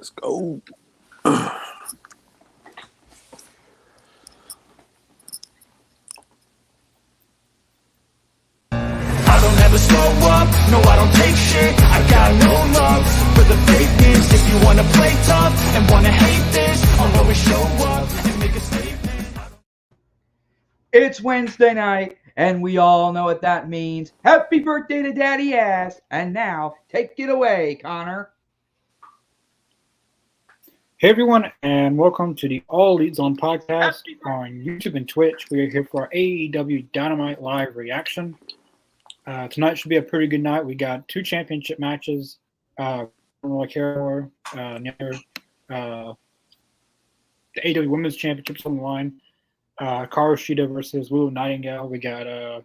Let's go. Slow up, no I don't take shit. I got no love for the fakeness. If you wanna play tough and wanna hate this, I'll always show up and make a statement. It's Wednesday night, and we all know what that means. Happy birthday to Daddy Ass. And now, take it away, Connor. Hey everyone, and welcome to the All Elite Zone podcast on YouTube and Twitch. We are here for our AEW Dynamite live reaction. Tonight should be a pretty good night. We got two championship matches. The AEW Women's Championships on the line. Karu Shida versus Willow Nightingale. We got a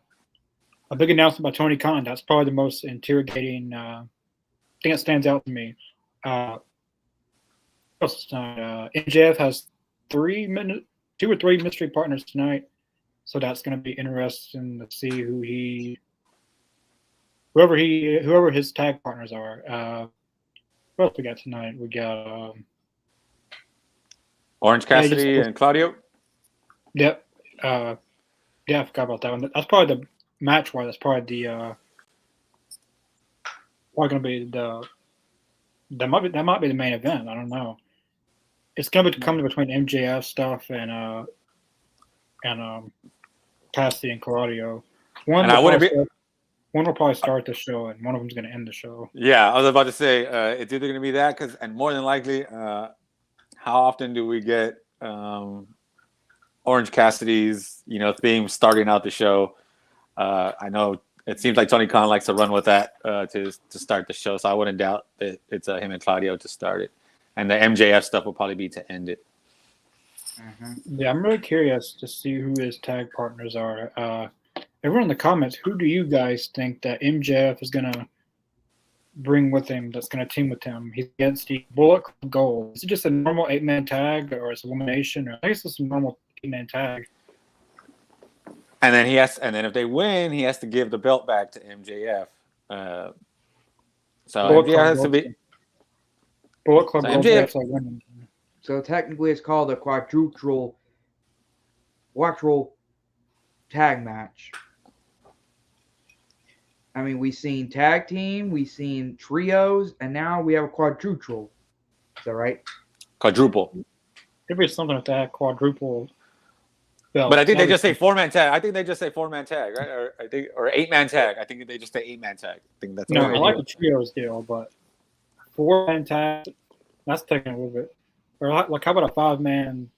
big announcement by Tony Khan. That's probably the most interrogating thing that stands out to me. MJF has 2 or 3 mystery partners tonight, so that's going to be interesting to see whoever his tag partners are. What else we got tonight? We got Orange Cassidy and Claudio. Yep. I forgot about that one. That's probably the match where that's probably the probably gonna be that might be the main event. I don't know. It's gonna be coming between MJF stuff and Cassidy and Claudio. One will probably start the show, and one of them's going to end the show. Yeah, I was about to say it's either going to be that, and more than likely, how often do we get Orange Cassidy's theme starting out the show? I know it seems like Tony Khan likes to run with that to start the show, so I wouldn't doubt that it's him and Claudio to start it, and the MJF stuff will probably be to end it. Mm-hmm. Yeah, I'm really curious to see who his tag partners are. Everyone in the comments, who do you guys think that MJF is going to bring with him that's going to team with him? He's against the Bullet Club Gold. Is it just a normal 8-man tag, or is it elimination? Or I guess it's a normal 8-man tag. And then if they win, he has to give the belt back to MJF. Bullet Club Gold. MJF. So technically, it's called a quadruple tag match. I mean, we've seen tag team, we've seen trios, and now we have a quadruple. Is that right? Quadruple. Could be something with that quadruple belt. But I think they just say 4-man tag. I think they just say 4-man tag, right? Or 8-man tag. I think they just say 8-man tag. I think that's. No, I like the trios deal, but 4-man tag, that's taking a little bit. Or like how about a 5-man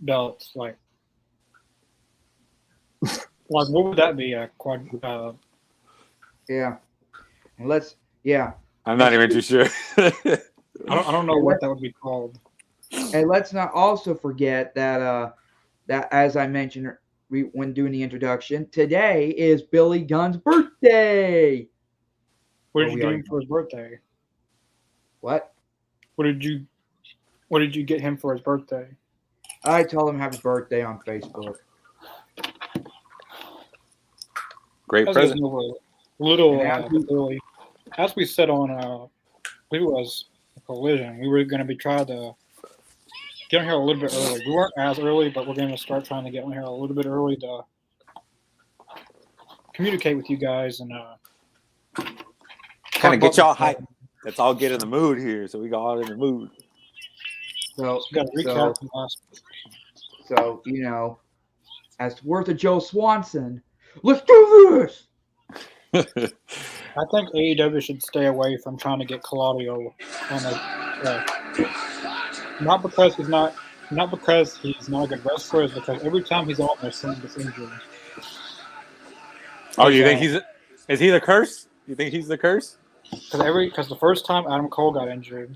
belt? Like what would that be? A quad? Yeah. And I'm not even too sure. I don't know what that would be called. And let's not also forget that as I mentioned when doing the introduction, today is Billy Gunn's birthday. What did you do for his birthday? What? What did you get him for his birthday? I told him happy birthday on Facebook. Great present. Little early. As we said on, I believe it was Collision, we were going to be trying to get on here a little bit early. We weren't as early, but we're going to start trying to get on here a little bit early to communicate with you guys and kind of get y'all hyped. Let's all get in the mood here, so we got all in the mood. So, got to recap from last week. So, as worth of Joe Swanson, let's do this. I think AEW should stay away from trying to get Claudio on the not because he's not a good wrestler, it's because every time he's on there, someone gets injured. Oh, you think is he the curse? You think he's the curse? Because the first time Adam Cole got injured,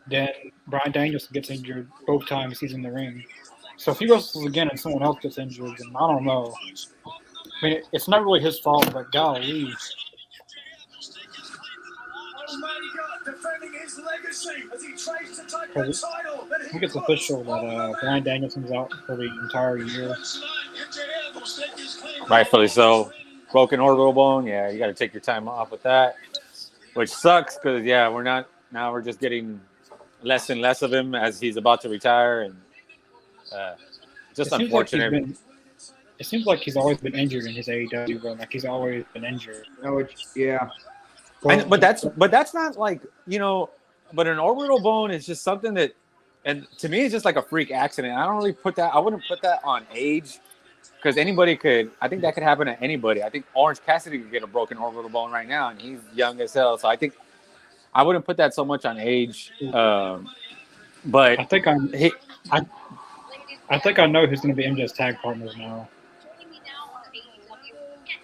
then Bryan Danielson gets injured both times he's in the ring. So if he wrestles again and someone else gets injured, then I don't know. I mean, it's not really his fault, but golly. I think it's official that Bryan Danielson's out for the entire year. Rightfully so. Broken orbital bone. Yeah, you got to take your time off with that, which sucks because we're not. Now we're just getting less and less of him as he's about to retire, and just unfortunate. It seems like he's always been injured in his AEW run. Like he's always been injured. Yeah. But that's not like, but an orbital bone is just something that, and to me, it's just like a freak accident. I wouldn't put that on age, because anybody could. I think that could happen to anybody. I think Orange Cassidy could get a broken orbital bone right now, and he's young as hell. So I think I wouldn't put that so much on age. But I think I know who's going to be MJ's tag partners now.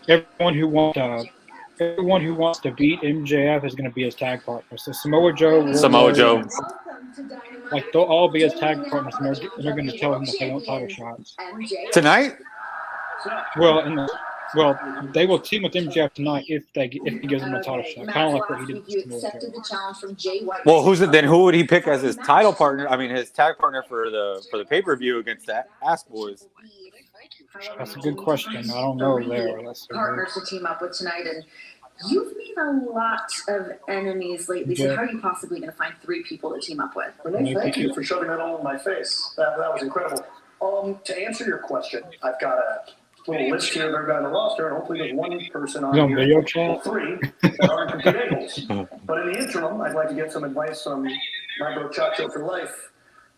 Everyone who wants to beat MJF is going to be his tag partner. So Samoa Joe. Like they'll all be his tag partners, and they're going to tell him that they want title shots tonight. Well, they will team with MJF tonight if he gives them a title shot. Kind of like what he did with Samoa Joe. Well, who would he pick as his title partner? I mean, his tag partner for the pay-per-view against the Ask Boys. That's a good question. I don't know there. Partners to team up with tonight, and you've made a lot of enemies lately. So how are you possibly going to find 3 people to team up with? Renee, thank you for shoving that all in my face. That was incredible. To answer your question, I've got a little list here of everybody on the roster, and hopefully there's one person on here, video chat? 3 that aren't complete a-holes. But in the interim, I'd like to get some advice from my bro Chacho for life.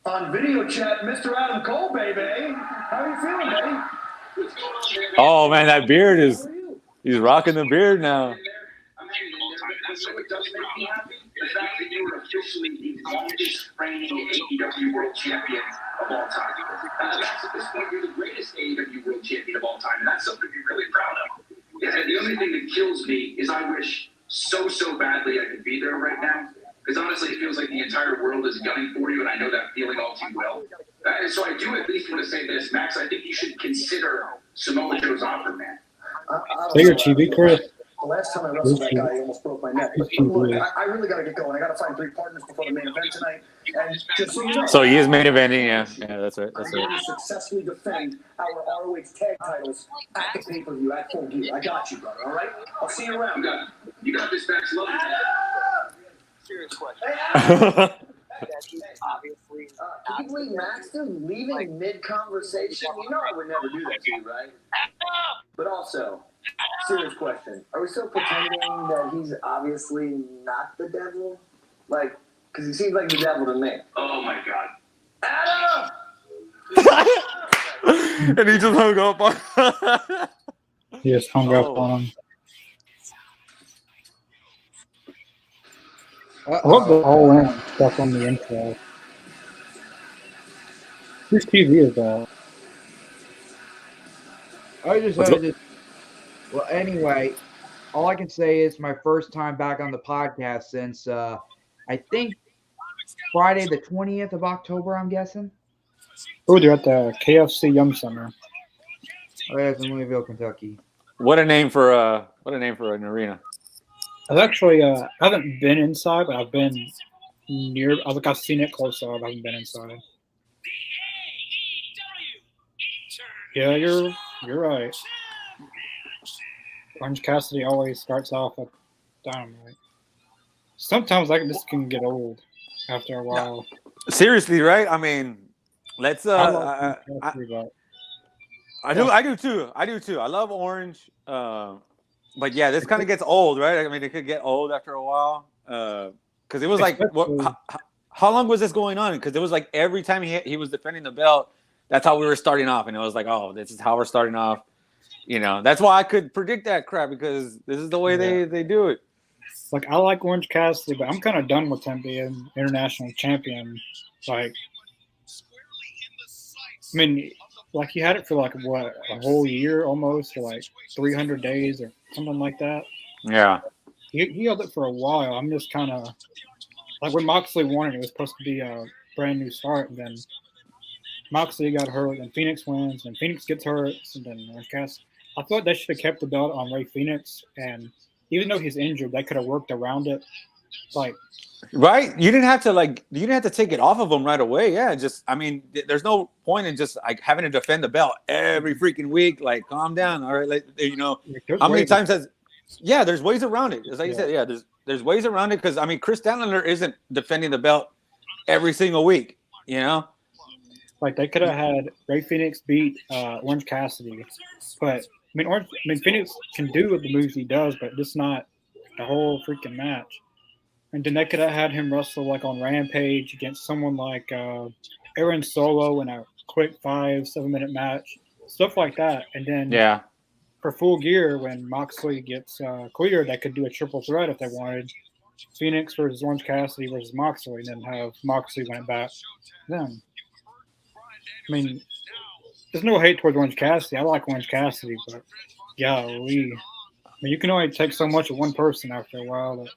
On video chat, Mr. Adam Cole, baby. How are you feeling, buddy? Oh man, that beard he's rocking the beard now. So it does make me happy. The fact that you were officially the longest reigning AEW World Champion of all time. That's at this point, you're the greatest AEW World Champion of all time, and that's something to be really proud of. Yeah, and the only thing that kills me is I wish so badly I could be there right now. Because honestly, it feels like the entire world is gunning for you, and I know that feeling all too well. So I do at least want to say this, Max. I think you should consider Samoa Joe's offer, man. Say your TV, Chris. The last time I wrestled that guy, he almost broke my neck. But look, I really got to get going. I got to find 3 partners before the main event tonight. And just so you know, So he is main eventing, yeah, that's right. I'm going to successfully defend our ROH tag titles at the pay-per-view at Full Gear. I got you, brother. All right? I'll see you around. You got this, Max. Love you. Serious question. Obviously, can you believe Max leaving mid-conversation? You know I would never do that to you, right? But also, serious question. Are we still pretending that he's obviously not the devil? Like, because he seems like the devil to me. Oh, my God. Adam! And he just hung up on. He just hung up on him. I love the all-in stuff on the intro. Whose TV is that? Well, anyway, all I can say is my first time back on the podcast since I think Friday the 20th of October, I'm guessing. Oh, they're at the KFC Yum Center. Oh, yeah, it's in Louisville, Kentucky. What a name for an arena. I've actually I haven't been inside, but I've been near. I've seen it close up. I haven't been inside. Yeah, you're right. Orange Cassidy always starts off at Dynamite. Sometimes this can get old after a while. Seriously, right? I mean, let's I do too. I love Orange. But yeah, this kind of gets old, right? I mean, it could get old after a while. Because it was like, how long was this going on? Because it was like every time he was defending the belt, that's how we were starting off. And it was like, oh, this is how we're starting off. That's why I could predict that crap, because this is the way they do it. Like, I like Orange Cassidy, but I'm kind of done with him being international champion. Like, I mean, like he had it for like what, a whole year almost, or like 300 days or something like that. Yeah. He held it for a while. I'm just kind of like when Moxley won it, it was supposed to be a brand new start, and then Moxley got hurt, and Phoenix wins, and Phoenix gets hurt, and then Orange Cassidy. I thought they should have kept the belt on Rey Fenix, and even though he's injured, they could have worked around it. Like, right? You didn't have to take it off of him right away. Yeah, there's no point in just like having to defend the belt every freaking week. Like, calm down, all right? Like, how many times there's ways around it. As like you said, there's ways around it, because I mean, Chris Statlander isn't defending the belt every single week. You know, Like they could have had Ray Phoenix beat Orange Cassidy, but Phoenix can do what the moves he does, but just not the whole freaking match. And then they could have had him wrestle like on Rampage against someone like Aaron Solo in a quick 5-7 minute match, stuff like that. And then yeah. for Full Gear, when Moxley gets cleared, they could do a triple threat if they wanted. Phoenix versus Orange Cassidy versus Moxley, and then have Moxley win it back. Then, I mean, there's no hate towards Orange Cassidy. I like Orange Cassidy, but golly, I mean, you can only take so much of one person after a while.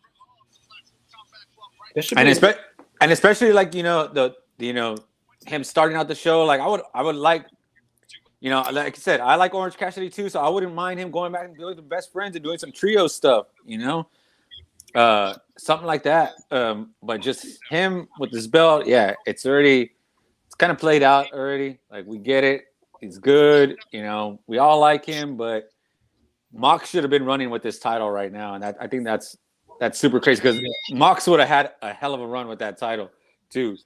And especially like him starting out the show. Like I would like, like I said, I like Orange Cassidy too, so I wouldn't mind him going back and doing the best friends and doing some trio stuff. Something like that. But just him with this belt, yeah, it's kind of played out already. Like we get it. He's good. We all like him, but Mox should have been running with this title right now. And I think that's super crazy because Mox would have had a hell of a run with that title too.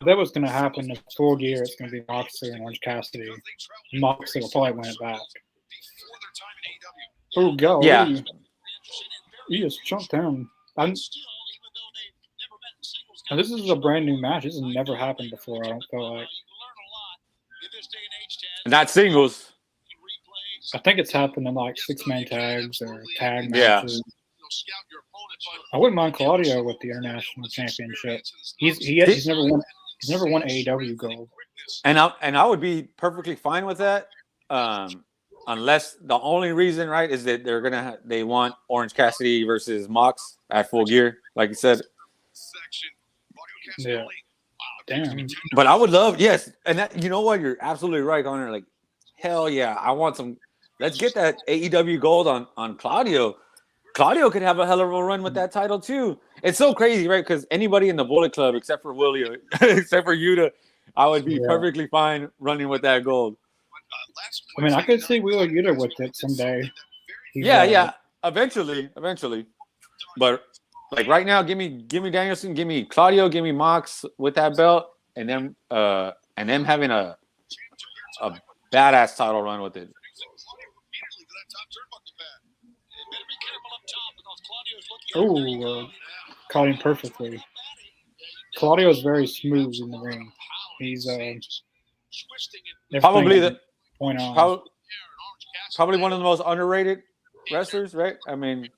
If that was going to happen in Full Gear, it's going to be Moxley and Orange Cassidy. Moxley will probably win it back. Oh, go. Yeah. He just jumped down. This is a brand new match. This has never happened before, I don't feel like. Not singles. I think it's happened in like 6-man tags or tag matches. I wouldn't mind Claudio with the International Championship. He's never won. He's never won AEW gold. And I would be perfectly fine with that. Unless the only reason, right, is that they want Orange Cassidy versus Mox at Full Gear, like you said. Yeah. Damn. But I would love, yes, and that, you know what, you're absolutely right, Connor. Like, hell yeah, I want some. Let's get that AEW gold on Claudio. Claudio could have a hell of a run with that title too. It's so crazy, right? Because anybody in the Bullet Club, except for Willie, except for Yuta, I would be perfectly fine running with that gold. I mean, I could see Wheeler Yuta with it someday. Yeah, eventually. But like right now, give me Danielson, give me Claudio, give me Mox with that belt, and then having a badass title run with it. Oh, caught him perfectly. Claudio is very smooth in the ring. He's probably probably one of the most underrated wrestlers, right? I mean,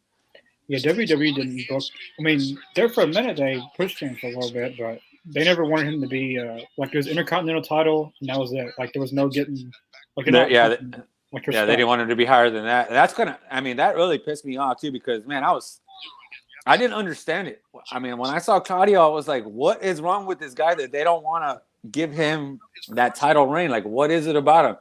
yeah, WWE didn't book. I mean, there for a minute they pushed him for a little bit, but they never wanted him to be like there was Intercontinental title, and that was it. Like there was no getting. Like they didn't want him to be higher than that. And that's that really pissed me off too because man, I didn't understand it. I mean, when I saw Claudio, I was like, what is wrong with this guy that they don't want to give him that title reign? Like, what is it about him?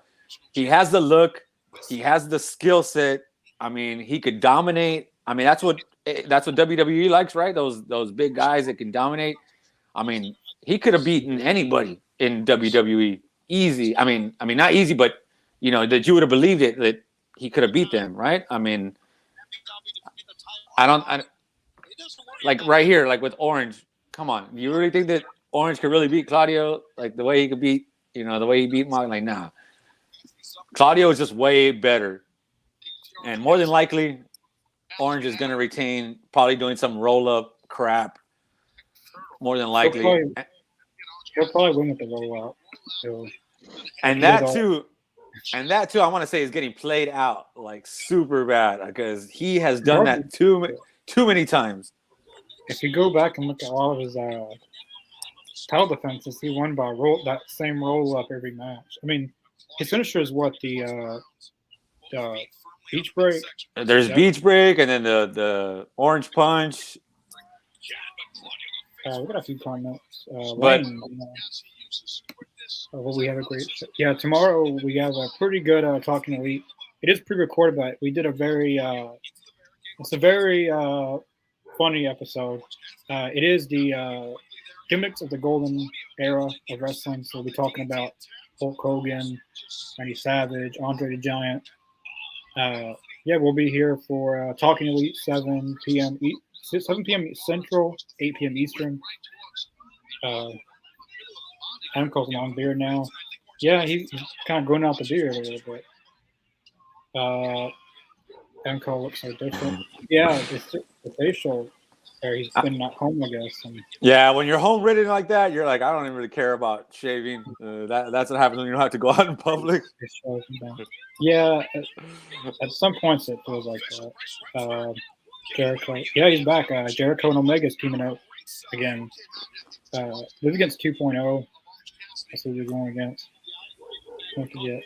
He has the look. He has the skill set. I mean, he could dominate. I mean, that's what WWE likes, right? Those big guys that can dominate. I mean, he could have beaten anybody in WWE easy. I mean, not easy, but that you would have believed it that he could have beat them, right? I mean, I like right here, like with Orange. Come on, you really think that Orange could really beat Claudio like the way he could beat, the way he beat Mark? Like, nah. Claudio is just way better, and more than likely, Orange is going to retain, probably doing some roll-up crap. More than likely, he'll probably win with the roll-up. So, and that too, I want to say is getting played out like super bad because he has done that too many times. If you go back and look at all of his title defenses, he won by that same roll-up every match. I mean, his finisher is what the beach break. There's beach break, and then the orange punch. We got a few comments. But we have a great show. Yeah, tomorrow we have a pretty good Talking Elite. It is pre-recorded, but we did a very funny episode. It is the gimmicks of the golden era of wrestling. So we'll be talking about Hulk Hogan, Randy Savage, Andre the Giant. We'll be here for Talking Elite 7 p.m. 7 p.m. Central, 8 p.m. Eastern. Adam Cole's long beard now. Yeah, he's kind of growing out the beard a little bit. Adam Cole looks so different. Yeah, it's just the facial hair. He's been at home, I guess. And Yeah, when you're home ridden like that, you're like, I don't even really care about shaving. That's what happens when you don't have to go out in public. Yeah, at some points it feels like that. Jericho. Yeah, he's back. Jericho and Omega's teaming up again. Live against 2.0. That's who they're going against. Don't forget.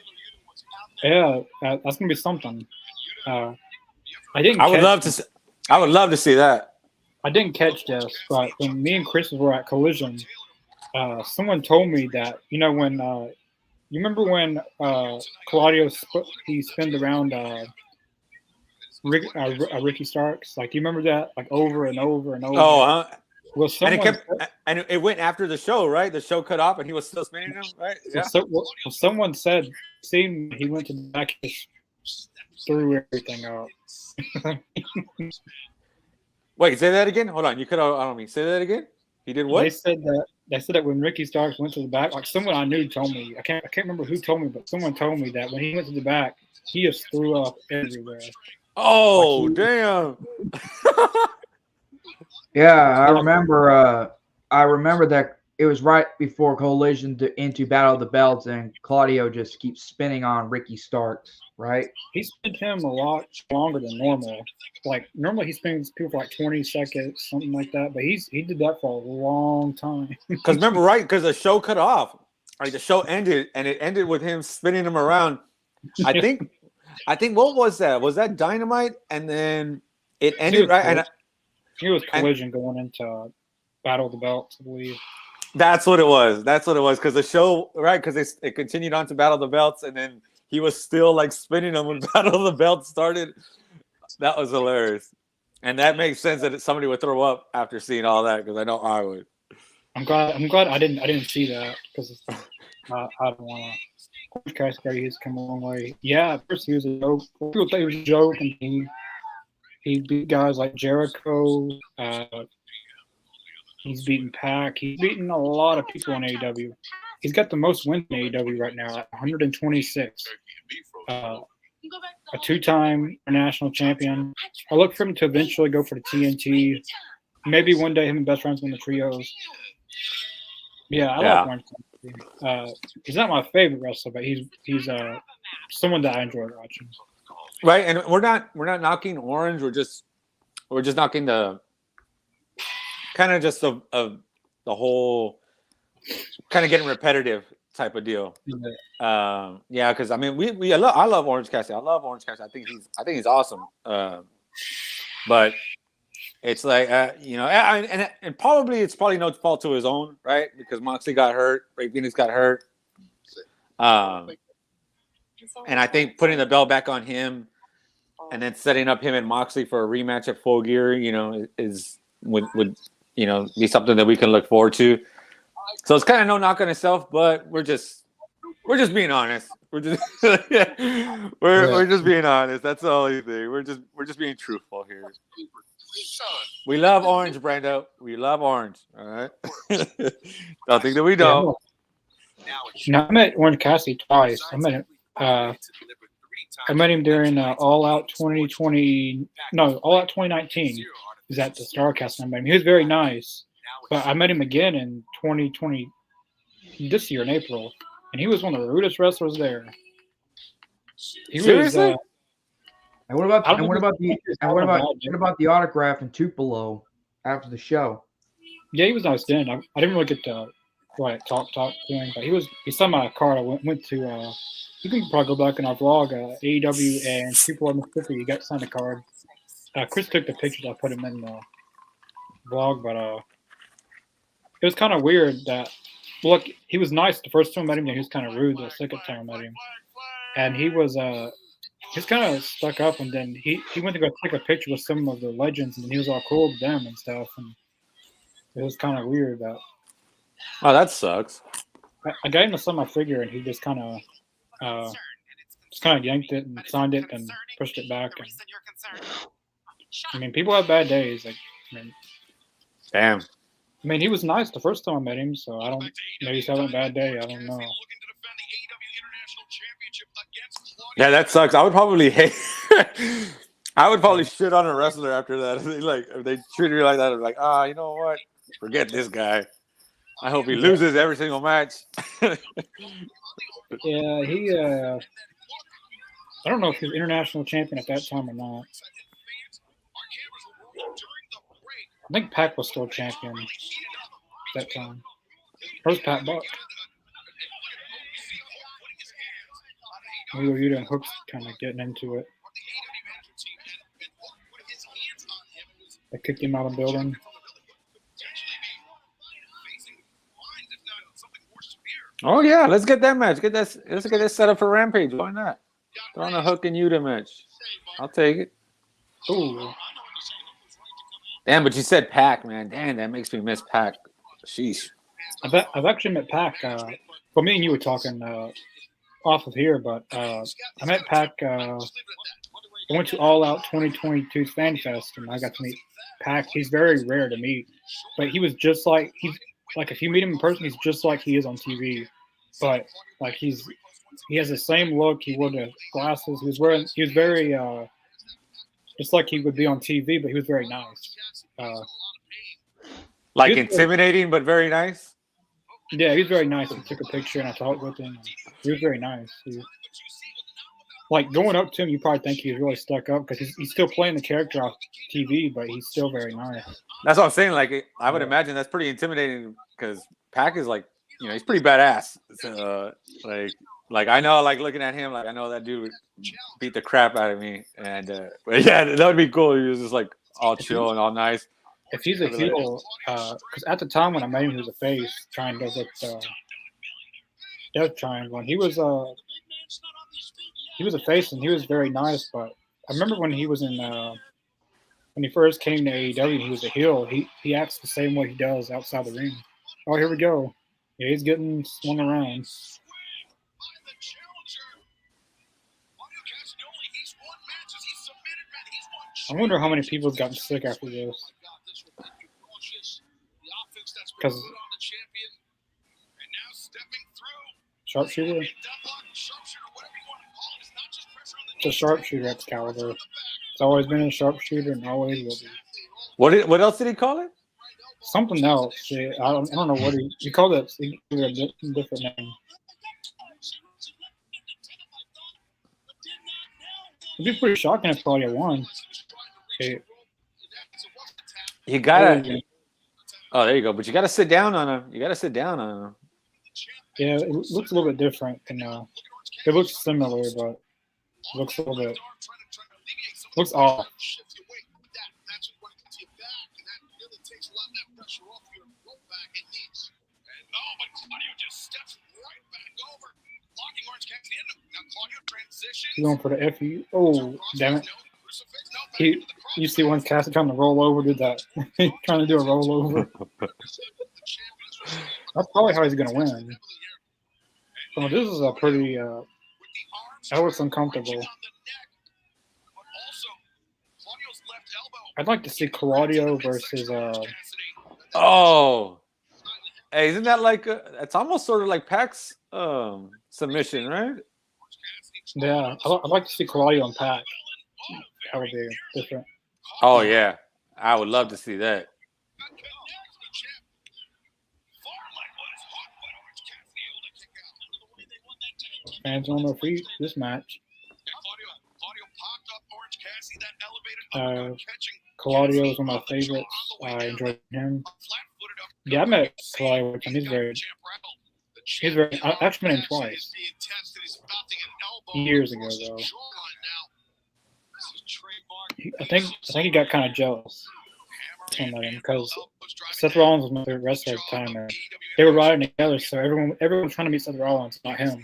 Yeah, that's gonna be something. I would love to see that. I didn't catch this, but when me and Chris were at Collision, someone told me that when you remember when Claudio spun around Ricky Starks? Like, do you remember that? Like over and over and over. Oh, well, and it went after the show, right? The show cut off, and he was still spinning him, right? Yeah. Someone said, seeing he went to the back, threw everything out. Wait, say that again. Hold on, you cut out. I don't mean. Say that again. He did what? They said that when Ricky Starks went to the back, like someone I knew told me. I can't remember who told me, but someone told me that when he went to the back, he just threw up everywhere. Oh, damn. Yeah, I remember that it was right before Collision into Battle of the Belts, and Claudio just keeps spinning on Ricky Starks, right? He spent him a lot longer than normal. Like, normally he spins people for like 20 seconds, something like that, but he did that for a long time. Because remember, right? Because the show cut off. Like, the show ended, and it ended with him spinning him around. I think what was that? Was that Dynamite? And then it ended right. And he was Collision going into Battle of the Belts, I believe. That's what it was. Because the show, right? Because it continued on to Battle of the Belts, and then he was still like spinning them when Battle of the Belts started. That was hilarious, and that makes sense that somebody would throw up after seeing all that, because I know I would. I'm glad I didn't see that, because I don't want to. Cascade has come a long way. Yeah, at first he was a joke. People thought he was a joke, and he beat guys like Jericho. He's beaten Pac. He's beaten a lot of people in AEW. He's got the most wins in AEW right now, at 126. A two-time international champion. I look for him to eventually go for the TNT. Maybe one day him and Best Friends win the trios. Yeah, I like Orange Cassidy. He's not my favorite wrestler, but he's someone that I enjoy watching. Right, and we're not knocking Orange. We're just knocking the kind of just of the whole kind of getting repetitive type of deal. Yeah, because I mean I love Orange Cassidy. I love Orange Cassidy. I think he's awesome. But it's like and probably it's no fault to his own, right? Because Moxley got hurt, Ray Phoenix got hurt. And I think putting the belt back on him and then setting up him and Moxley for a rematch at Full Gear, would be something that we can look forward to. So it's kind of no knock on itself, but we're just being honest. We're just we're just being honest. That's the only thing. We're just being truthful here. We love Orange, Brando. We love Orange. All right. Don't think that we don't. I met Orange Cassidy twice. I met him during All Out 2020. No, All Out 2019. He was at the Starcast. I met him. He was very nice. But I met him again in 2020, this year in April, and he was one of the rudest wrestlers there. Seriously? And what about the autograph in Tupelo after the show? Yeah, he was nice then. I didn't really get to talk to him, but he signed my card. I went to. You can probably go back in our vlog, AEW and People in Mississippi. You got to sign the card. Chris took the pictures. I put him in the vlog, but it was kind of weird that. Look, he was nice the first time I met him. He was kind of rude the second time I met him, and he was kind of stuck up. And then he went to go take a picture with some of the legends, and he was all cool with them and stuff. And it was kind of weird that. Oh, that sucks. I got him to sign my figure, and he just kind of yanked it and signed it and pushed it back. And, I mean, people have bad days. Like, damn. I mean, he was nice the first time I met him, so I don't. Maybe he's having a bad day. I don't know. Yeah, that sucks. I would probably hate. I would probably shit on a wrestler after that. If they treated me like that, I'm like, you know what? Forget this guy. I hope he loses every single match. Yeah, he. I don't know if he was international champion at that time or not. I think Pac was still champion at that time. Where's Pat Buck? We were using hooks, kind of getting into it. They kicked him out of the building. Oh yeah, let's get that match. Let's get this set up for Rampage. Why not? Throw on a Hook and Yuta match. I'll take it. Ooh. Damn, but you said Pac, man. Damn, that makes me miss Pac. Sheesh. I've actually met Pac. Well, me and you were talking off of here, but I met Pac. I went to All Out 2022 Fan Fest, and I got to meet Pac. He's very rare to meet, but he was just like if you meet him in person, he's just like he is on TV. But like he has the same look. He wore the glasses. He was very just like he would be on TV, but he was very nice. Like intimidating, but very nice. Yeah, he was very nice. We took a picture and I talked with him. He was very nice. Like going up to him, you probably think he's really stuck up because he's still playing the character off TV, but he's still very nice. That's what I'm saying. Like I would imagine that's pretty intimidating because Pac is like, he's pretty badass. So, like I know, like looking at him, like I know that dude would beat the crap out of me. And but yeah, that would be cool. He was just like all chill and all nice. If he's a heel, because at the time when I met him, he was a face trying to with Death Triangle, and he was a face and he was very nice. But I remember when he was when he first came to AEW, he was a heel. He acts the same way he does outside the ring. Oh, here we go. Yeah, he's getting swung around. I wonder how many people have gotten sick after this. Because sharpshooter? It's a sharpshooter, Excalibur. It's always been a sharpshooter and always will be. What else did he call it? Something else. I don't know what he called it. He gave it a different name. It'd be pretty shocking if Claudia won. You gotta. Oh, there you go. But you gotta sit down on him. Yeah, it looks a little bit different, and it looks similar, but it looks a little bit. Looks off. He's going for the FU. Oh, damn it. You see Orange Cassidy trying to roll over, did that. Trying to do a rollover. That's probably how he's going to win. So this is a pretty, that was uncomfortable. I'd like to see Claudio versus, Oh. Hey, isn't that like, it's almost sort of like Pac's submission, right? Yeah, I'd like to see Claudio and Pac. That would be different. Oh, yeah. I would love to see that. Fans on their feet this match. Claudio is one of my favorites. I enjoyed him. Yeah, I met Claudio, and he's very. I actually met him twice. Years ago, though. I think he got kind of jealous because Seth Rollins was my favorite wrestler at the time. And they were riding together, so everyone was trying to meet Seth Rollins, not him.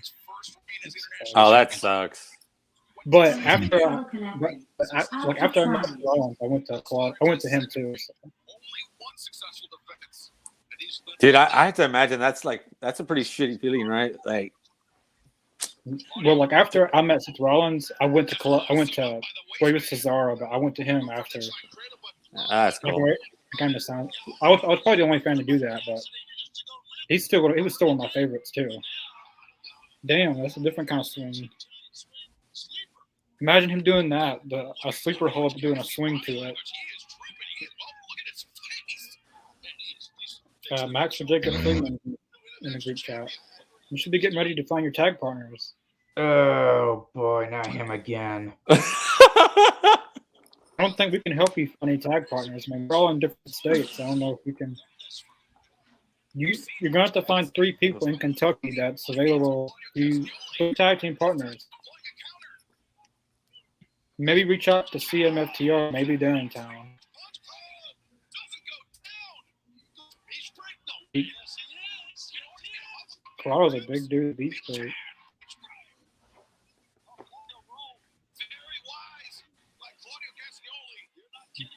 Oh, that sucks. But after I met Seth Rollins, I went to him too. So. Dude, I have to imagine that's a pretty shitty feeling, right? Like, well, like after I met Seth Rollins, I went to well, he was Cesaro, but I went to him after. That's cool. kind of sound. I was probably the only fan to do that, but he was still one of my favorites too. Damn, that's a different kind of swing. Imagine him doing that, a sleeper hold doing a swing to it. Max or Jacob Freeman in the group chat. You should be getting ready to find your tag partners. Oh boy, not him again. I don't think we can help you find any tag partners. I mean, we're all in different states. I don't know if we can. You're going to have to find 3 people in Kentucky that's available to be tag team partners. Maybe reach out to CMFTR. Maybe they're in town. Colorado's a big dude. Beach Street.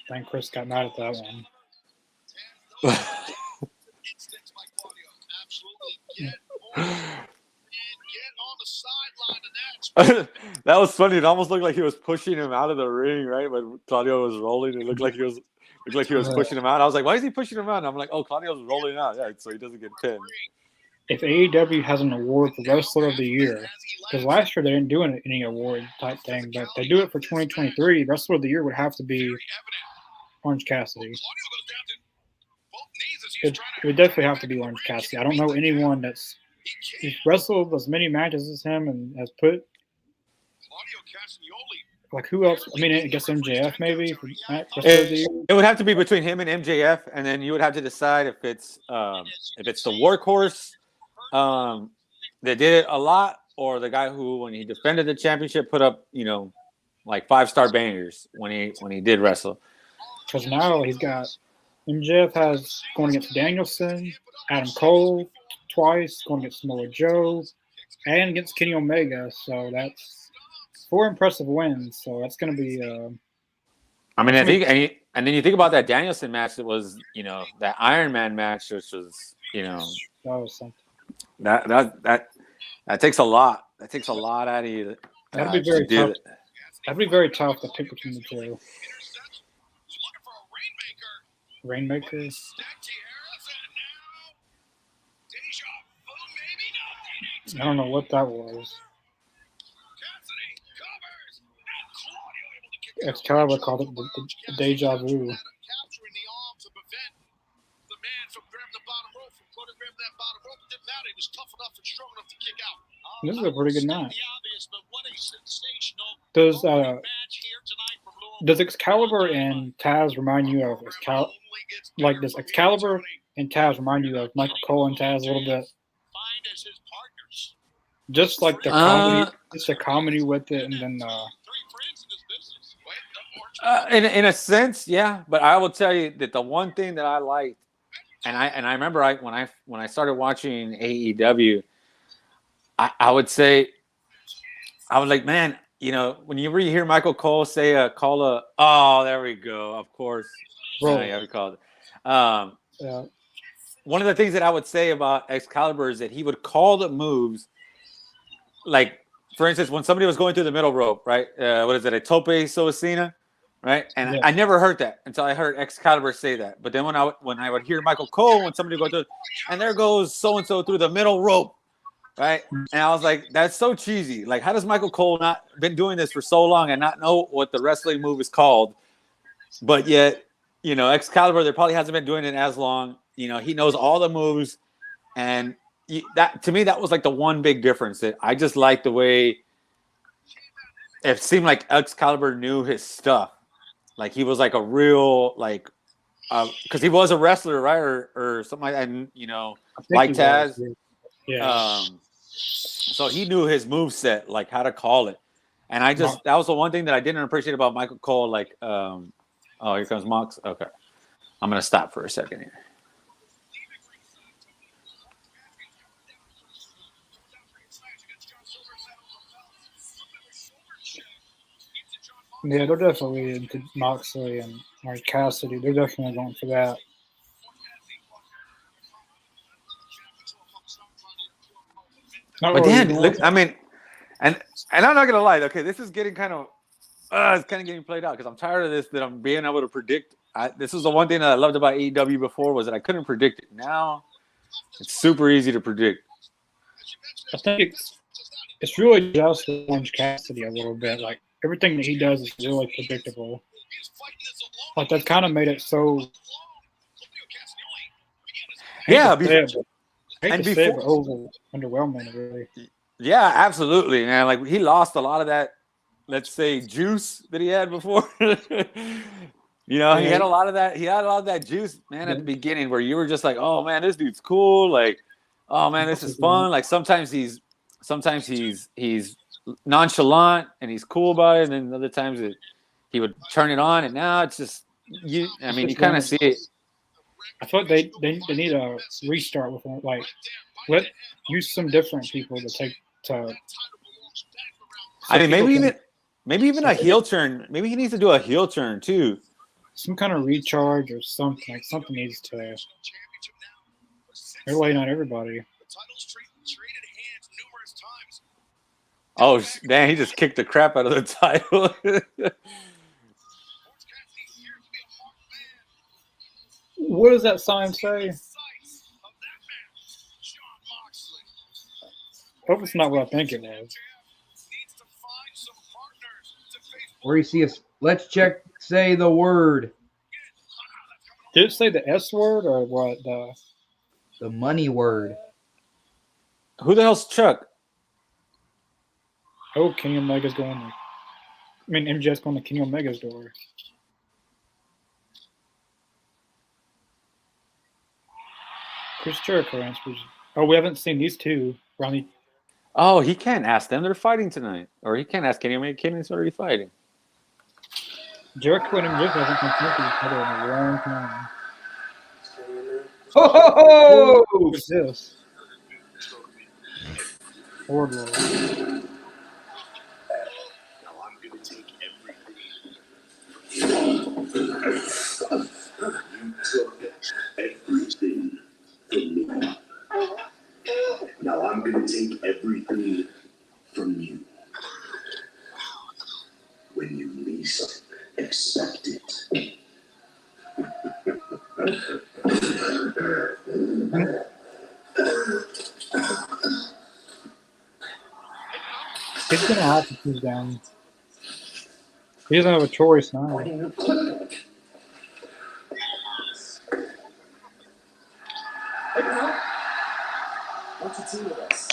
I think Chris got mad at that one. That was funny. It almost looked like he was pushing him out of the ring, right? When Claudio was rolling, it looked like he was pushing him out. I was like, why is he pushing him out? And I'm like, oh, Claudio's rolling out, yeah, so he doesn't get pinned. If AEW has an award for Wrestler of the Year, because last year they didn't do any award type thing, but if they do it for 2023, Wrestler of the Year would have to be Orange Cassidy. It would definitely have to be Orange Cassidy. I don't know anyone that's wrestled as many matches as him and has put. Like who else? I mean, I guess MJF maybe. It would have to be between him and MJF, and then you would have to decide if it's the workhorse that did it a lot, or the guy who, when he defended the championship, put up like 5-star bangers when he did wrestle. Because now he's got MJF has going against Danielson, Adam Cole twice, going against Samoa Joe, and against Kenny Omega. So that's 4 impressive wins. So that's going to be. I mean, I think, and then you think about that Danielson match. That was, that Iron Man match, which was, that was something. That takes a lot. That takes a lot out of you. That'd be very tough. That'd be very tough to pick between the two. Rainmaker. I don't know what that was. Excalibur called it the deja vu. This is a pretty good match. Does Excalibur and Taz remind you of does Excalibur and Taz remind you of Michael Cole and Taz a little bit? Just like the comedy, just the comedy with it, and then in a sense, yeah. But I will tell you that the one thing that I liked, and I remember when I started watching AEW, I would say, I was like, man, when you hear Michael Cole say oh, there we go, of course, yeah, we called it. yeah. One of the things that I would say about Excalibur is that he would call the moves, like, for instance, when somebody was going through the middle rope, right? What is it, a tope suicina, right? And I never heard that until I heard Excalibur say that. But then when I would hear Michael Cole, when somebody would go through, and there goes so-and-so through the middle rope, right? And I was like, that's so cheesy. Like, how does Michael Cole not been doing this for so long and not know what the wrestling move is called? But yet, Excalibur, there probably hasn't been doing it as long. He knows all the moves, and that, to me, that was like the one big difference. That I just liked the way it seemed like Excalibur knew his stuff. Like he was like a real, like, because he was a wrestler, right, or something like that. And, like Taz. Yeah. So he knew his move set, like how to call it. And that was the one thing that I didn't appreciate about Michael Cole. Like, oh, here comes Mox. Okay, I'm gonna stop for a second here. Yeah, they're definitely into Moxley and Orange Cassidy. They're definitely going for that. But Dan, look, I mean, and I'm not gonna lie. Okay, this is getting kind of, it's kind of getting played out because I'm tired of this. That I'm being able to predict this was the one thing that I loved about AEW before was that I couldn't predict it. Now it's super easy to predict. I think it's really just Orange Cassidy a little bit. Like everything that he does is really predictable. Like that's kind of made it so. Yeah, underwhelming, really. Yeah, absolutely, man. Like he lost a lot of that, let's say, juice that he had before. He had a lot of that. He had a lot of that juice, man, at the beginning, where you were just like, "Oh man, this dude's cool." Like, "Oh man, this is fun." Like sometimes he's nonchalant and he's cool about it, and then other times he would turn it on, and now it's just you. I mean, you kind of see it. I thought they need a restart with him. Like, use some different people to take to. I mean, maybe even a heel turn. Maybe he needs to do a heel turn too. Some kind of recharge or something. Like something needs to. They're waiting on everybody. Oh, man, he just kicked the crap out of the title. What does that sign say? Hope it's not what I think it was. Where you see us? Let's check. Say the word. Did it say the S word or what? The money word. Who the hell's Chuck? Oh, Kenny Omega's going. MJF's going to Kenny Omega's door. Chris Jericho answers. Oh, we haven't seen these two. Ronnie. Oh, he can't ask them. They're fighting tonight. Or he can't ask Kenny Omega. Kenny's already fighting. Jericho and MJF haven't confronted each other in a long time. Oh! What's this? Wardlow. Now I'm gonna take everything from you. When you least expect it. He's gonna have to choose down. He doesn't have a choice now. What's your team with us?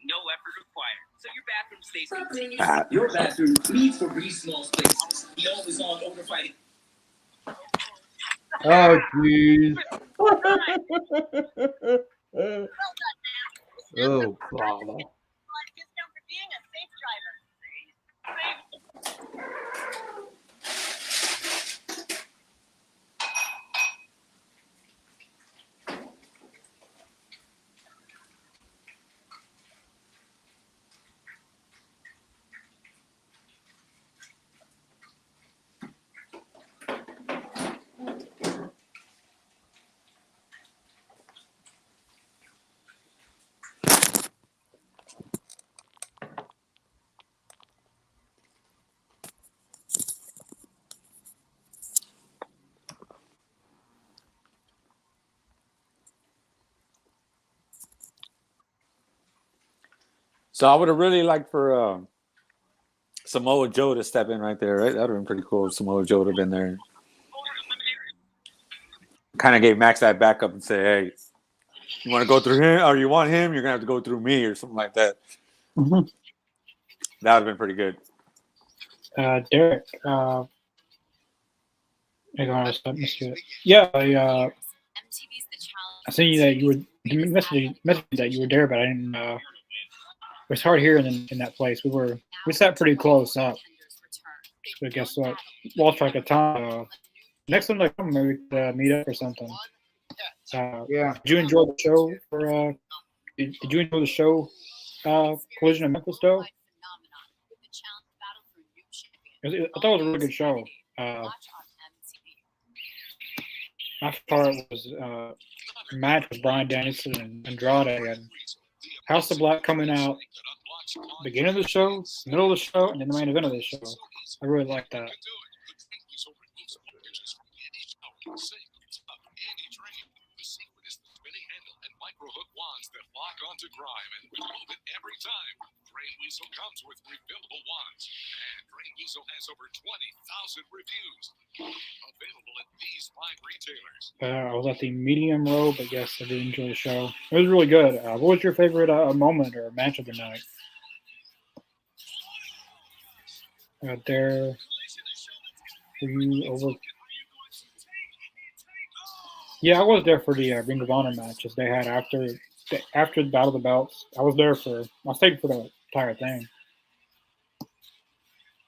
No effort required. So your bathroom stays continuous. Your bathroom needs for these small spaces. The always on overfighting. Oh, jeez. Oh, bravo. So I would have really liked for Samoa Joe to step in right there, right? That would have been pretty cool if Samoa Joe would have been there. Kind of gave Max that backup and say, hey, you want to go through him or you want him, you're going to have to go through me or something like that. Mm-hmm. That would have been pretty good. Derek, yeah, I seen that you were messaging that you were there, but I didn't. It was hard hearing in that place. We sat pretty close up. So guess what? Lost track of time. Next time I come, maybe we could meet up or something. Yeah. Did you enjoy the show? Did you enjoy the show? Collision of Memphis, though. I thought it was a really good show. My favorite was match with Bryan Danielson and Andrade, and House of Black coming out beginning of the show, middle of the show, and then the main event of the show. I really like that. Hook wands that lock onto grime and remove it every time. Drain Weasel comes with refillable wands, and Drain Weasel has over 20,000 reviews. Available at these fine retailers. I was at the medium row, but yes, I did enjoy the show. It was really good. What was your favorite moment or match of the night? There, were you over? Yeah, I was there for the Ring of Honor matches they had after the Battle of the Belts. I stayed for the entire thing.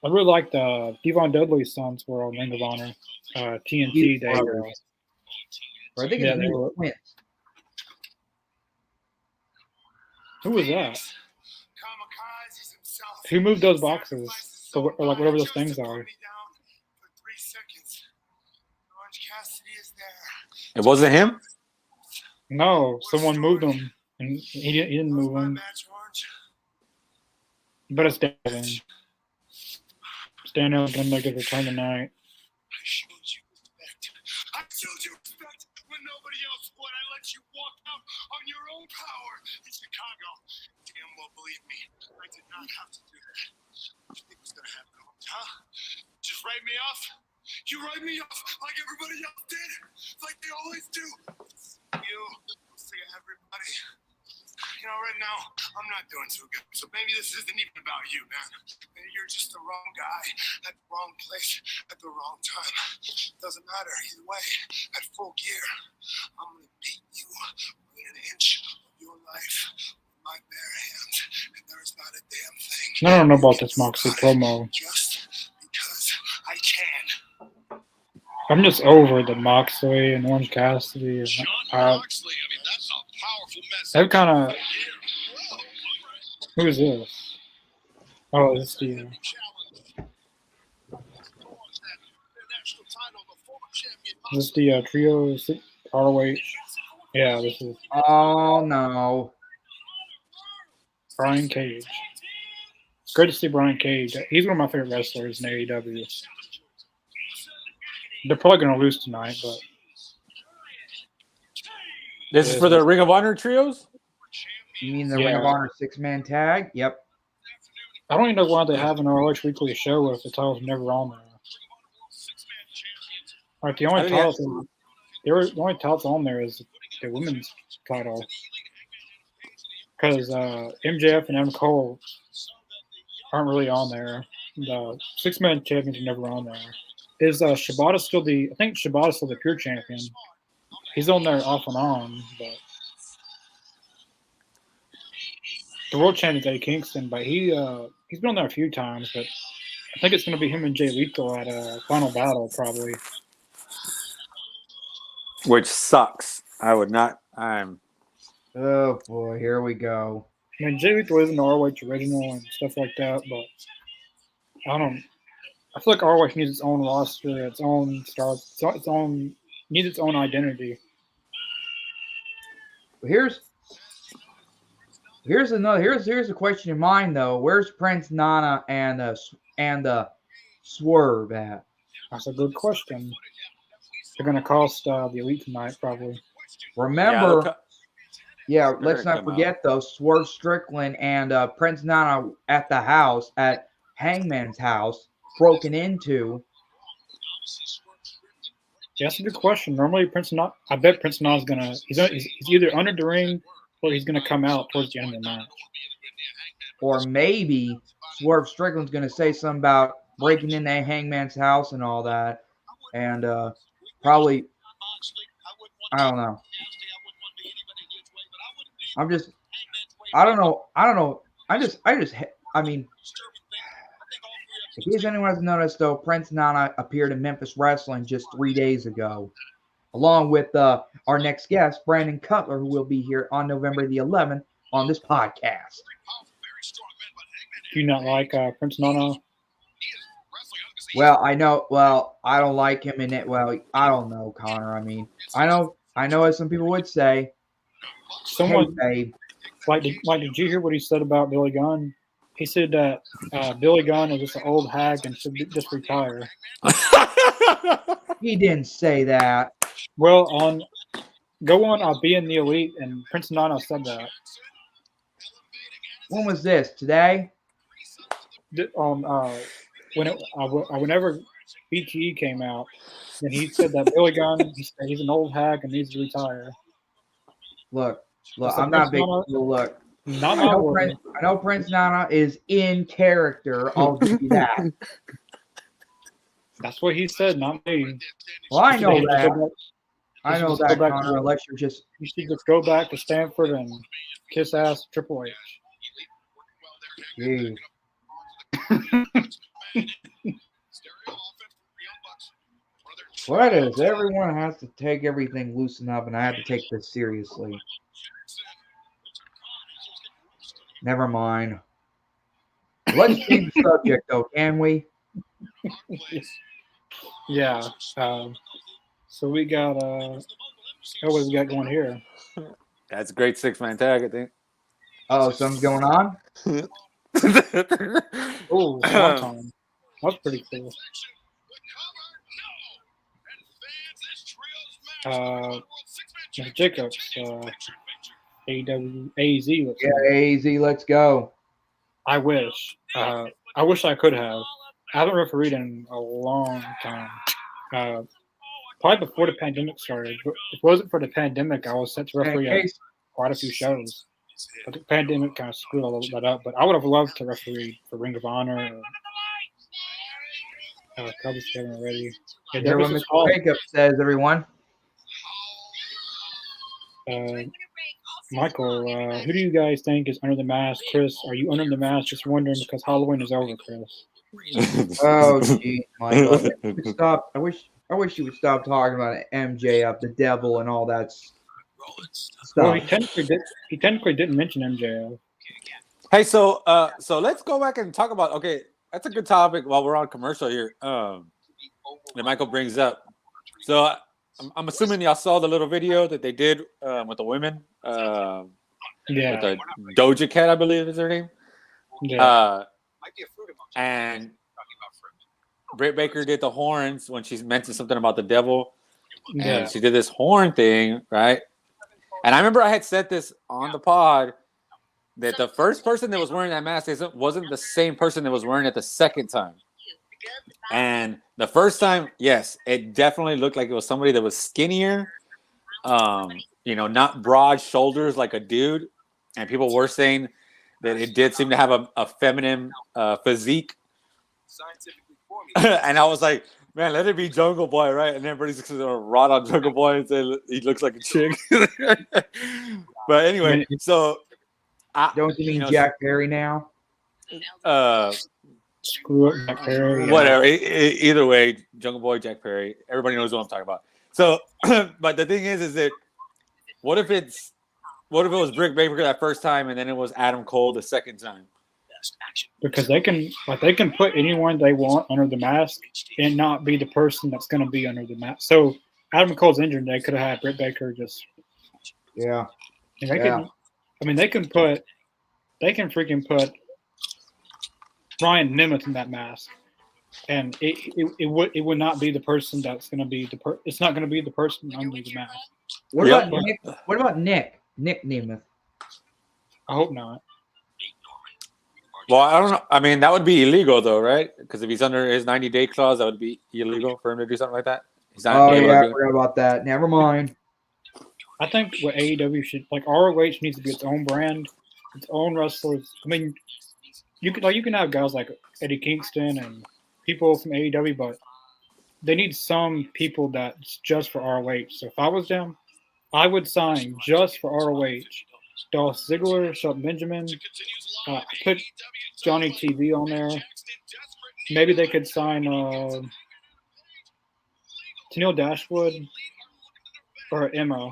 I really liked Devon Dudley's sons were on Ring of Honor. TNT Day. I think it's were. twins. Who was that? Who moved those boxes? Or like whatever those things are. It wasn't him? No, someone moved them, and he didn't move them. But it's Devin. Daniel's going to make his return tonight. I showed you respect when nobody else would. I let you walk out on your own power in Chicago. Damn well, believe me, I did not have to do that. What do you think was going to happen, huh? Just write me off? You write me off like everybody else did, like they always do. You, say everybody. You know, right now, I'm not doing too good. So maybe this isn't even about you, man. Maybe you're just the wrong guy at the wrong place at the wrong time. Doesn't matter. Either way, at full gear, I'm going to beat you within an inch of your life with my bare hands. And there's not a damn thing. I don't know about this Moxley promo. Just because I can. I'm just over the Moxley and Orange Cassidy. And, Moxley, I mean, that's a powerful message. they've kind of. Who is this? Oh, it's the. Is this the trio ROH? Yeah, this is Oh no. Brian Cage. It's great to see Brian Cage. He's one of my favorite wrestlers in AEW. They're probably going to lose tonight, but This is for the Ring of Honor trios? You mean the Ring of Honor 6-man tag? Yep. I don't even know why they have an ROH Weekly show if the title's never on there. Like the only title on there is the women's title. Because MJF and M. Cole aren't really on there. The 6-man champions are never on there. Is Shibata still I think Shibata's still the pure champion. He's on there off and on, but the world champion is Eddie Kingston, but he's been on there a few times, but I think it's going to be him and Jay Lethal at Final Battle, probably. Which sucks. Oh boy, here we go. I mean, Jay Lethal is an ROH original and stuff like that, but I feel like ROH needs its own roster, its own stars, needs its own identity. Here's a question in mind though. Where's Prince Nana and Swerve at? That's a good question. They're gonna cost the Elite tonight, probably. Remember, let's not forget though. Swerve Strickland and Prince Nana at the house at Hangman's house, broken into. Yeah, that's a good question. Normally, I bet Prince Nana's he's either under the ring or he's gonna come out towards the end of the match. Or maybe Swerve Strickland's gonna say something about breaking into Hangman's house and all that, and probably, I don't know. I don't know. I mean, if anyone has noticed, though, Prince Nana appeared in Memphis Wrestling just 3 days ago, along with our next guest, Brandon Cutler, who will be here on November the 11th on this podcast. Do you not like Prince Nana? Well, I know. Well, I don't like him in it. Well, I don't know, Connor. I mean, I know, as some people would say, Someone Did you hear what he said about Billy Gunn? He said that Billy Gunn is just an old hag and should just retire. He didn't say that. Well, go on Being the Elite, and Prince Nana said that. When was this? Today? Whenever BTE came out, then he said that Billy Gunn, he's an old hag and needs to retire. Look, That's I'm not big. Look, Not I my know, word. I know Prince Nana is in character. I'll give you that. That's what he said, not me. Well, I know He that. I should know just that, go back Connor, to- unless you're just. You should just go back to Stanford and kiss ass Triple H. Gee. What is? Everyone has to take everything loosen up, and I have to take this seriously. Never mind. Let's change the subject, though, can we? Yeah. So we got what we got going here? That's a great 6-man tag, I think. Oh, something's going on? Oh, Swanton. That's pretty cool. Jacobs, AEW, AZ. Yeah, AZ, let's go. I wish I could have. I haven't refereed in a long time. Probably before the pandemic started. If it wasn't for the pandemic, I was set to referee at quite a few shows. But the pandemic kind of screwed all that up. But I would have loved to referee for Ring of Honor. Cubs getting already. Yeah, Hear what Mr. Jacobs says, everyone. Michael, who do you guys think is under the mask? Chris, are you under the mask? Just wondering because Halloween is over, Chris. Oh, gee, Michael. Stop. I wish you would stop talking about MJF, the devil, and all that stuff. Well, he technically didn't mention MJF. Hey, so let's go back and talk about. Okay, that's a good topic while we're on commercial here. That Michael brings up. So I'm assuming y'all saw the little video that they did with the women. Yeah. With the Doja Cat, I believe is her name. Yeah. And Britt Baker did the horns when she mentioned something about the devil. Yeah. And she did this horn thing, right? And I remember I had said this on the pod that the first person that was wearing that mask wasn't the same person that was wearing it the second time. And the first time, yes, it definitely looked like it was somebody that was skinnier, not broad shoulders like a dude. And people were saying that it did seem to have a feminine physique. And I was like, man, let it be Jungle Boy, right? And everybody's going to rot on Jungle Boy and say he looks like a chick. But anyway, so don't you mean Jack Perry now? Screw up Jack Perry. Whatever. Either way, Jungle Boy, Jack Perry, everybody knows what I'm talking about. So, but the thing is that what if it was Britt Baker that first time and then it was Adam Cole the second time? Because they can put anyone they want under the mask and not be the person that's going to be under the mask. So Adam Cole's injured. They could have had Britt Baker just. Yeah. And they can. I mean, they can freaking put Ryan Nemeth in that mask, and it would not be the person that's going to be it's not going to be the person under the mask. What about Nick? What about Nick? Nick Nemeth. I hope not. Well, I don't know. I mean, that would be illegal, though, right? Because if he's under his 90-day clause, that would be illegal for him to do something like that. He's not I forgot about that. Never mind. I think what AEW should ROH needs to be its own brand, its own wrestlers. I mean, you can have guys like Eddie Kingston and people from AEW, but they need some people that's just for ROH. So if I was them, I would sign just for ROH. Dolph Ziggler, Shelton Benjamin, put Johnny TV on there. Maybe they could sign Tennille Dashwood or Emma.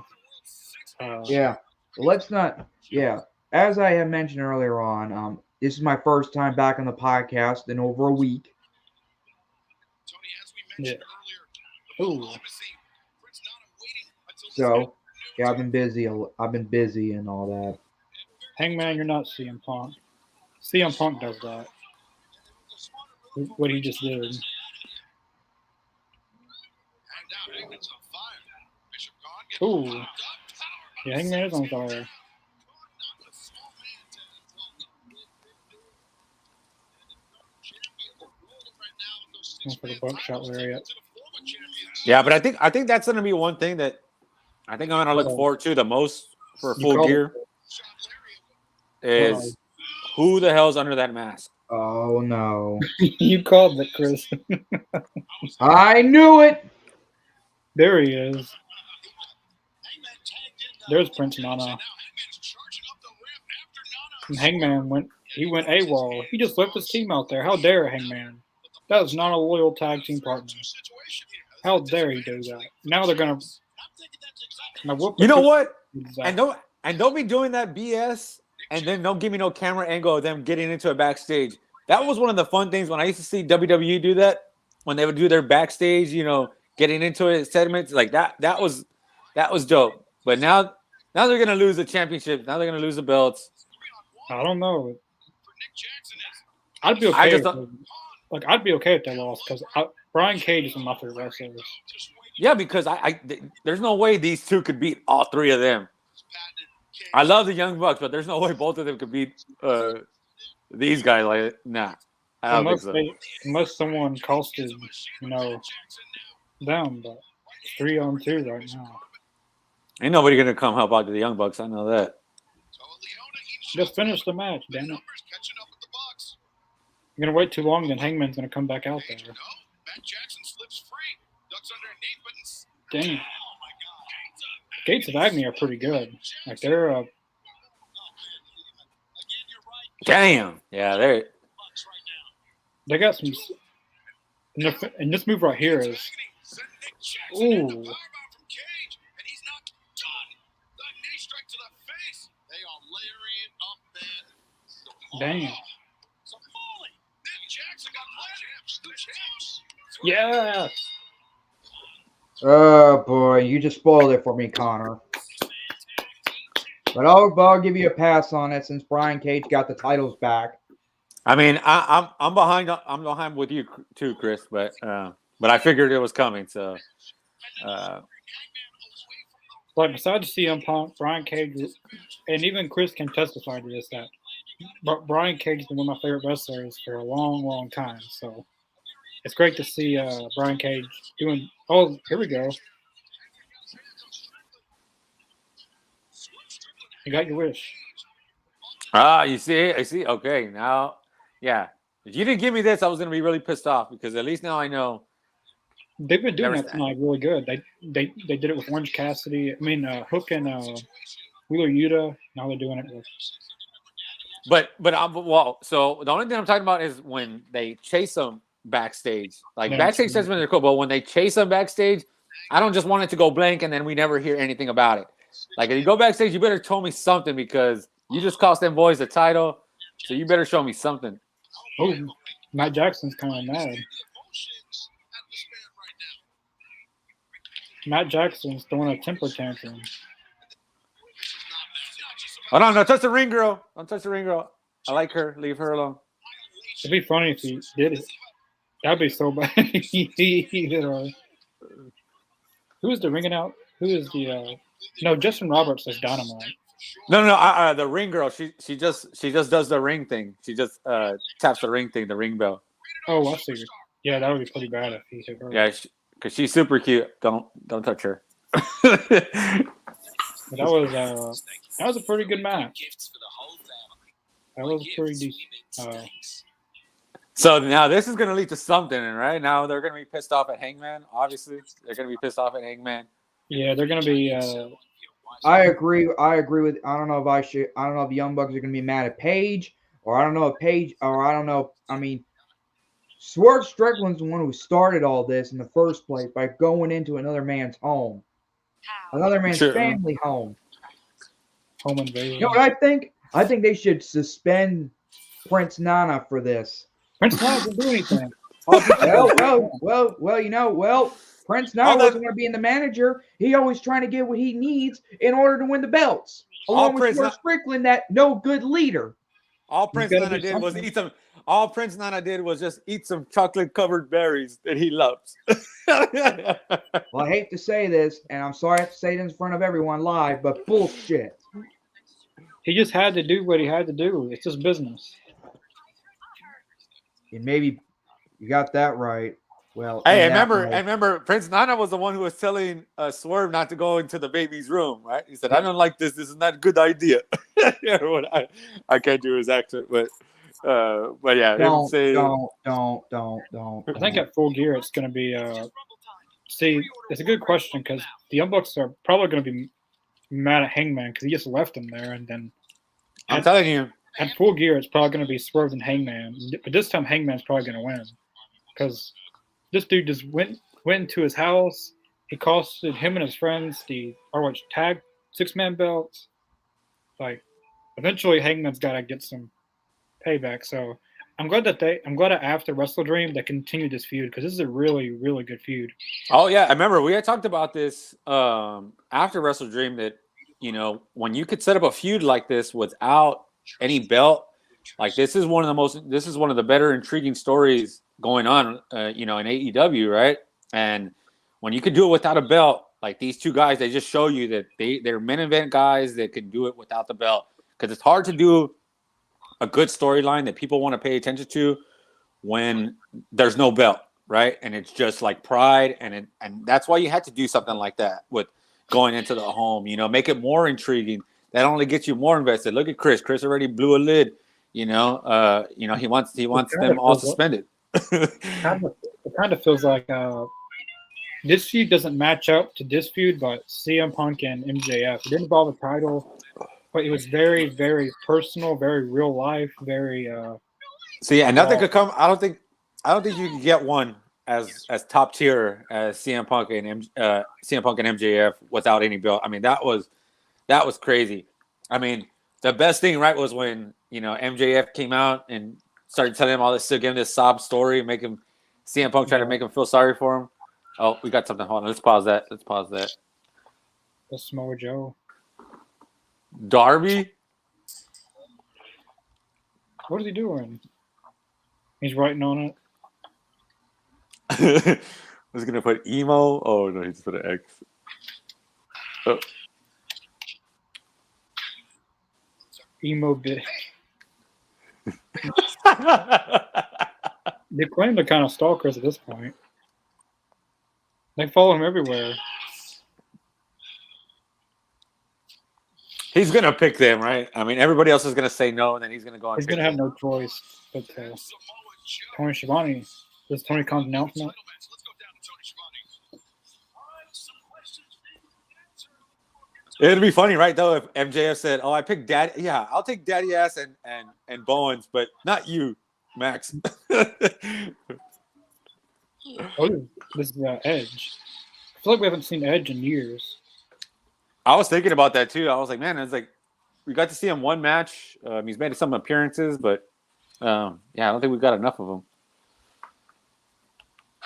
Let's not. Yeah, as I had mentioned earlier on, this is my first time back on the podcast in over a week. Yeah. Ooh. So, yeah, I've been busy and all that. Hangman, you're not CM Punk. CM Punk does that. What he just did. And now Hangman's on fire. Bishop Gone gets Ooh. Yeah, Hangman is on fire. Going for the buckshot lariat. Yeah, but I think that's gonna be one thing that I think I'm gonna look forward to the most for Full Gear is who the hell's under that mask. Oh no! You called it, Chris. I knew it. There he is. There's Prince Nana. And Hangman went AWOL. He just left his team out there. How dare Hangman? That is not a loyal tag team partner. How dare he do that? Now they're gonna. You know what? And don't be doing that BS. And then don't give me no camera angle of them getting into it backstage. That was one of the fun things when I used to see WWE do that. When they would do their backstage, getting into it segments like that. That was dope. But now they're gonna lose the championship. Now they're gonna lose the belts. I don't know. I'd be okay. I'd be okay if they lost because Brian Cage is one of my favorite wrestlers. Yeah, because there's no way these two could beat all three of them. I love the Young Bucks, but there's no way both of them could beat these guys. Like, nah, I don't think so. Unless someone costed, them, but 3-on-2 right now. Ain't nobody gonna come help out the Young Bucks. I know that. Just finish the match, damn it. You're gonna wait too long, then Hangman's gonna come back out there. Damn. Gates of Agony are pretty good. Like they're damn. Yeah, they got some. And this move right here is. Ooh. Damn. Yeah. Oh boy, you just spoiled it for me, Connor. But I'll give you a pass on it since Brian Cage got the titles back. I mean, I'm behind. I'm behind with you too, Chris. But I figured it was coming. So, like besides CM Punk, Brian Cage, and even Chris can testify to this that. But Brian Cage has been one of my favorite wrestlers for a long, long time. So it's great to see Brian Cage doing. Oh, here we go. You got your wish. You see. I see. Okay, now, yeah. If you didn't give me this, I was gonna be really pissed off because at least now I know. They've been doing that tonight really good. They did it with Orange Cassidy. I mean, Hook and Wheeler Yuta. Now they're doing it with. But so the only thing I'm talking about is when they chase them backstage. Like backstage segments are cool, but when they chase them backstage, I don't just want it to go blank and then we never hear anything about it. Like if you go backstage, you better tell me something because you just cost them boys the title, so you better show me something. Oh, Matt Jackson's kind of mad. Matt Jackson's throwing a temper tantrum. Oh no! Don't touch the ring girl. Don't touch the ring girl. I like her. Leave her alone. It'd be funny if he did it. That'd be so bad. Who is the ringing out? Who is the? No, Justin Roberts is Dynamite. No. The ring girl. She just does the ring thing. She just taps the ring thing, the ring bell. Oh, I see. Yeah, that would be pretty bad if he hit her. Yeah, because she's super cute. Don't touch her. That was a pretty good match. That was pretty decent. So now this is going to lead to something, right? Now they're going to be pissed off at Hangman. Obviously, they're going to be pissed off at Hangman. Yeah, they're going to be. I agree with. I don't know if the Young Bucks are going to be mad at Paige, or I don't know. I mean, Swerve Strickland's the one who started all this in the first place by going into another man's home. Another man's family home. Home invasion. You know what I think? I think they should suspend Prince Nana for this. Prince Nana didn't do anything. Prince Nana wasn't going to be in the manager. He always trying to get what he needs in order to win the belts. along with George Strickland, that no good leader. All Prince Nana did was eat some. All Prince Nana did was just eat some chocolate-covered berries that he loves. Well, I hate to say this, and I'm sorry I have to say it in front of everyone live, but bullshit. He just had to do what he had to do. It's just business. And maybe you got that right. Well, hey, I remember Prince Nana was the one who was telling Swerve not to go into the baby's room, right? He said, "I don't like this. This is not a good idea." I can't do his accent, but yeah, don't. I think at Full Gear it's going to be. See, it's a good question because the Young Bucks are probably going to be mad at Hangman because he just left him there, and then I'm telling you, at Full Gear it's probably going to be Swerve and Hangman, but this time Hangman's probably going to win because this dude just went to his house. He costed him and his friends the ROH tag 6-man belts. Like, eventually Hangman's got to get some payback. So I'm glad that after Wrestle Dream they continued this feud because this is a really, really good feud. Oh yeah, I remember we had talked about this after Wrestle Dream that when you could set up a feud like this without any belt, like this is one of the better intriguing stories going on, in AEW, right? And when you could do it without a belt, like these two guys, they just show you that they're main event guys that can do it without the belt because it's hard to do a good storyline that people want to pay attention to when there's no belt, right? And it's just like pride, and that's why you had to do something like that with going into the home, make it more intriguing. That only gets you more invested. Look at Chris. Chris already blew a lid. He wants them all suspended. It kind of feels like this feud doesn't match up to this feud, but CM Punk and MJF. It didn't involve a title, but it was very, very personal, very real life, very. See, and nothing could come. I don't think you can get one as top tier as CM Punk and MJF without any belt. I mean, that was crazy. I mean, the best thing, right, was when MJF came out and started telling him all this, give him this sob story, make him CM Punk try to make him feel sorry for him. Oh, we got something. Hold on, let's pause that. That's Samoa Joe. Darby. What is he doing? He's writing on it. I was gonna put emo. Oh no, he just put an X. Oh. Emo bit. They claim they're kind of stalkers at this point. They follow him everywhere. He's gonna pick them, right? I mean, everybody else is gonna say no, and then he's gonna go. He's gonna have no choice but Tony Schiavone. This is Tony Khan's announcement. It'd be funny, right? Though, if MJF said, "Oh, I picked Daddy. Yeah, I'll take Daddy Ass and Bowens, but not you, Max." Oh, this is Edge. I feel like we haven't seen Edge in years. I was thinking about that too. I was like, man, it's like we got to see him one match. He's made some appearances, but yeah, I don't think we got enough of him.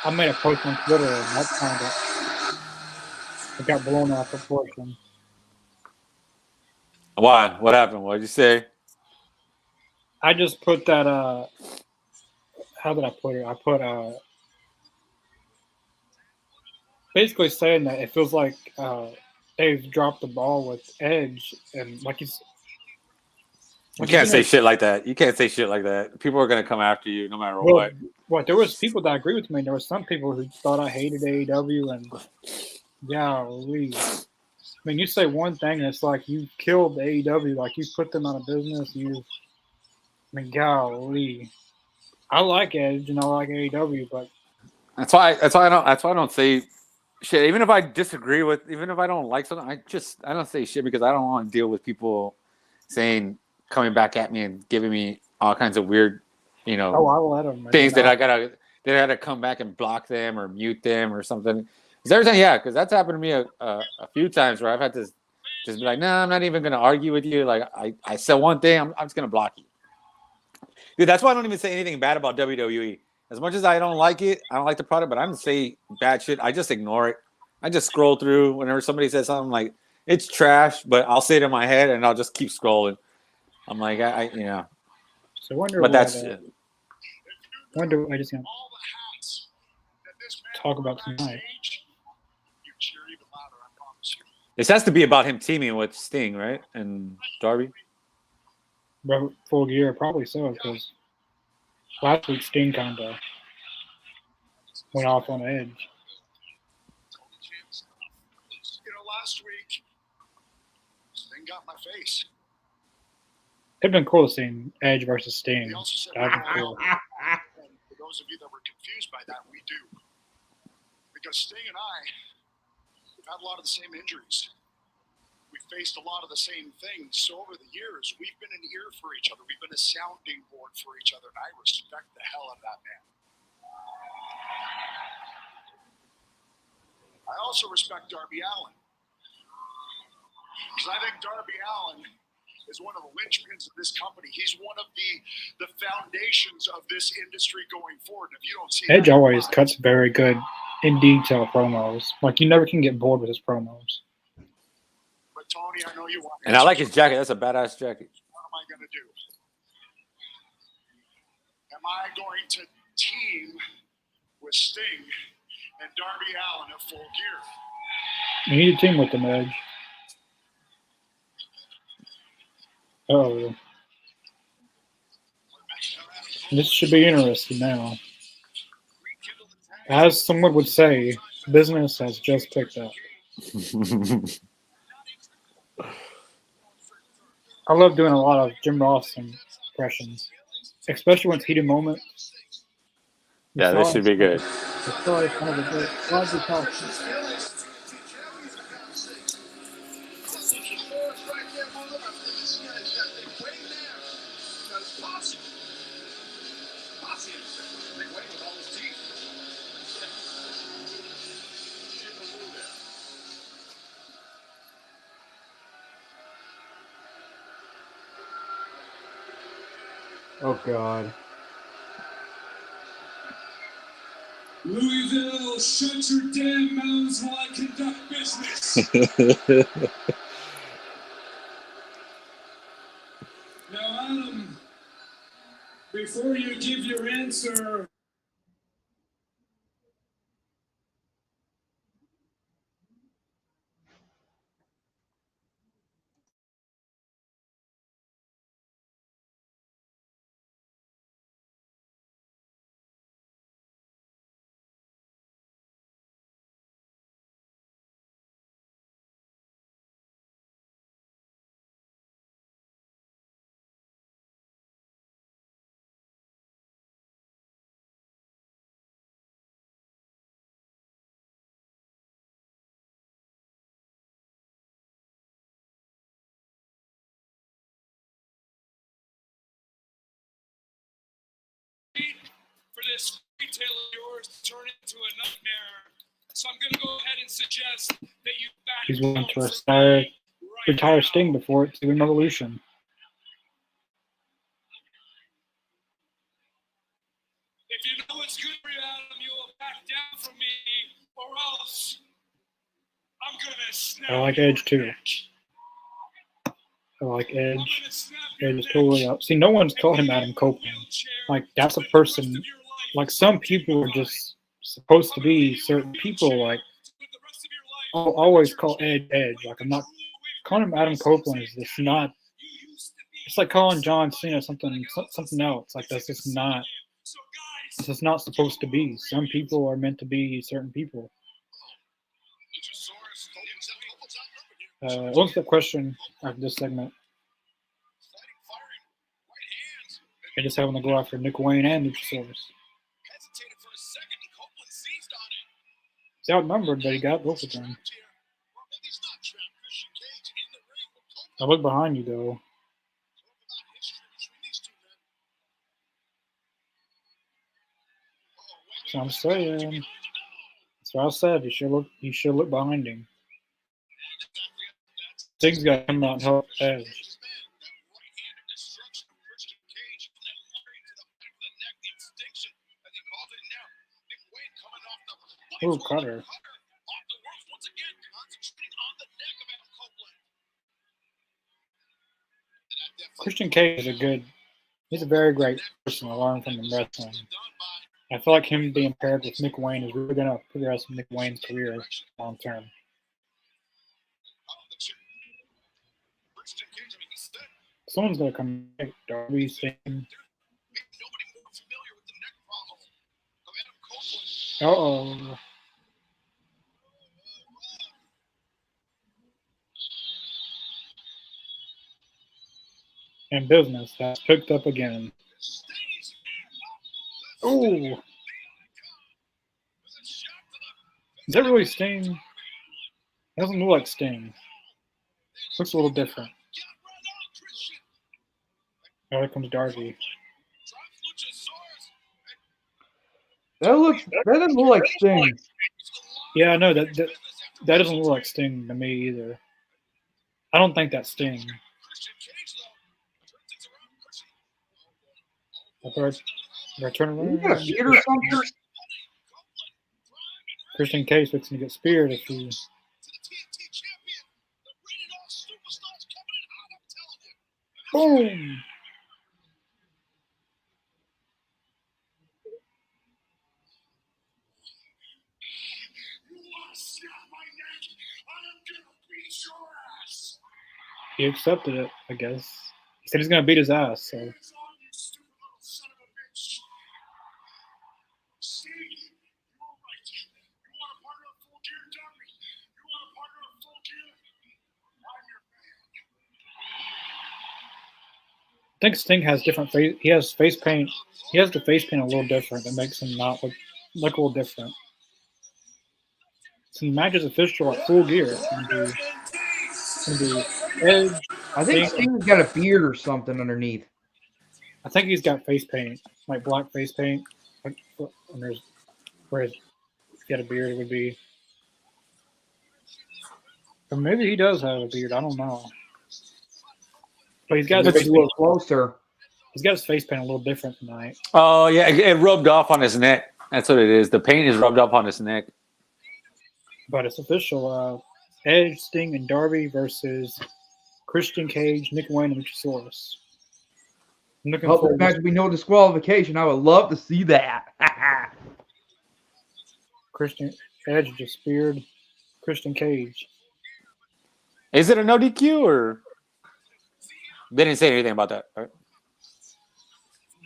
I made a post on Twitter and that kind of got blown out of proportion. Why? What happened? What did you say? I just put that. How did I put it? I put basically saying that it feels like they've dropped the ball with Edge, and like he's. You can't say shit like that. You can't say shit like that. People are gonna come after you no matter what. What? There was people that agree with me. There were some people who thought I hated AEW, and golly. I mean, you say one thing, and it's like you killed the AEW, like you put them out of business. I mean, golly. I like Edge and I like AEW, but that's why I don't say shit. Even if I disagree with, even if I don't like something, I don't say shit because I don't want to deal with people coming back at me and giving me all kinds of weird, I'll let them, things that I gotta come back and block them or mute them or something. Because that's happened to me a few times where I've had to just be like, nah, I'm not even gonna argue with you. Like I said one thing, I'm just gonna block you. Dude, that's why I don't even say anything bad about WWE. As much as I don't like it, I don't like the product, but I don't say bad shit. I just ignore it. I just scroll through whenever somebody says something like, it's trash, but I'll say it in my head and I'll just keep scrolling. I'm like, you know, So I wonder but what. that's Wonder what I just gonna All the hats that this man talk about wore tonight. backstage, you cheer even louder, I promise you. this has to be about him teaming with Sting, right? And Darby. Full Gear, probably so, because last week Sting kind of went off on Edge. You know, last week, Sting got in my face. It'd been cool seeing Edge versus Sting. He also said, That'd be cool. and for those of you that were confused by that, we do. Because Sting and I, we've had a lot of the same injuries. We've faced a lot of the same things. So over the years, we've been an ear for each other. We've been a sounding board for each other. And I respect the hell out of that man. I also respect Darby Allin. Because I think Darby Allin is one of the linchpins of this company. He's one of the foundations of this industry going forward. If you don't see Edge that, always cuts very good in detail promos. Like, you never can get bored with his promos. But Tony, I know you want. And I like his jacket. That's a badass jacket. What am I going to do? Am I going to team with Sting and Darby Allin at Full Gear? You need a team with them, Edge. Oh, this should be interesting now. As someone would say, business has just picked up. I love doing a lot of Jim Ross impressions, especially when it's heated moments. Yeah, this should be good. It's probably kind of a good. Oh God. Louisville, shut your damn mouths while I conduct business. Now, Adam, before you give your answer, for this retail of yours to turn into a nightmare. So I'm going to go ahead and suggest that you back He's willing to down retire Sting before it's even Revolution. If you know it's good for you, Adam, you will back down from me, or else I'm going to snap I like your Edge too. neck. I like I'm Edge. gonna snap your Edge is neck. totally up. See, no one's called him Adam Copeland. Like, that's a person. Like, some people are just supposed to be certain people. Like, I'll always call Edge Edge. Like, I'm not calling him Adam Copeland. Is just not. It's like calling John Cena something else. Like, that's just not. It's just not supposed to be. Some people are meant to be certain people. What's the question after this segment? I just having to go after Nick Wayne and Luchasaurus. He's outnumbered, but he got both of them. I look behind you, though. So I'm saying. That's what I said. You should look behind him. Sting's got to come out and help Edge. Ooh, cutter. Christian Cage is he's a very great person to learn from in wrestling. I feel like him being paired with Nick Wayne is really going to progress Nick Wayne's career long term. Someone's going to come back. Darby, Sting. Uh-oh. And business has picked up again. Ooh. Is that really Sting? It doesn't look like Sting. Looks a little different. Oh, here comes Darby. That doesn't look like Sting. Yeah, I know that doesn't look like Sting to me either. I don't think that's Sting. I turn around. You got a beard or something? Christian Cage fixing to get speared if he. Boom! He accepted it, I guess. He said he's going to beat his ass, so. I think Sting has different face. He has face paint. He has the face paint a little different. That makes him not look a little different. So the match is official at Full Gear. It's gonna be Edge. I think Sting's got a beard or something underneath. I think he's got face paint, like black face paint. And there's whereas if he had a beard, it would be. Or maybe he does have a beard. I don't know. But he's got his face a little closer. He's got his face paint a little different tonight. Oh yeah, it rubbed off on his neck. That's what it is. The paint is rubbed off on his neck. But it's official. Edge, Sting, and Darby versus Christian Cage, Nick Wayne, and Luchasaurus. I'm looking Hope forward. the match will be no disqualification. I would love to see that. Christian Edge just speared Christian Cage. Is it a no DQ or? They didn't say anything about that, right?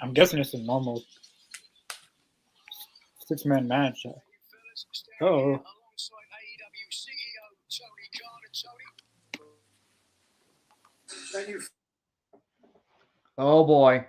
I'm guessing it's a normal 6-man match. Oh. Oh boy.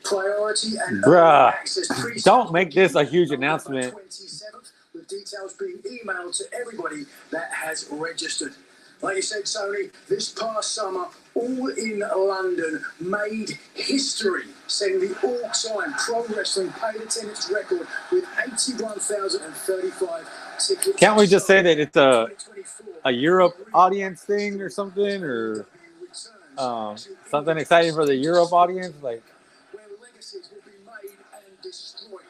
Priority and Bruh, access pre- don't make this a huge announcement. 27th, with details being emailed to everybody that has registered. Like you said, Sony, this past summer, All in London made history, setting the all-time pro wrestling paid attendance record with 81,035 tickets. Can't we just say that it's a Europe audience thing or something, or something exciting for the Europe audience? Like, where legacies will be made and destroyed.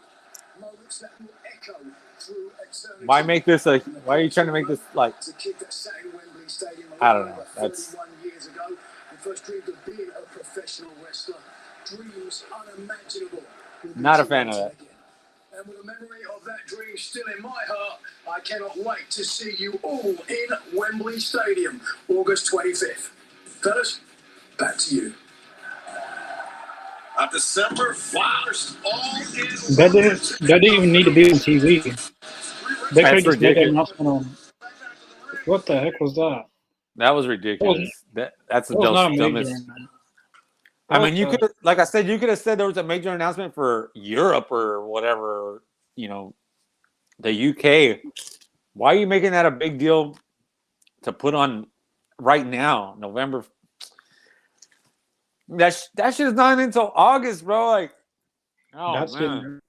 Moments that will echo Why make this a? Why are you trying to make this like? I don't know. That's years ago and first dreamed of being a professional wrestler. Dreams unimaginable. not a fan of that. And with a memory of that dream still in my heart, I cannot wait to see you all in Wembley Stadium, August 25th. Fellas, back to you. On December 1st, all is That didn't even need to be on TV. They could have That's just made that ridiculous. announcement on. What the heck was that? That was ridiculous. That's the That was not a major dumbest. announcement. I mean, you What could, like I said, you could have said there was a major announcement for Europe or whatever, you know, the UK. Why are you making that a big deal to put on right now, November? That shit is not until August, bro. Like, oh man,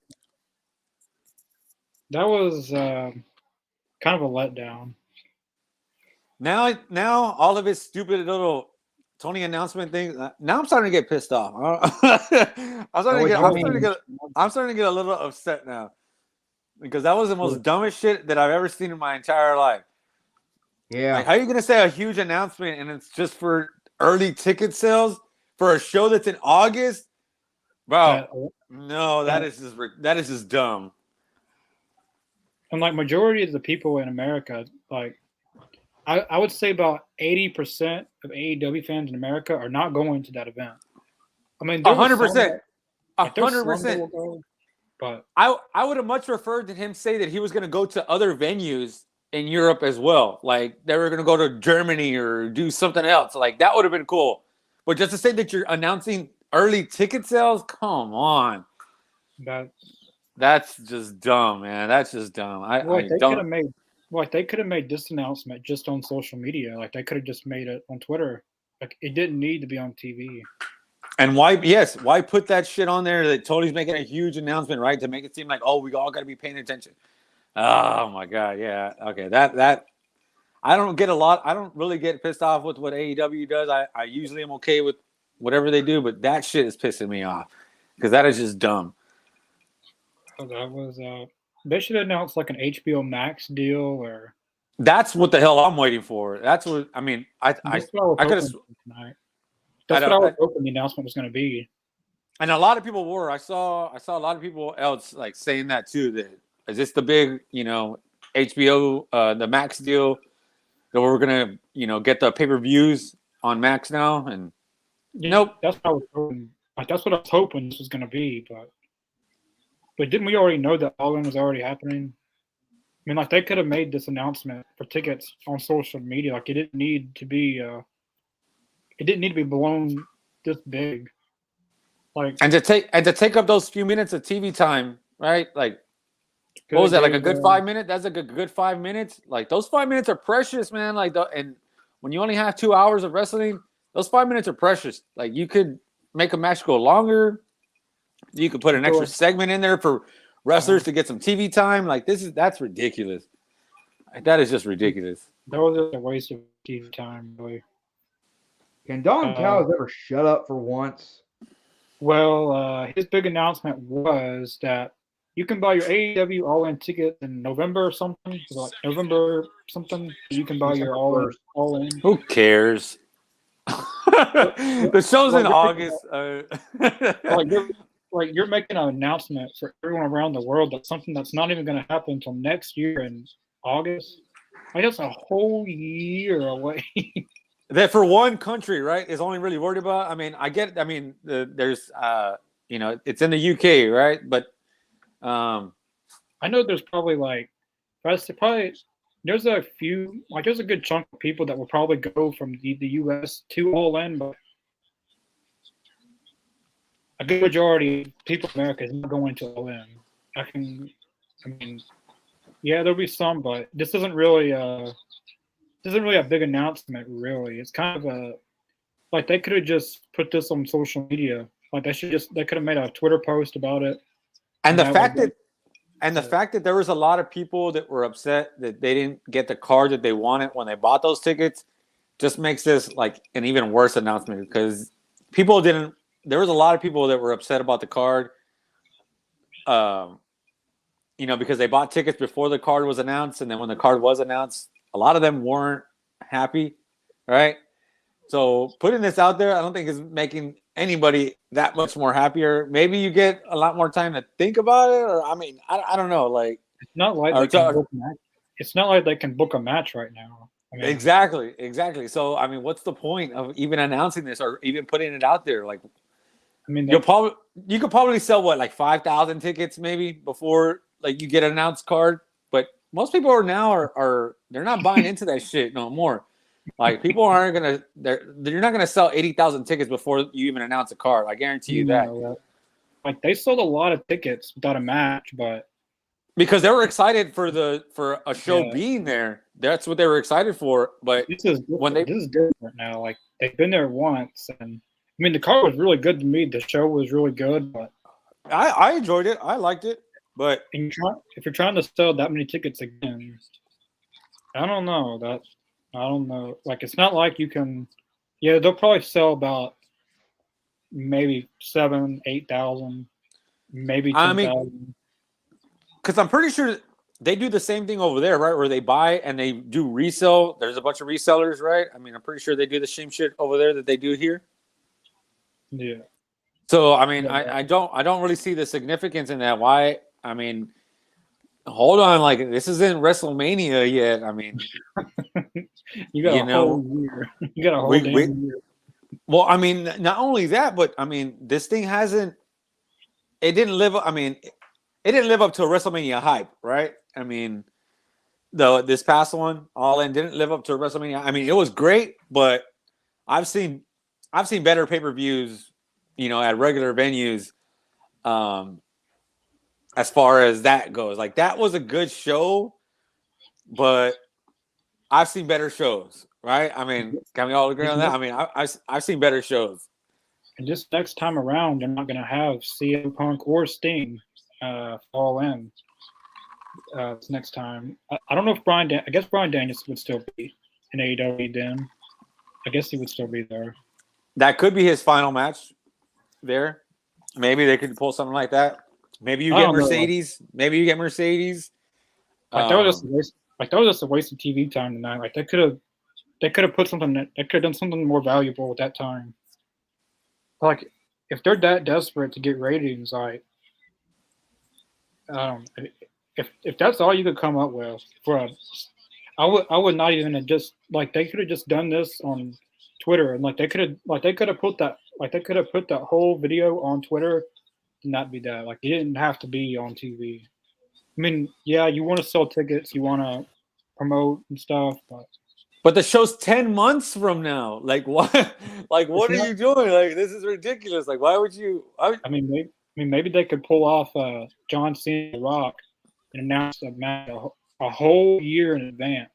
that was kind of a letdown. now all of his stupid little Tony announcement thing. Now I'm starting to get pissed off. I'm starting to get a little upset now because that was the most dumbest shit that I've ever seen in my entire life. Yeah. Like, how are you gonna say a huge announcement and it's just for early ticket sales for a show that's in August? Bro, no, that is just dumb. And like majority of the people in America, like I would say about 80% of AEW fans in America are not going to that event. I mean, 100%, 100%. But I would have much preferred that him say that he was going to go to other venues in Europe as well. Like they were going to go to Germany or do something else. Like that would have been cool. But just to say that you're announcing early ticket sales, come on. That's just dumb, man. That's just dumb. They could have made this announcement just on social media. Like they could have just made it on Twitter. Like it didn't need to be on TV. And why put that shit on there that Tony's making a huge announcement, right? To make it seem like, oh, we all got to be paying attention. Oh my God, yeah. Okay, that I don't really get pissed off with what AEW does. I usually am okay with whatever they do, but that shit is pissing me off because that is just dumb. That was they should announce like an HBO Max deal or. That's what the hell I'm waiting for. That's what I mean. I could have. That's what I was hoping the announcement was going to be. And a lot of people were. I saw a lot of people else like saying that too. That is this the big, HBO, the Max deal that we're gonna, get the pay-per-views on Max now? And nope. That's what I was hoping. Like that's what I was hoping this was going to be, but didn't we already know that All In was already happening? I mean, like they could have made this announcement for tickets on social media. Like it didn't need to be blown this big. Like and to take up those few minutes of TV time, right? Like what was that? Like a good 5 minutes? That's a good 5 minutes. Like those 5 minutes are precious, man. Like and when you only have 2 hours of wrestling, those 5 minutes are precious. Like you could make a match go longer. You could put an extra segment in there for wrestlers to get some TV time. Like that's ridiculous. Like, that is just ridiculous. That was a waste of TV time, really. Can Don Callis ever shut up for once? Well, his big announcement was that you can buy your AEW All-In ticket in November or something. Like November something. You can buy your All-In. Who cares? The show's in August. You're making an announcement for everyone around the world that something that's not even going to happen until next year in August. Like that's a whole year away. That for one country, right, is only really worried about. I mean, I get. I mean, there's, it's in the UK, right? But I know there's probably there's a few, like there's a good chunk of people that will probably go from the US to All In, but a good majority of people in America is not going to All In. Yeah, there'll be some, but this isn't really a big announcement, really. It's kind of like they could have just put this on social media. Like they could have made a Twitter post about it. And the fact that there was a lot of people that were upset that they didn't get the card that they wanted when they bought those tickets just makes this like an even worse announcement because there was a lot of people that were upset about the card. because they bought tickets before the card was announced, and then when the card was announced, a lot of them weren't happy, right? So putting this out there, I don't think is making anybody that much more happier. Maybe you get a lot more time to think about it, or I don't know. Like It's not like they can book a match. It's not like they can book a match right now. Exactly. So what's the point of even announcing this or even putting it out there? Like, you could probably sell what, like 5,000 tickets maybe before like you get an announced card. But most people are they're not buying into that shit no more. Like people aren't gonna you're not gonna sell 80,000 tickets before you even announce a card. I guarantee you that. Like they sold a lot of tickets without a match, but because they were excited for a show being there. That's what they were excited for. But this is different now. Like they've been there once, and the card was really good to me. The show was really good, but I enjoyed it. I liked it. But if you're trying to sell that many tickets again, I don't know. Like it's not like you can. Yeah, they'll probably sell about maybe 7,000, 8,000, maybe 10,000. Because I'm pretty sure they do the same thing over there, right? Where they buy and they do resell. There's a bunch of resellers, right? I'm pretty sure they do the same shit over there that they do here. Yeah. So I don't really see the significance in that. Why? Hold on, like this isn't WrestleMania yet. You got a whole year. You got a whole damn year. Well, not only that, but this thing hasn't. It didn't live. It didn't live up to a WrestleMania hype, right? This past one, All In, didn't live up to a WrestleMania. It was great, but I've seen better pay-per-views, at regular venues. As far as that goes, like that was a good show, but I've seen better shows, right? Can we all agree on that? I've seen better shows. And just next time around, they're not going to have CM Punk or Sting All In next time. I don't know if I guess Bryan Danielson would still be in AEW then. I guess he would still be there. That could be his final match there. Maybe they could pull something like that. Maybe you get Mercedes. Maybe you get Mercedes. Like that was just a waste of TV time tonight. Like they could have put something. They could have done something more valuable at that time. Like if they're that desperate to get ratings, like if that's all you could come up with I would not even have just like they could have just done this on Twitter and they could have put that whole video on Twitter and not be that. Like it didn't have to be on TV. Yeah, you want to sell tickets, you want to promote and stuff, but the show's 10 months from now. Like what? Like what are you doing? Like this is ridiculous. Like why would you? Maybe they could pull off John Cena Rock and announce a match a whole year in advance.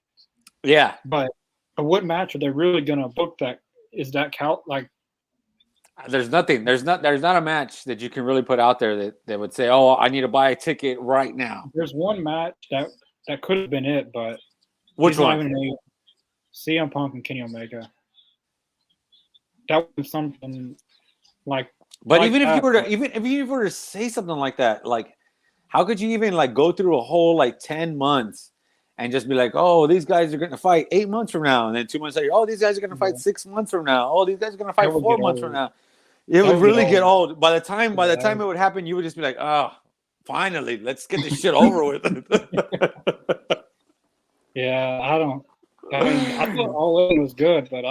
Yeah, but what match are they really gonna book? That is that count? Like, there's nothing. There's not a match that you can really put out there that would say, "Oh, I need to buy a ticket right now." There's one match that could have been it, but which one? CM Punk and Kenny Omega. That was something like. But even if you were to say something like that, like, how could you even like go through a whole like 10 months and just be like, oh, these guys are going to fight 8 months from now, and then 2 months later, oh, these guys are going to fight 6 months from now, oh, these guys are going to fight 4 months from now. It would really get old. By the time it would happen, you would just be like, oh, finally, let's get this shit over with. Yeah, I thought All In was good, but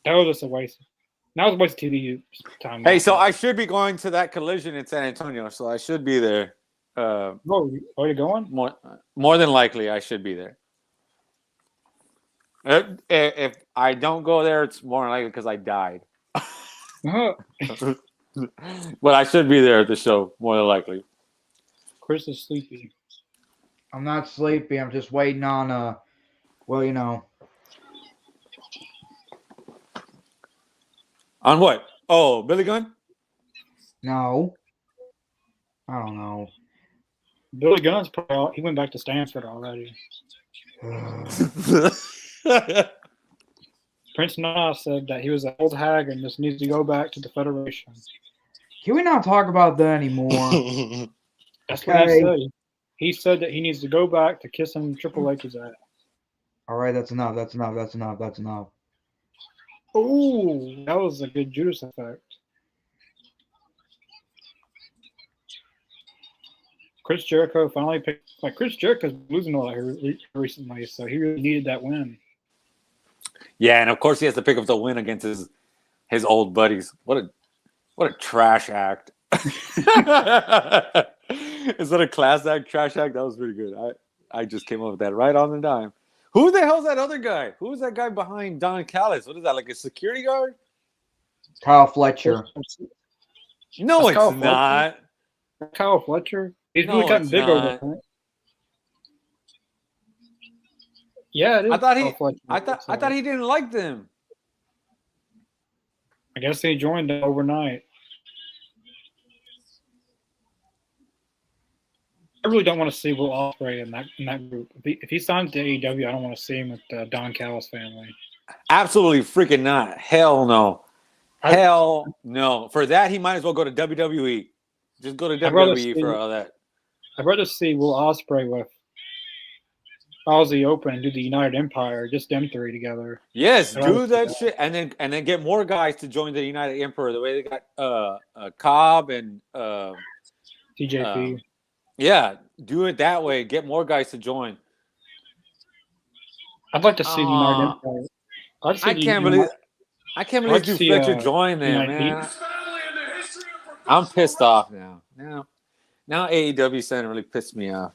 that was just a waste. That was a waste of TV time. Hey, so I should be going to that Collision in San Antonio, so I should be there. Are you going? More than likely, I should be there. If I don't go there, it's more than likely because I died. But I should be there at the show, more than likely. Chris is sleepy. I'm not sleepy. I'm just waiting on On what? Oh, Billy Gunn? No. I don't know. Billy Gunn's probably out. He went back to Stanford already. Prince Nana said that he was an old hag and just needs to go back to the Federation. Can we not talk about that anymore? That's what he Okay. said. He said that he needs to go back to kissing Triple H's ass. All right, that's enough. That's enough. That's enough. That's enough. Oh, that was a good Judas effect. Chris Jericho finally picked. Like Chris Jericho's losing a lot here recently, so he really needed that win. Yeah, and of course he has to pick up the win against his old buddies. What a trash act. Is that a class act, trash act? That was pretty good. I just came up with that right on the dime. Who the hell's that other guy? Who is that guy behind Don Callis? What is that, like a security guard? Kyle Fletcher. No, That's it's Kyle not. Kyle Fletcher. He's No, really gotten it's big not. over there. Yeah, it is. I thought Kyle Fletcher. I thought he didn't like them. I guess he joined them overnight. I really don't want to see Will Ospreay in that group. If he signs to AEW, I don't want to see him with the Don Callis family. Absolutely freaking not. Hell no. Hell no. For that, he might as well go to WWE. Just go to WWE for all that. I'd rather see Will Ospreay with Aussie Open and do the United Empire, just them three together. Yes, do that shit, and then get more guys to join the United Emperor. The way they got Cobb and TJP. Yeah, do it that way. Get more guys to join. I'd like to see the United Empire. I can't believe Drew Fletcher joined them, man. I'm pissed off now. Now AEW center really pissed me off.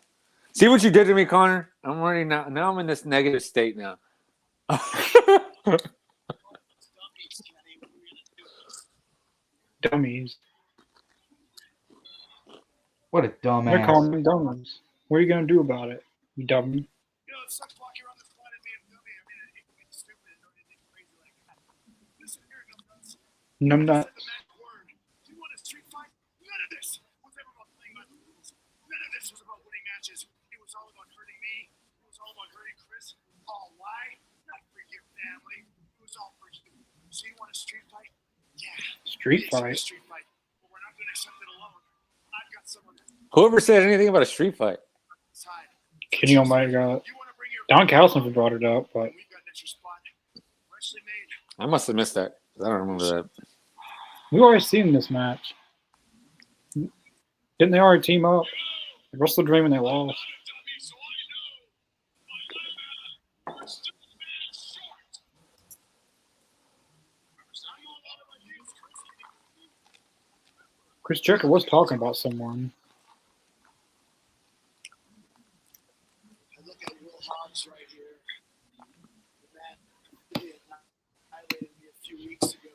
See what you did to me, Connor? I'm already now I'm in this negative state now. Dummies. What a dumbass. They're calling them dummies. What are you gonna do about it, you dummy? You know, it sucks walking around this planet being dummy. I mean, I hate being stupid and doing anything crazy like that. Listen here, numbnuts. Numbnuts. The magic word. Do you want a street fight? None of this was ever about playing by the rules. None of this was about winning matches. It was all about hurting me. It was all about hurting Chris. All why? Not for your family. It was all for you. So you want a street fight? Yeah. Street fight. Street fight. But we're not going to accept it alone. I've got someone that's Whoever said anything about a street fight? side. Kenny Omega. You want to bring your Don Callis never brought it up, but we've got an extra spot. Freshly made. I must have missed that. I don't remember that. we already seen this match. Didn't they already team up? They wrestled Dream and they lost. Chris Jericho was talking about someone. I look at Will Hobbs right here. The man annihilated me a few weeks ago.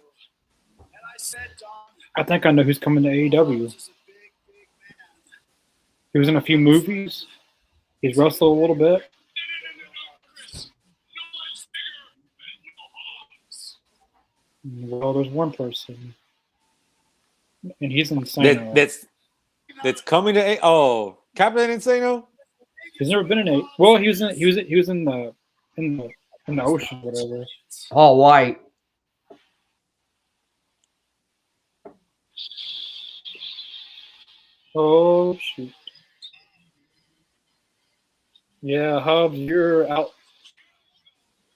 And I said, Don, I think I know who's coming to AEW. this is a big, big man. He was in a few movies. He's wrestled a little bit. Well, there's one person, and he's insane. That's coming to Captain Insano. He's never been in a. Well, he was in the ocean, whatever. All white. Oh shoot! Yeah, Hobbs, you're out.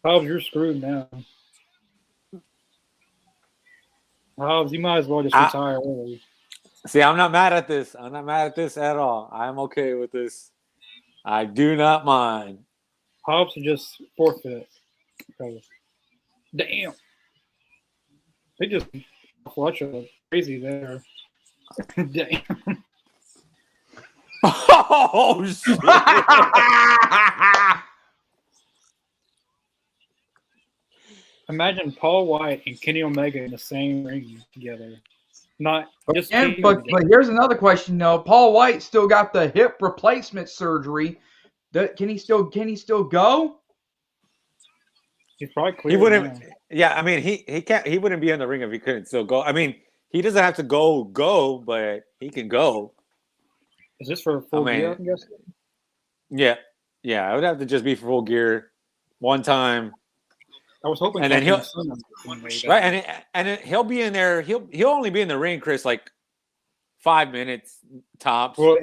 Hobbs, you're screwed now. Hobbs, you might as well just retire early. See, I'm not mad at this. I'm not mad at this at all. I'm okay with this. I do not mind. Hobbs should just forfeit. Because, damn. They just Fletcher crazy there. Damn. Oh shit! Imagine Paul White and Kenny Omega in the same ring together. Not just But here's another question though. Paul White still got the hip replacement surgery. Can he still go? He's probably clear. He wouldn't. Now. Yeah, I mean, he can't. He wouldn't be in the ring if he couldn't still go. I mean, he doesn't have to go, but he can go. Is this for full gear? I'm guessing. Yeah. I would have to just be for full gear, one time. I was hoping, and then he'll he'll be in there. He'll only be in the ring, Chris, like 5 minutes tops. Well,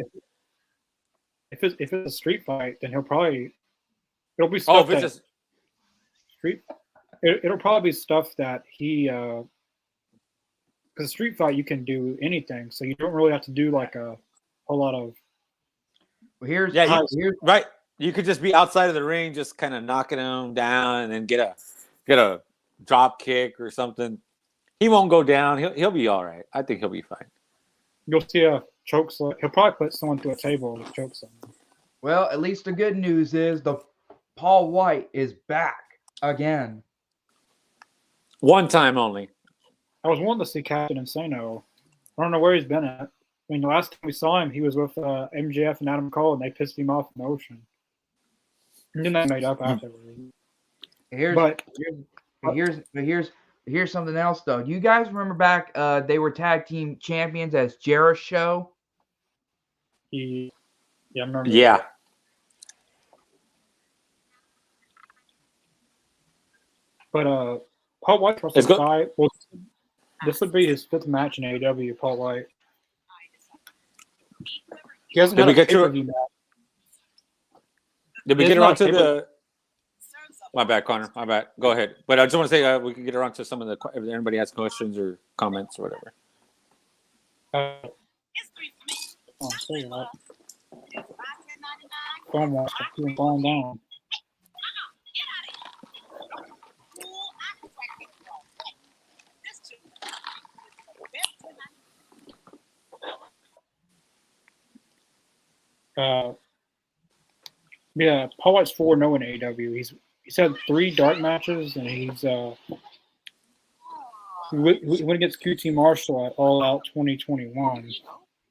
if it's a street fight, then it'll be Oh, stuff if it's that just street. It'll probably be stuff that he because street fight you can do anything, so you don't really have to do like a whole lot of. Here's yeah, here's right. You could just be outside of the ring, just kind of knocking him down, and then get a drop kick or something. He won't go down. He'll be all right. I think he'll be fine. You'll see a choke slam. He'll probably put someone through a table with a choke slam. well, at least the good news is the Paul White is back again. One time only. I was wanting to see Captain Insano. I don't know where he's been at. I mean, the last time we saw him, he was with MJF and Adam Cole, and they pissed him off in the ocean. And then they made up afterwards. Here's something else though. Do you guys remember back? They were tag team champions as Jericho. Yeah, I remember. Yeah. But Paul White Let's go. fight. Well, this would be his 5th match in AEW. Paul White. He hasn't Did had we a get to pay-per-view match. Did we It's get not around to a the? My bad, Connor. My bad. Go ahead. But I just want to say we can get around to some of the. If anybody has questions or comments or whatever. Oh, sorry about that. Phone wants to keep falling down. Yeah, Paul White's 4-0 in AEW. He's had 3 dark matches, and he's he went against QT Marshall at All Out 2021.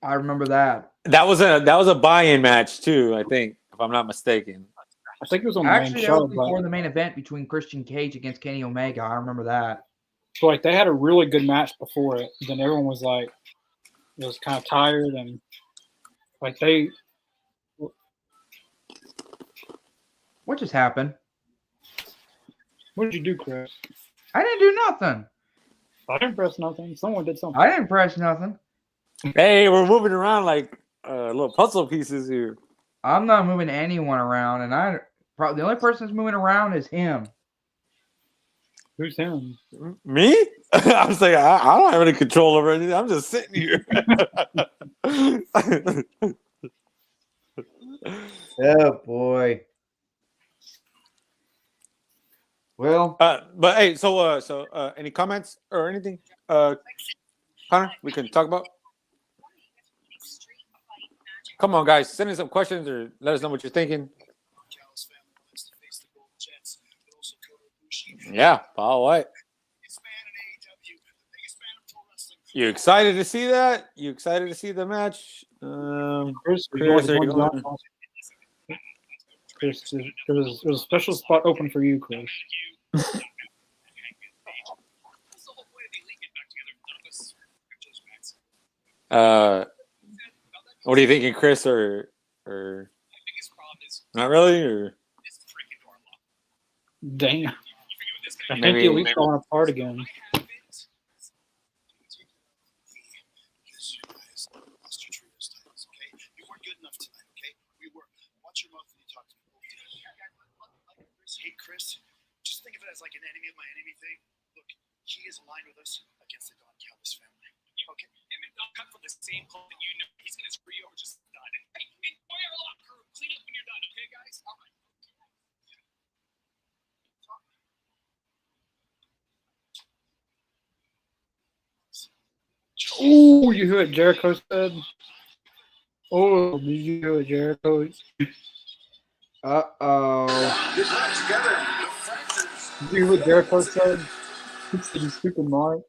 I remember that. That was a buy-in match too, I think, if I'm not mistaken. I think it was on the Actually, main that show, was before but the main event between Christian Cage against Kenny Omega. I remember that. so like they had a really good match before it. Then everyone was like, was kind of tired, and like they. What just happened? What did you do, Chris? I didn't do nothing. I didn't press nothing. Someone did something. I didn't press nothing. Hey, we're moving around like little puzzle pieces here. I'm not moving anyone around, and the only person that's moving around is him. Who's him? Me? I'm saying I don't have any control over anything. I'm just sitting here. Oh boy. Well, but hey, so any comments or anything, Connor? We can talk about. Come on, guys, send in some questions or let us know what you're thinking. Yeah, Paul White. You excited to see that? You excited to see the match? Chris, there's a special spot open for you, Chris. What are you thinking, Chris, or not really, or Damn. I think Maybe- the Elite's falling apart again. Hey, Chris, just think of it as like an enemy of my enemy thing. Look, he is aligned with us against the Don Callis family. Okay? And then they'll cut from the same cloth that you know he's going to screw you over just done. Hey, enjoy our locker room. Clean up when you're done, okay, guys? All right. Oh, you hear what Jericho said? Oh, did you hear what Jericho? uh-oh. Did you hear what Jericho said? He said, "You stupid Mark."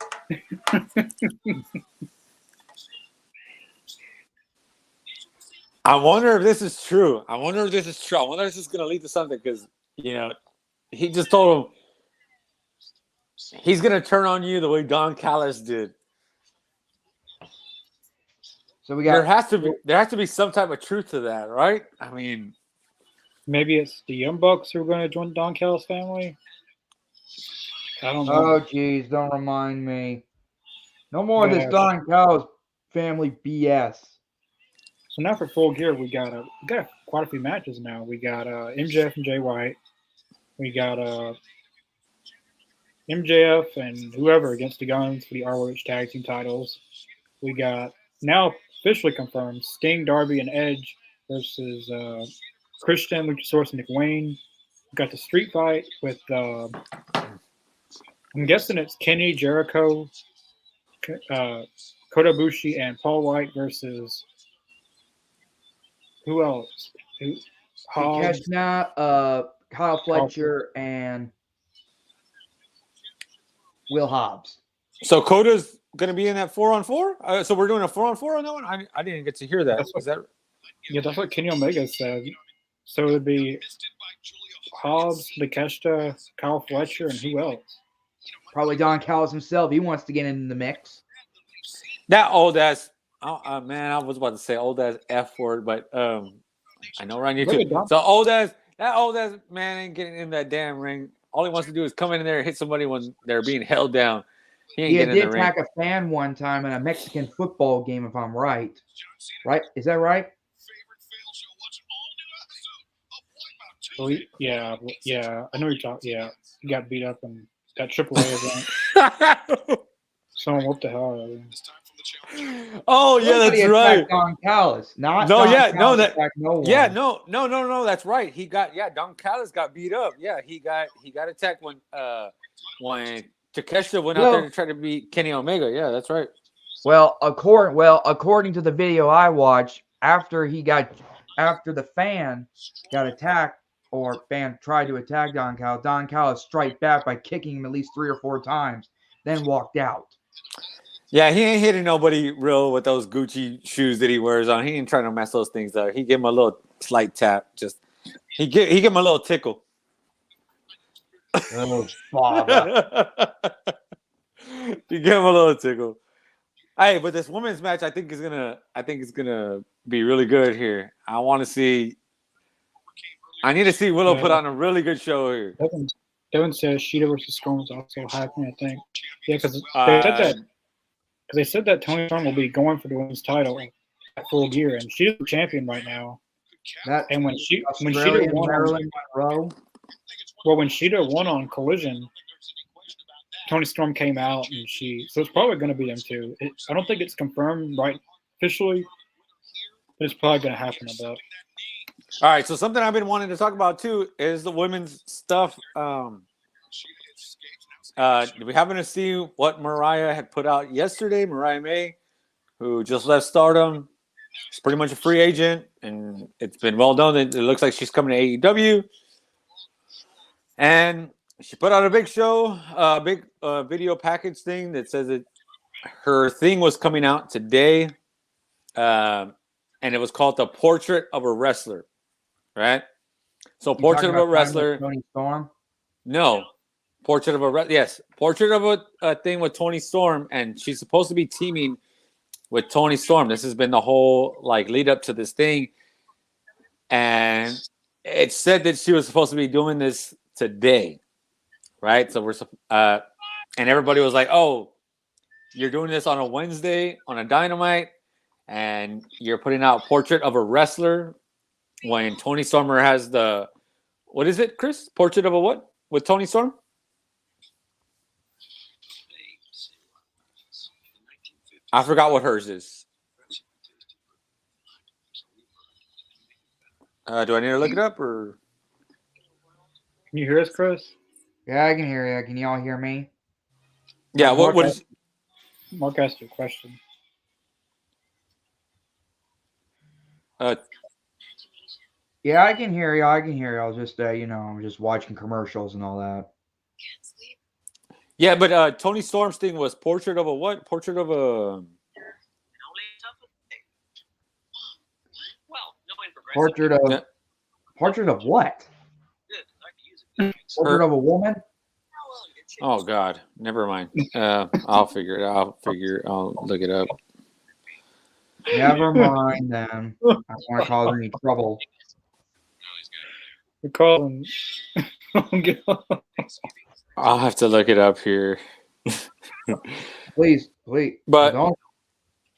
I wonder if this is true. I wonder if this is going to lead to something because, he just told him he's going to turn on you the way Don Callis did. So we got There has to be some type of truth to that, right? I mean, Maybe it's the Young Bucks who are going to join Don Callis' family. I don't know. Oh, geez, don't remind me. No more of this Yeah. Don Callis family BS. So now for Full Gear, we got quite a few matches now. We got MJF and Jay White. We got MJF and whoever against the Guns for the ROH Tag Team titles. We got now officially confirmed Sting, Darby, and Edge versus Christian, Luchasaurus, and Nick Wayne. We got the street fight with I'm guessing it's Kenny, Jericho, Kota Ibushi, and Paul White versus who else? Hobbs. Keshna, Kyle Fletcher, and Will Hobbs. So Coda's going to be in that 4-on-4? So we're doing a 4-on-4 on that one? I didn't get to hear that. That's what Kenny Omega said. So it would be Hobbs, Takeshita, Kyle Fletcher, and who else? Probably Don Callis himself. He wants to get in the mix. That old ass, man, I was about to say old ass F word, but I know we're on YouTube. So that old ass man ain't getting in that damn ring. All he wants to do is come in there and hit somebody when they're being held down. He ain't getting in the ring. He did attack a fan one time in a Mexican football game, if I'm right. Right? Is that right? Oh, yeah. I know you're talking. Yeah, he got beat up and got AAA event. Someone whooped the hell out of him. Oh yeah, that's right. Don Callis, not no, Don yeah, Callis no, that, no one. yeah, no, that's right. He got Don Callis got beat up. Yeah, he got attacked when Takeshita went out there to try to beat Kenny Omega. Yeah, that's right. Well, according to the video I watched, after the fan got attacked or fan tried to attack Don Callis strike back by kicking him at least 3 or 4 times, then walked out. Yeah, he ain't hitting nobody real with those Gucci shoes that he wears on. He ain't trying to mess those things up. He gave him a little slight tap. Just he give him a little tickle. Oh, father. He gave him a little tickle. Hey, but this women's match, I think is gonna be really good here. I need to see Willow put on a really good show here. Devin says Sheeta versus Storm is also happening, I think. Yeah, because they said that Toni Storm will be going for the women's title at Full Gear, and she's the champion right now. And when Sheeta won on Collision, Toni Storm came out, and so it's probably going to be them too. I don't think it's confirmed right officially, but it's probably going to happen a bit. All right, so something I've been wanting to talk about too is the women's stuff. We happen to see what Mariah had put out yesterday. Mariah May, who just left Stardom, she's pretty much a free agent, and it's been well done. It looks like she's coming to AEW, and she put out a big show, big video package thing that says that her thing was coming out today, and it was called The Portrait of a Wrestler, right? So, Portrait of a Wrestler. Toni Storm? No. Portrait of a thing with Toni Storm, and she's supposed to be teaming with Toni Storm. This has been the whole lead up to this thing, and it said that she was supposed to be doing this today, right? So and everybody was like, "Oh, you're doing this on a Wednesday on a Dynamite, and you're putting out Portrait of a Wrestler when Toni Stormer has the what is it, Chris? Portrait of a what with Toni Storm?" I forgot what hers is. Do I need to look it up or? Can you hear us, Chris? Yeah, I can hear you. Can y'all hear me? Yeah. What is? Mark asked you a question. Yeah, I can hear you. I was just, I'm just watching commercials and all that. Yeah, but Toni Storm's thing was Portrait of a what? Portrait of a... Portrait of what? Portrait of a woman? Oh, God. Never mind. I'll figure it out. I'll look it up. Never mind, then. I don't want to cause any trouble. We're calling. I'll have to look it up here. Please. But don't.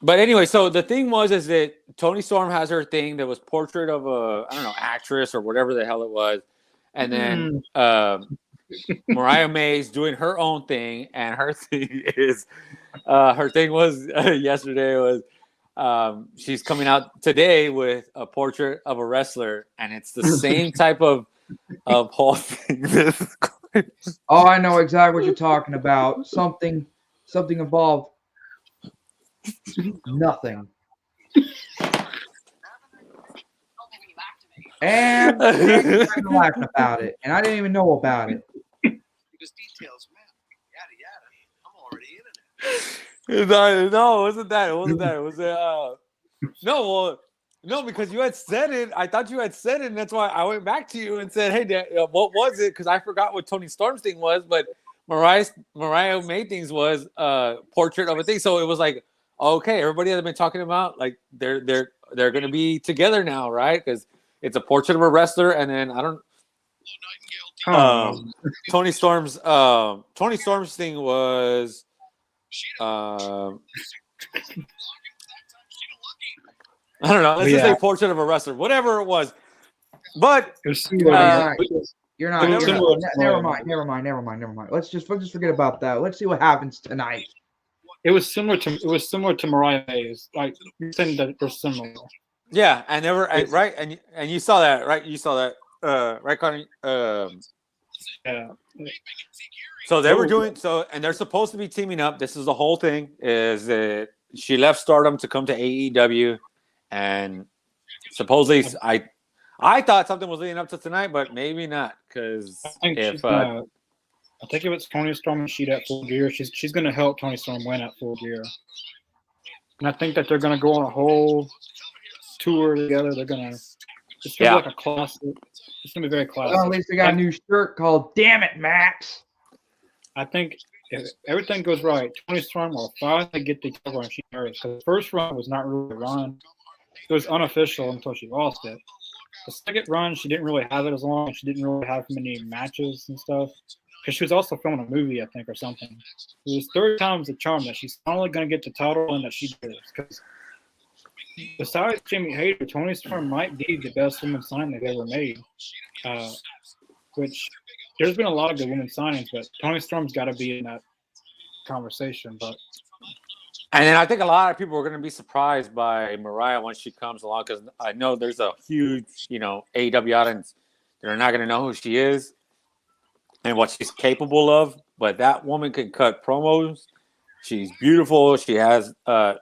But anyway, so the thing is that Toni Storm has her thing that was portrait of a, I don't know, actress or whatever the hell it was. And then Mariah May's doing her own thing. And her thing is, her thing was yesterday was she's coming out today with a portrait of a wrestler. And it's the same type of whole thing. Oh, I know exactly what you're talking about. Something involved. Nothing. And you're laughing about it, and I didn't even know about it. Because details matter. Yada yada. I'm already in it. No, it wasn't that. It wasn't that. It was no, because you had said it. I thought you had said it, and that's why I went back to you and said, "Hey, what was it?" Because I forgot what Toni Storm's thing was, but Mariah May things was portrait of a thing. So it was like, okay, everybody has been talking about like they're going to be together now, right? Because it's a portrait of a wrestler, and then I don't. Toni Storm's thing was. I don't know. Let's just say portrait of a wrestler, whatever it was. But you're not. Never mind. Let's just forget about that. Let's see what happens tonight. It was similar to Mariah May's. Like you're saying that they're similar. Yeah, and they were right, and you saw that, right? You saw that, right, Connie? Yeah. So they were doing so, and they're supposed to be teaming up. This is the whole thing. Is that she left Stardom to come to AEW, and supposedly I thought something was leading up to tonight, but maybe not. Because I think if it's Toni Storm and Sheeta at Full Gear, she's going to help Toni Storm win at Full Gear. And I think that they're going to go on a whole tour together. They're going to it's going to be like a classic. It's going to be very classic. Well, at least they got a new shirt called "Damn It, Max." I think if everything goes right, Toni Storm will finally get the cover on She Earth. Because the first run was not really a run. It was unofficial until she lost it. The second run, she didn't really have it as long. She didn't really have many matches and stuff. Because she was also filming a movie, I think, or something. It was third time's the charm that she's finally going to get the title and that she did. Because besides Jamie Hayter, Toni Storm might be the best women's signing they've ever made. Which there's been a lot of good women's signings, but Toni Storm's got to be in that conversation. And then I think a lot of people are going to be surprised by Mariah once she comes along, because I know there's a huge, AEW audience that are not going to know who she is and what she's capable of. But that woman can cut promos. She's beautiful. She has the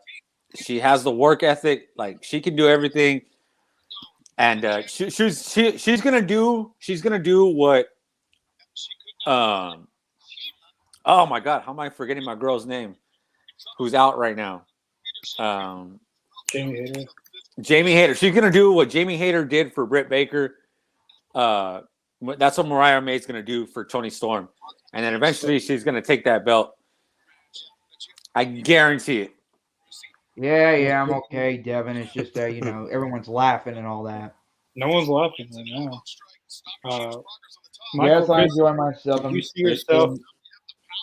work ethic. Like, she can do everything. And she's gonna do what. Oh my God, how am I forgetting my girl's name? Who's out right now? Jamie Hayter. Jamie Hayter. She's gonna do what Jamie Hayter did for Britt Baker. That's what Mariah May's gonna do for Toni Storm, and then eventually she's gonna take that belt. I guarantee it. Yeah, I'm okay, Devin. It's just that everyone's laughing and all that. No one's laughing right now. Yes, I enjoy myself. Did you see yourself?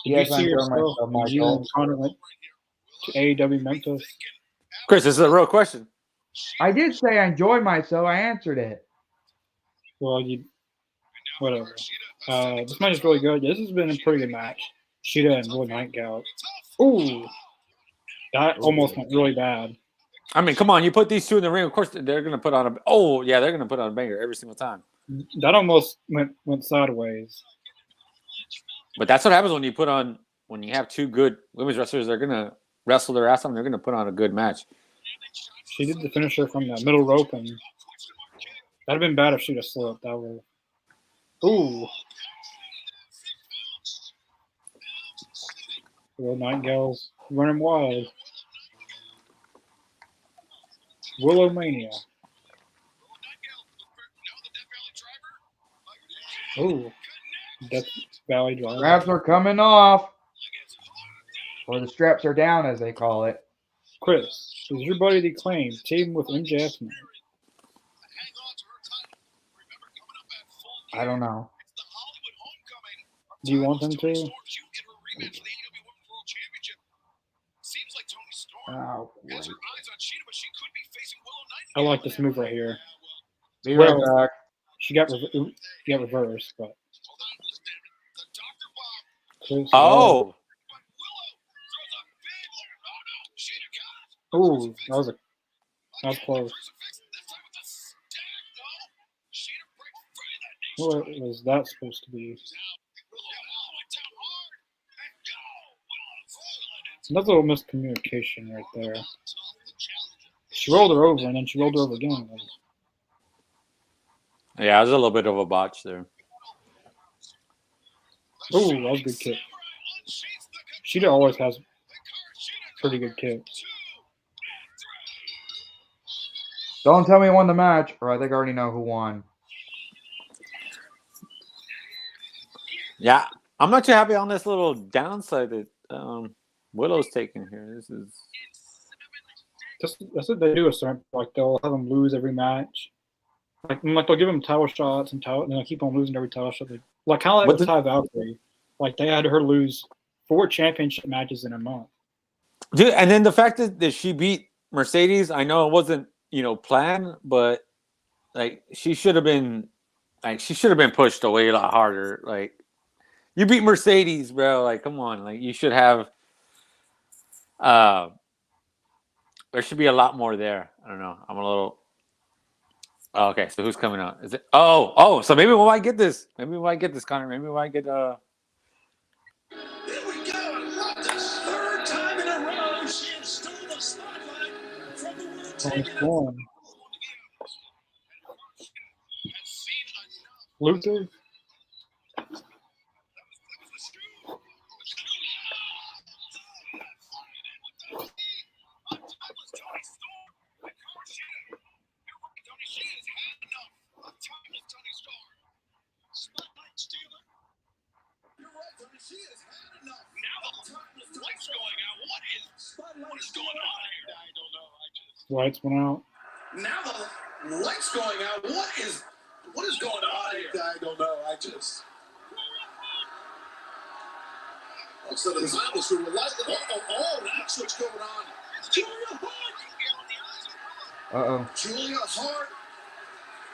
Yes, I enjoy myself, Michael. You and Connor went to AEW Memphis. Chris, this is a real question. I did say I enjoyed myself. I answered it. Well, whatever. This match is really good. This has been a pretty good match. Sheeta and Will Nightgown. Ooh, that almost went really bad. I mean, come on, you put these two in the ring. Of course, they're going to put on they're going to put on a banger every single time. That almost went sideways. But that's what happens when you have two good women's wrestlers. They're going to wrestle their ass off, and they're going to put on a good match. She did the finisher from the middle rope, and that'd have been bad if she'd have slipped. That would. Ooh. Will Nightgown's running wild. Willow Mania. Ooh. Death Valley Driver. Straps are coming off. Or the straps are down, as they call it. Chris, is your buddy the Acclaim team with MJF now? I don't know. Do you want them to? Oh, great. I like this move right here. Be right Well, back. she got reversed, but close. Oh, Ooh, that was close. What was that supposed to be? Another little miscommunication right there. She rolled her over, and then she rolled her over again. yeah, it was a little bit of a botch there. Ooh, that was a good kick. Sheeta always has pretty good kicks. Don't tell me who won the match, or I think I already know who won. Yeah, I'm not too happy on this little downside that Willow's taking here. This is That's what they do. Like they'll have them lose every match. Like they'll give them title shots and they'll keep on losing every title shot. Like kind of like with Ty Valkyrie. Like they had her lose 4 championship matches in a month. dude, and then the fact that she beat Mercedes, I know it wasn't planned, but like she should have been pushed away a lot harder. Like you beat Mercedes, bro. Like come on, like you should have. There should be a lot more there. I don't know. I'm a little. Oh, okay, so who's coming out? Is it? Oh. So maybe we might get this. Maybe we might get this, Connor. Maybe we might get. Here we go. I love this. 3rd time in a row, she has stole the spotlight from the world champion. Luther. Lights went out. Now the lights going out. What is going on here? I don't know. So the titles were light. That's what's going on. Julia Hart. Julia Hart.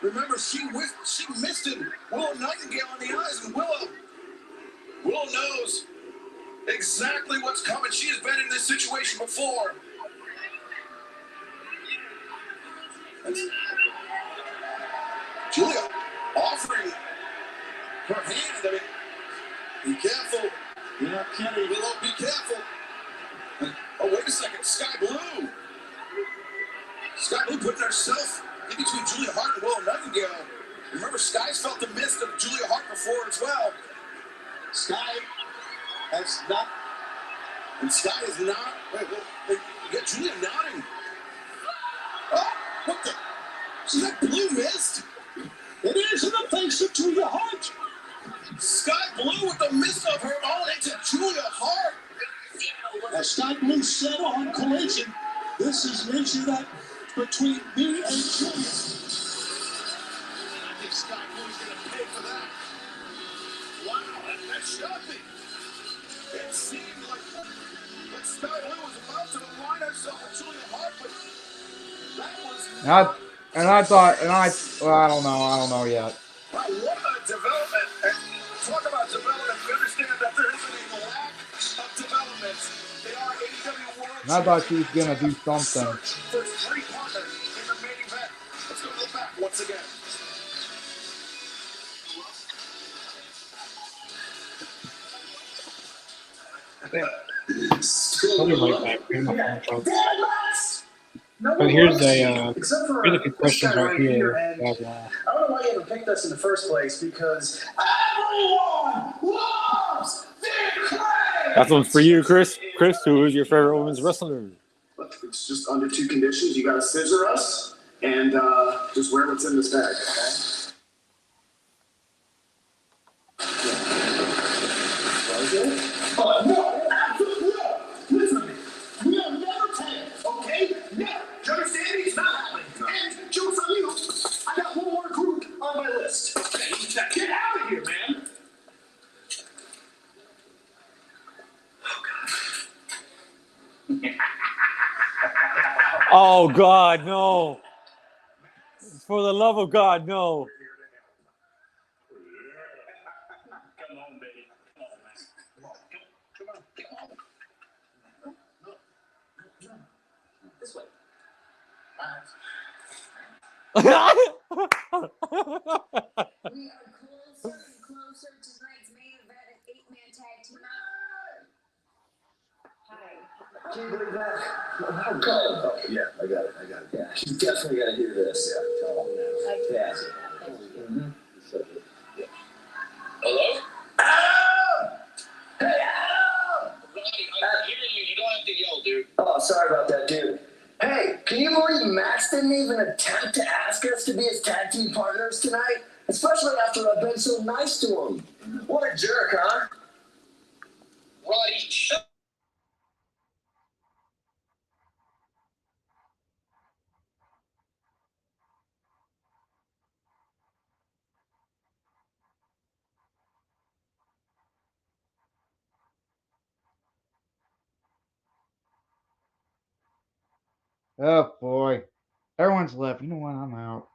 Remember, she missed it. Willow Nightingale on the eyes, and Willow knows exactly what's coming. She has been in this situation before. Julia offering her hand. I mean, be careful. Yeah, Kenny. Willow, be careful. Oh, wait a second. Sky Blue putting herself in between Julia Hart and Willow Nightingale. Remember, Sky's felt the mist of Julia Hart before as well. Sky has not. And Sky is not. Wait, you got Julia nodding. Oh, what the? Is that blue mist? It is in the face of Julia Hart. Sky Blue with the mist of her own into Julia Hart. As Sky Blue said on Collision, this is an issue that between me and Julia. I think Sky Blue's going to pay for that. Wow, that's shocking. It seemed like Sky Blue was about to align herself with Julia Hart, but that was I don't know yet. Wow, what a development. And talk about development. We understand that there isn't a lack of development. They are AEW World And I thought she was going to do something. for 3 partners in the main event. Let's go to the back once again. I'll be right back. But here's a few questions right here. I don't know why you even picked us in the first place, because everyone loves Dick Clay! That one's for you, Chris. Chris, who is your favorite women's wrestler? It's just under 2 conditions. You got to scissor us and just wear what's in this bag, okay? Oh, no, absolutely no. Listen to me. We have never taken, okay? Never. Do you understand me? It's not happening. No. And just for you, I got one more group on my list. Okay, now get out of here, man. Oh, God. Oh God, no! For the love of God, no! Come on, baby. Come on, man. Come on. This way. We are closer to tonight's main event, an 8-man tag team. Hi. Can you believe that? Oh, yeah, I got it. Yeah, she's definitely got to hear this. Yeah, tell them now. Yeah. Mm-hmm. Yeah. Hello? Adam! Hey, Adam! Ronnie, I can hear you. You don't have to yell, dude. Oh, sorry about that, dude. Hey, can you believe Max didn't even attempt to ask us to be his tag team partners tonight? Especially after I've been so nice to him. What a jerk, huh? Roddy, shut Oh boy. Everyone's left. You know what? I'm out.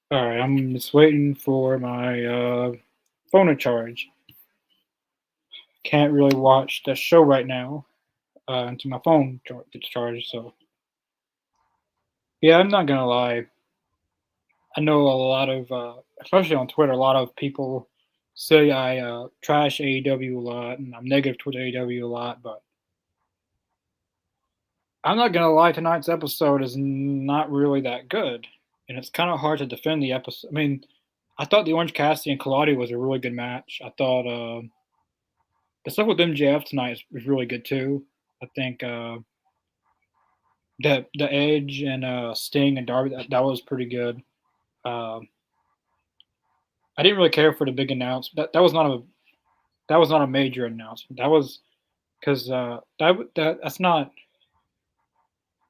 All right, I'm just waiting for my phone to charge. Can't really watch the show right now until my phone gets charged. So, yeah, I'm not gonna lie. I know a lot of, especially on Twitter, a lot of people say I trash AEW a lot and I'm negative towards AEW a lot, but I'm not gonna lie. Tonight's episode is not really that good, and it's kind of hard to defend the episode. I mean, I thought the Orange Cassidy and Claudio was a really good match. I thought the stuff with MJF tonight was really good too. I think the Edge and Sting and Darby that was pretty good. Um, I didn't really care for the big announcement. That was not a major announcement. That was because that's not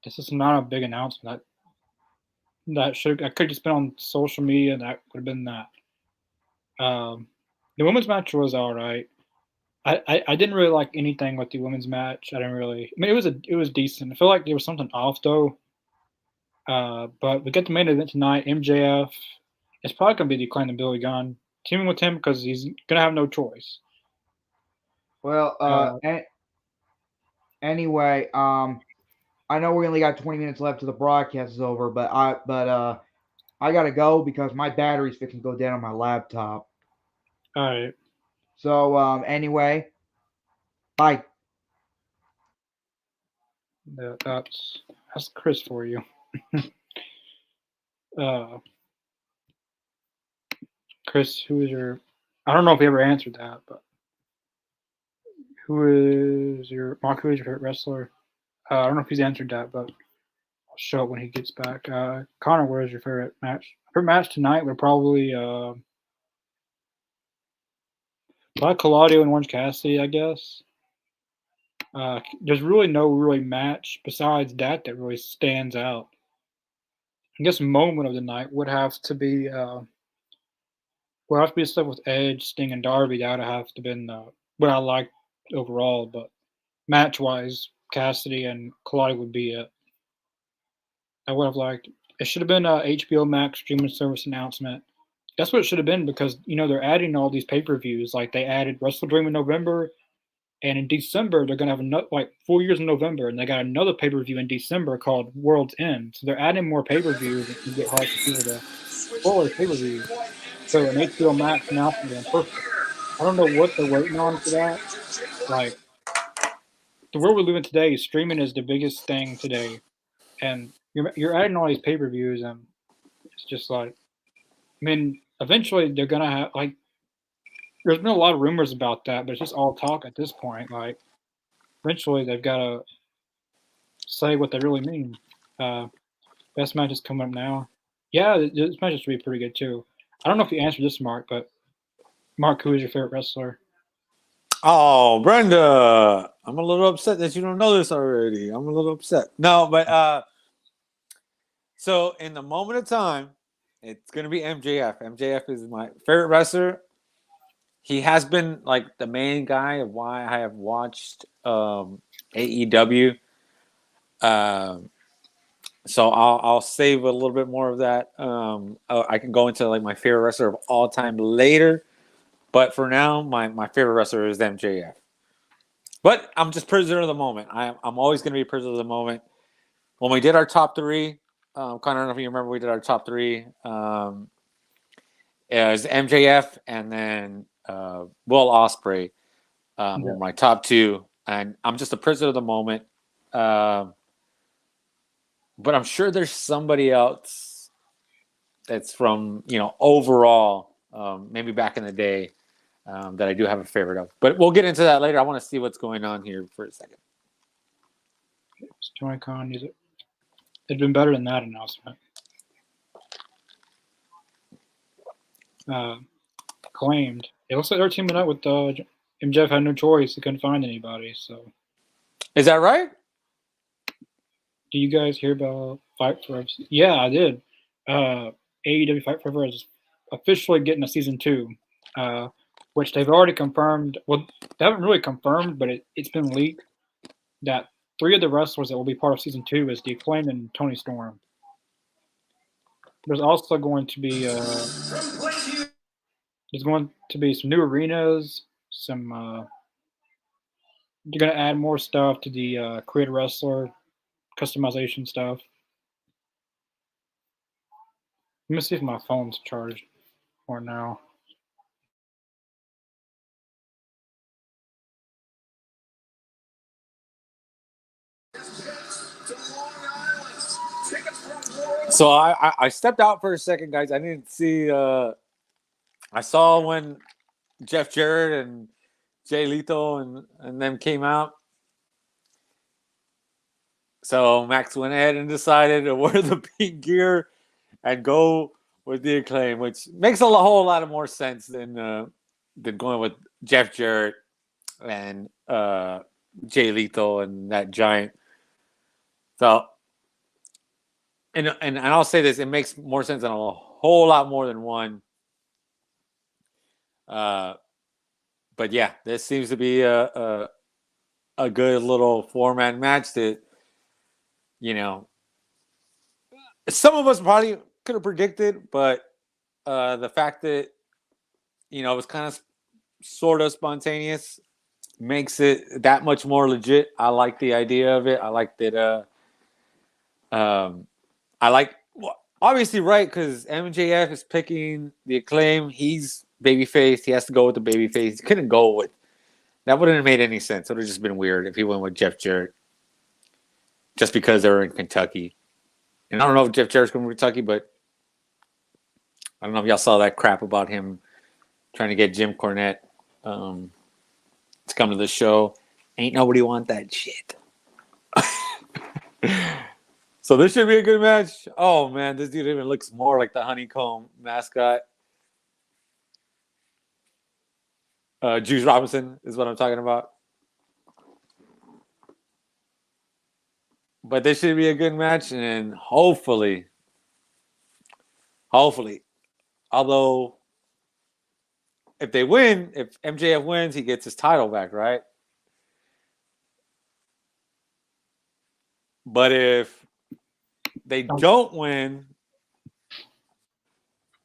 this is not a big announcement. I could just been on social media. And that would have been that. The women's match was all right. I didn't really like anything with the women's match. I didn't really. I mean, it was decent. I feel like there was something off though. But we get the main event tonight. MJF. It's probably gonna be declining Billy Gunn teaming with him because he's gonna have no choice. Well, anyway, I know we only got 20 minutes left till the broadcast is over, but I gotta go because my battery's fixing to go dead on my laptop. All right. So anyway, bye. That's Chris for you. Chris, who is your? I don't know if he ever answered that, but who is your Mark? Who is your favorite wrestler? I don't know if he's answered that, but I'll show it when he gets back. Connor, where is your favorite match? Favorite match tonight would probably Claudio and Orange Cassidy, I guess. There's really no match besides that really stands out. I guess moment of the night would have to be stuff with Edge, Sting, and Darby. That would have to been what I liked overall. But match wise, Cassidy and Claudio would be it. I would have liked. It should have been a HBO Max streaming service announcement. That's what it should have been because they're adding all these pay per views. Like they added Wrestle Dream in November, and in December they're gonna have another 4 years in November, and they got another pay per view in December called World's End. So they're adding more pay per views and get hard for people to spoil pay per views. So an HBO Max announcement is perfect. I don't know what they're waiting on for that. Like the world we live in today, streaming is the biggest thing today, and you're adding all these pay per views, and it's just like, I mean, eventually they're gonna have There's been a lot of rumors about that, but it's just all talk at this point. Like, eventually they've got to say what they really mean. Best match is coming up now. Yeah, this match should be pretty good too. I don't know if you answered this, Mark, but Mark, who is your favorite wrestler? Oh, Brenda, I'm a little upset that you don't know this already. I'm a little upset. No, but so in the moment of time, it's gonna be MJF. MJF is my favorite wrestler. He has been like the main guy of why I have watched AEW. So I'll save a little bit more of that. I can go into like my favorite wrestler of all time later, but for now, my favorite wrestler is MJF. But I'm just prisoner of the moment. I'm always going to be prisoner of the moment. When we did our top three, Connor, I don't know if you remember, we did our top three. It was MJF and then Will Ospreay were my top two, and I'm just a prisoner of the moment. But I'm sure there's somebody else that's from, overall, maybe back in the day, that I do have a favorite of. But we'll get into that later. I want to see what's going on here for a second. Tony Khan, it'd been better than that announcement. Claimed. It looks like they're teaming up with MJF had no choice. He couldn't find anybody. So, is that right? Do you guys hear about Fight Forever? Yeah, I did. AEW Fight Forever is officially getting a season 2, which they've already confirmed. Well, they haven't really confirmed, but it's been leaked that 3 of the wrestlers that will be part of season 2 is The Acclaimed and Tony Storm. There's also going to be some new arenas. They're going to add more stuff to the Creator Wrestler customization stuff. Let me see if my phone's charged or now. So I stepped out for a second, guys. I didn't see. I saw when Jeff Jarrett and Jay Lethal and them came out. So Max went ahead and decided to wear the pink gear and go with the Acclaim, which makes a whole lot of more sense than going with Jeff Jarrett and Jay Lethal and that giant. So, and I'll say this: it makes more sense than a whole lot more than one. But yeah, this seems to be a good little 4-man match that, some of us probably could have predicted, but the fact that, it was kind of sort of spontaneous makes it that much more legit. I like the idea of it. I like that. Obviously, right, because MJF is picking the Acclaim. He's babyface. He has to go with the babyface. He couldn't go with that. Wouldn't have made any sense. It would have just been weird if he went with Jeff Jarrett just because they were in Kentucky. And I don't know if Jeff Jarrett's going to Kentucky, but I don't know if y'all saw that crap about him trying to get Jim Cornette to come to the show. Ain't nobody want that shit. So this should be a good match. Oh, man, this dude even looks more like the Honeycomb mascot. Juice Robinson is what I'm talking about. But this should be a good match, and hopefully, although if they win, if MJF wins, he gets his title back, right? But if they don't win,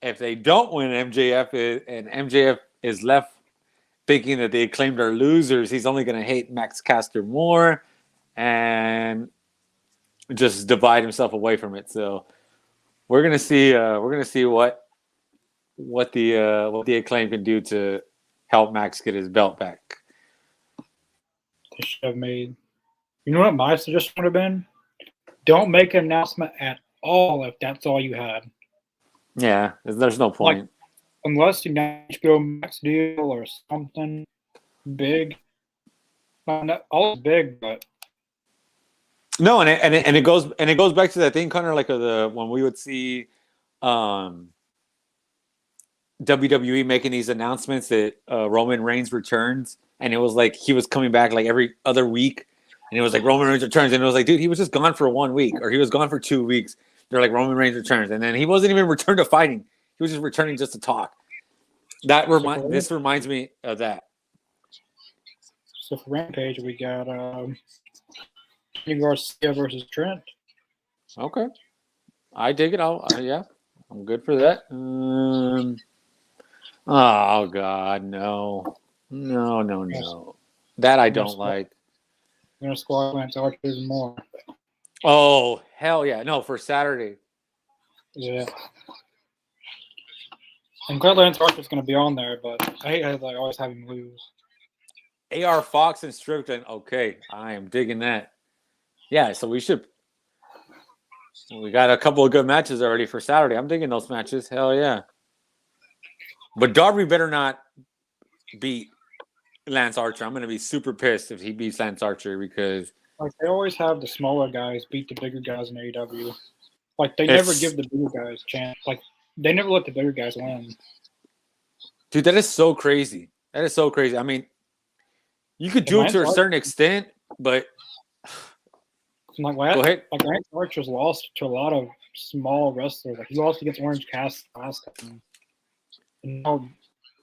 MJF is left thinking that the Acclaimed are losers, he's only going to hate Max Caster more and just divide himself away from it. So we're gonna see what the Acclaim can do to help Max get his belt back. They should have made. You know what my suggestion would have been? Don't make an announcement at all if that's all you had. Yeah, there's no point. unless you got HBO Max deal or something big. Not all big, but No, and it goes back to that thing, Connor, like the when we would see WWE making these announcements that Roman Reigns returns, and it was like he was coming back like every other week, and it was like Roman Reigns returns, and it was like, dude, he was just gone for 1 week, or he was gone for 2 weeks. They're like Roman Reigns returns, and then he wasn't even returned to fighting; he was just returning just to talk. This reminds me of that. So for Rampage, we got Kenny Garcia versus Trent. Okay, I dig it. Yeah, I'm good for that. Oh God, no. That I don't like. We're gonna squad Lance Archer even more. Oh hell yeah! No, for Saturday. Yeah. I'm glad Lance Archer's gonna be on there, but I hate how they always have him lose. AR Fox and Strickland. Okay, I am digging that. Yeah, so we got a couple of good matches already for Saturday. I'm digging those matches. Hell yeah. But Darby better not beat Lance Archer. I'm going to be super pissed if he beats Lance Archer because like they always have the smaller guys beat the bigger guys in AEW. Like they never give the bigger guys a chance. Like they never let the bigger guys win. Dude, that is so crazy. That is so crazy. I mean, you could do it to a certain extent, but go ahead. Like Lance Archer's lost to a lot of small wrestlers. Like he lost against Orange Cassidy last time. And now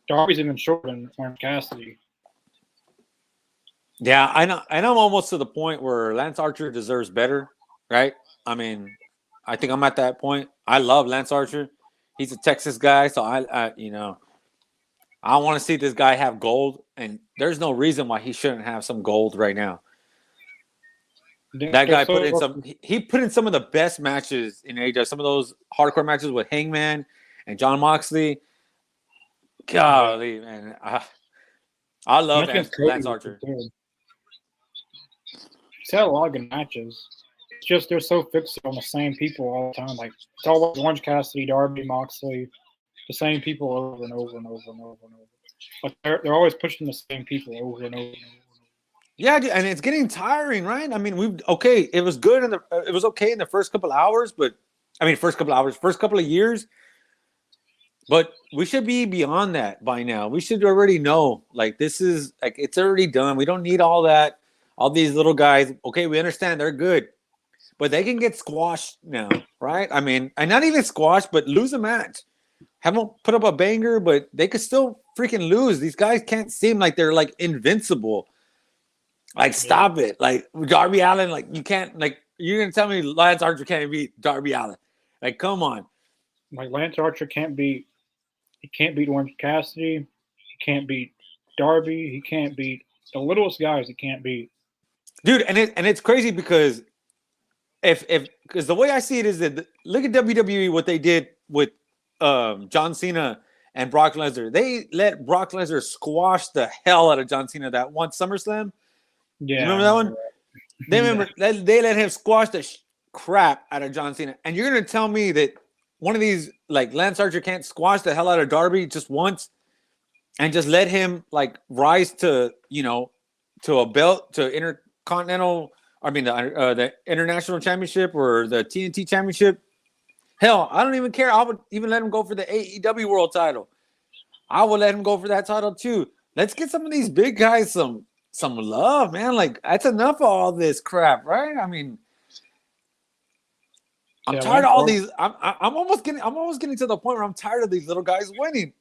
Darby's even shorter than Orange Cassidy. Yeah, I know. I'm almost to the point where Lance Archer deserves better, right? I mean, I think I'm at that point. I love Lance Archer. He's a Texas guy, so I want to see this guy have gold, and there's no reason why he shouldn't have some gold right now. That guy put in some. He put in some of the best matches in AEW. Some of those hardcore matches with Hangman and John Moxley. Golly, man, I love Lance Archer. He's had a lot of good matches. It's just they're so fixed on the same people all the time. Like it's always Orange Cassidy, Darby, Moxley, the same people over and over and over and over and over. But they're always pushing the same people over and over and over. Yeah, and it's getting tiring, right? I mean, it was good it was okay in the first couple of hours, first couple of years. But we should be beyond that by now. We should already know, like, this is like it's already done. We don't need all that, all these little guys. Okay, we understand they're good, but they can get squashed now, right? I mean, and not even squashed, but lose a match. Haven't put up a banger, but they could still freaking lose. These guys can't seem like they're like invincible. Like, stop it. Like Darby Allin, like you can't, like you're gonna tell me Lance Archer can't beat Darby Allin. Like, come on. Like Lance Archer can't beat Orange Cassidy, he can't beat Darby, he can't beat the littlest guys he can't beat. Dude, and it's crazy because because the way I see it is that look at WWE, what they did with John Cena and Brock Lesnar. They let Brock Lesnar squash the hell out of John Cena that one SummerSlam. Yeah, you remember that one? They let him squash the crap out of John Cena, and you're gonna tell me that one of these, like Lance Archer, can't squash the hell out of Darby just once, and just let him like rise to to a belt, to Intercontinental. I mean the International Championship or the TNT Championship. Hell, I don't even care. I would even let him go for the AEW World Title. I would let him go for that title too. Let's get some of these big guys some love, man. Like, that's enough of all this crap, right? I mean, I'm tired of all these. I'm almost getting to the point where I'm tired of these little guys winning.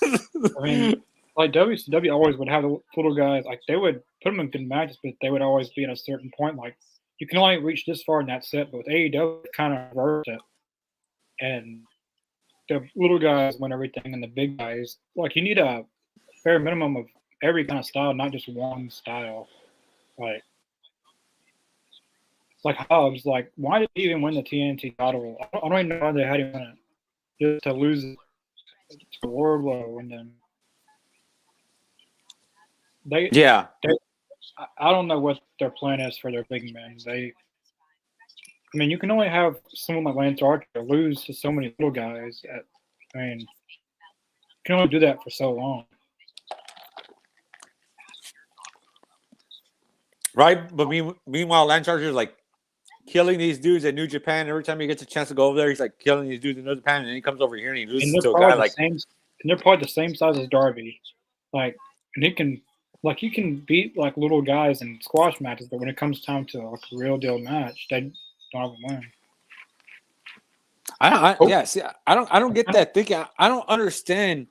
I mean, like WCW always would have the little guys, like they would put them in good matches, but they would always be at a certain point. Like you can only reach this far in that set, but with AEW, it kind of reversed it. And the little guys win everything, and the big guys, like you need a fair minimum of every kind of style, not just one style. Like Hobbs, like why did he even win the TNT title? I don't even know why they had him win it. Just to lose it to Wardlow, and then I don't know what their plan is for their big men. I mean, you can only have someone like Lance Archer lose to so many little guys. can only do that for so long. Right? But meanwhile, Lance Archer is like killing these dudes at New Japan. Every time he gets a chance to go over there, he's like killing these dudes in New Japan, and then he comes over here and he loses to a guy like. And they're probably the same size as Darby. Like, and he can beat like little guys in squash matches, but when it comes time to like a real deal match, they don't even win. I don't get that thinking. I don't understand.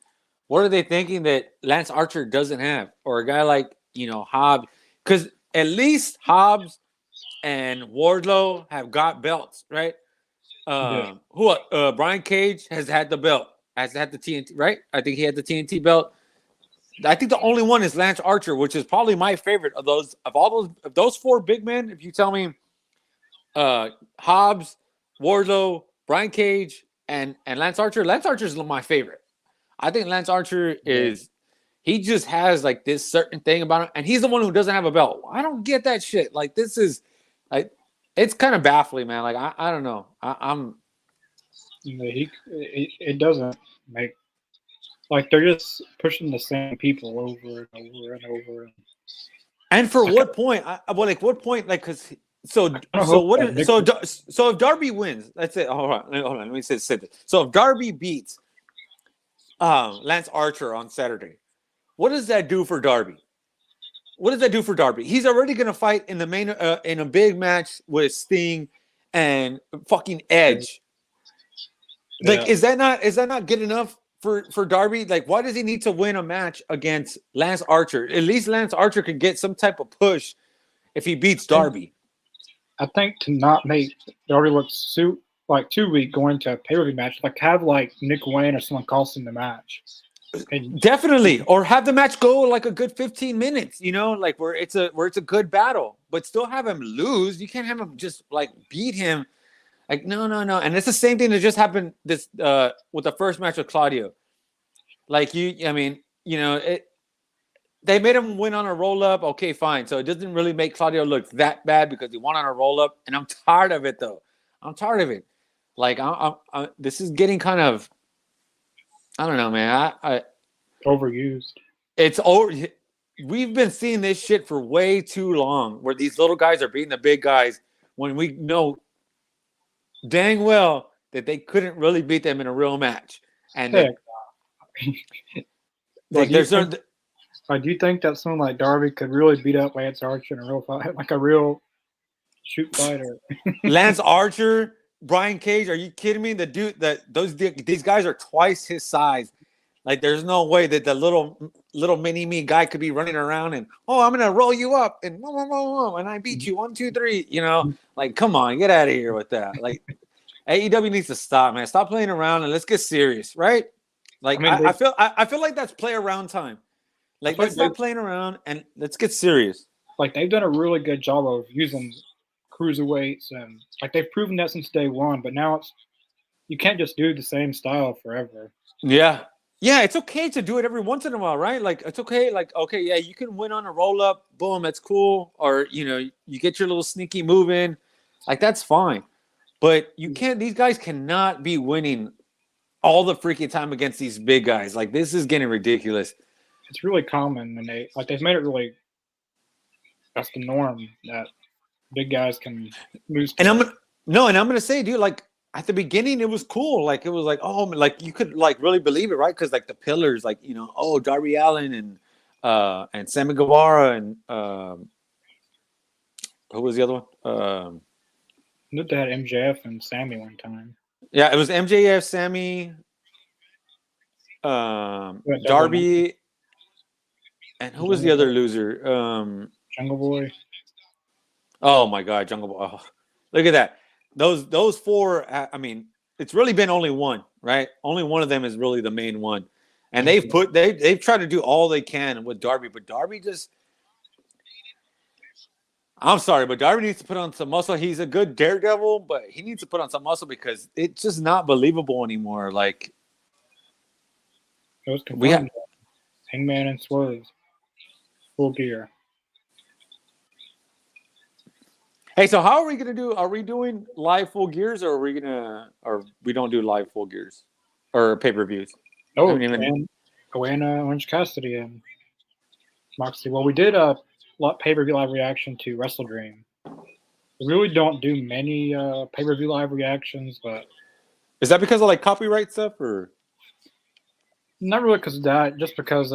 What are they thinking that Lance Archer doesn't have, or a guy like Hobbs? Because at least Hobbs and Wardlow have got belts, right? Brian Cage has had the belt, has had the TNT, right? I think he had the TNT belt. I think the only one is Lance Archer, which is probably my favorite of those four big men. If you tell me, Hobbs, Wardlow, Brian Cage, and Lance Archer is my favorite. I think Lance Archer he just has like this certain thing about him, and he's the one who doesn't have a belt. I don't get that shit. Like this is like it's kind of baffling, man. Like I don't know. It doesn't make like they're just pushing the same people over and over and over. And for what point? What point? Like because so if Darby wins, that's it. Hold on. Let me say this. So if Darby beats Lance Archer on Saturday, what does that do for Darby? He's already going to fight in the main in a big match with Sting and fucking Edge. Like, is that not good enough for Darby? Like, why does he need to win a match against Lance Archer? At least Lance Archer could get some type of push if he beats Darby. I think to not make Darby look like too weak going to a pay-per-view match, like have like Nick Wayne or someone cost him the match. Definitely, or have the match go like a good 15 minutes, like where it's a good battle, but still have him lose. You can't have him just like beat him. Like no, and it's the same thing that just happened with the first match with Claudio. Like they made him win on a roll up. Okay, fine. So it doesn't really make Claudio look that bad because he won on a roll up, and I'm tired of it though. I'm tired of it. Like this is getting kind of. I don't know, man. I overused. It's over. We've been seeing this shit for way too long, where these little guys are beating the big guys when we know dang well that they couldn't really beat them in a real match. And do you think that someone like Darby could really beat up Lance Archer in a real fight, like a real shoot fighter? Lance Archer. Brian Cage, are you kidding me? The dude these guys are twice his size. Like there's no way that the little mini me guy could be running around and I'm gonna roll you up and I beat you 1, 2, 3. Like come on, get out of here with that. Like AEW needs to stop, man. Stop playing around and let's get serious, right? Like I feel like that's play around time. Like let's stop playing around and let's get serious. Like they've done a really good job of using cruiserweights and like they've proven that since day one, but now you can't just do the same style forever. Yeah, it's okay to do it every once in a while, right? Like it's okay. Like okay, yeah, you can win on a roll up, boom, that's cool. Or you get your little sneaky move in, like that's fine. But you can't. These guys cannot be winning all the freaking time against these big guys. Like this is getting ridiculous. It's really common, and they've made it really. That's the norm that. Big guys can lose. And I'm gonna say, dude, like at the beginning, it was cool. Like it was like, like you could like really believe it, right? Because like the pillars, like Darby Allin and Sammy Guevara and who was the other one? They had MJF and Sammy one time. Yeah, it was MJF, Sammy, Darby, and who was the other loser? Jungle Boy. Oh my God, Jungle Boy! Oh, look at that. Those four. I mean, it's really been only one, right? Only one of them is really the main one, and they've tried to do all they can with Darby, but Darby just. I'm sorry, but Darby needs to put on some muscle. He's a good daredevil, but he needs to put on some muscle because it's just not believable anymore. Like we have Hangman and Swerve, full gear. Hey, so how are we gonna do? Are we doing live full gears, or we don't do live full gears or pay-per-views? Oh, away in Orange Cassidy and Moxley. Well, we did a pay-per-view live reaction to Wrestle Dream. We really don't do many pay-per-view live reactions, but Is that because of like copyright stuff or? not really because of that. Just because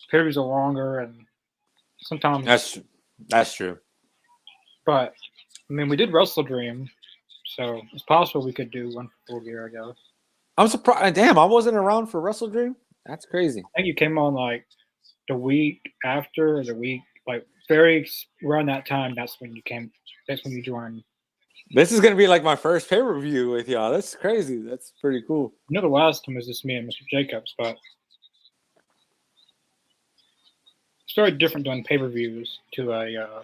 pay-per-views are longer and sometimes. That's true. But I mean, we did Wrestle Dream, so it's possible we could do one for Full Gear, I guess. I'm surprised. Damn, I wasn't around for Wrestle Dream. That's crazy. I think you came on like the week after, or the week like very around that time. That's when you came. That's when you joined. This is gonna be like my first pay-per-view with y'all. That's crazy. That's pretty cool. You know, the last time was just me and Mr. Jacobs, but it's very different doing pay-per-views to a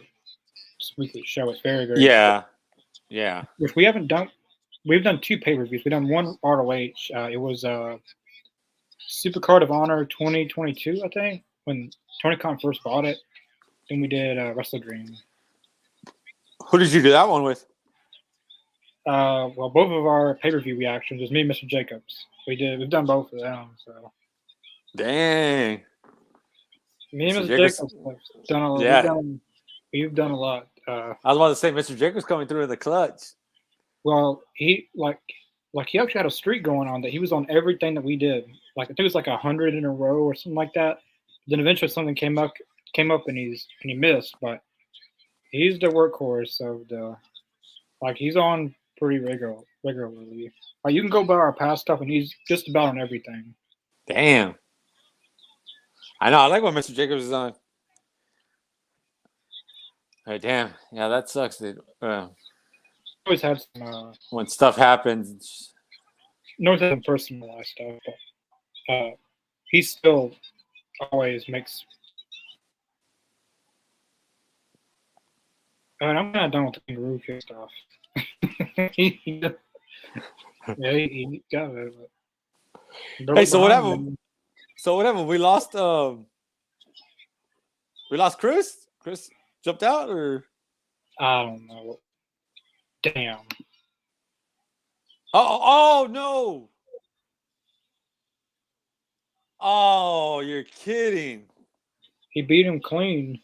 weekly show. It's very, very Yeah. Which we haven't done. We've done 2 pay-per-views. We've done one ROH. It was Supercard of Honor 2022, I think, when Tony Khan first bought it. Then we did Wrestle Dream. Who did you do that one with? Well, both of our pay-per-view reactions was me and Mr. Jacobs. We've done both of them. So Dang. me and Mr. Mr. Jacobs Jacobs have done a lot. Yeah. We've done a lot. I was about to say Mr. Jacobs coming through in the clutch. Well, he he actually had a streak going on that he was on everything that we did. Like I think it was like 100 in a row or something like that. Then eventually something came up and he missed, but he's the workhorse of the he's on pretty regularly. Like you can go by our past stuff and he's just about on everything. Damn. I know. I like when Mr. Jacobs is on. Damn. Yeah, that sucks, dude. Always had some When stuff happens. always had some personalized stuff, but he still always makes. And I'm not done with the Kangaroo Kick stuff. he got it. But Hey, so what happened? We lost. We lost Chris. Chris jumped out, or I don't know. Damn. oh no! Oh, you're kidding. He beat him clean.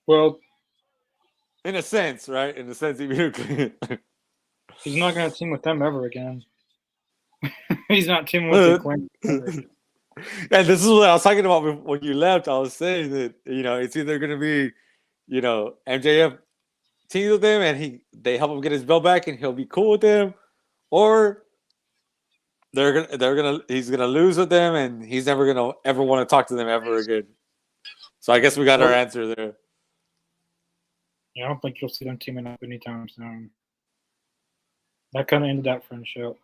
Well, in a sense, right? In a sense, he beat him clean. He's not going to team with them ever again. He's not teaming with the Queen. And this is what I was talking about when you left. I was saying that, it's either going to be, MJF teams with him and they help him get his belt back and he'll be cool with them, or he's gonna lose with them and he's never gonna ever want to talk to them ever again. So I guess we got our answer there. Yeah, I don't think you'll see them teaming up anytime soon. That kind of ended that friendship.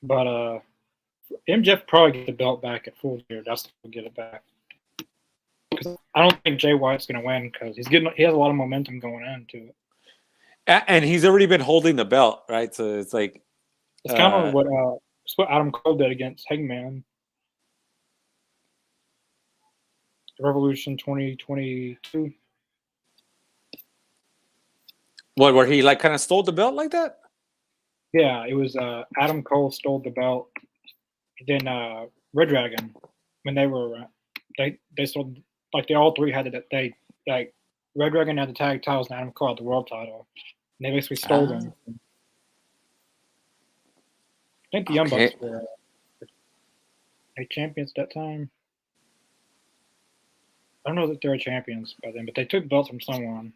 But MJF probably get the belt back at Full Gear. That's to get it back. Because I don't think Jay White's going to win because he has a lot of momentum going into it. And he's already been holding the belt, right? So it's like it's kind of what Adam Cole did against Hangman. Revolution 2022. What, where he kind of stole the belt like that? Yeah, it was Adam Cole stole the belt. Then Red Dragon, when they were they stole, they all three had it. Red Dragon had the tag titles and Adam Cole had the world title. And they basically stole them. I think the Young Bucks were champions at that time. I don't know that they were champions by then, but they took belts from someone.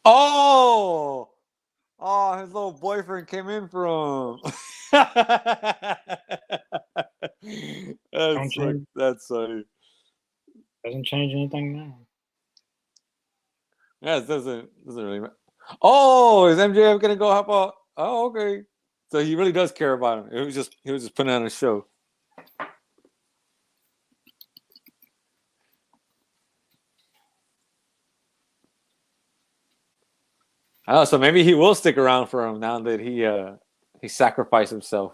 Oh, his little boyfriend came in from. That's funny. Doesn't change anything now. Yeah, it doesn't really matter. Oh, is MJF gonna go help out? Oh, okay. So he really does care about him. He was just putting on a show. Oh, so maybe he will stick around for him now that he sacrificed himself.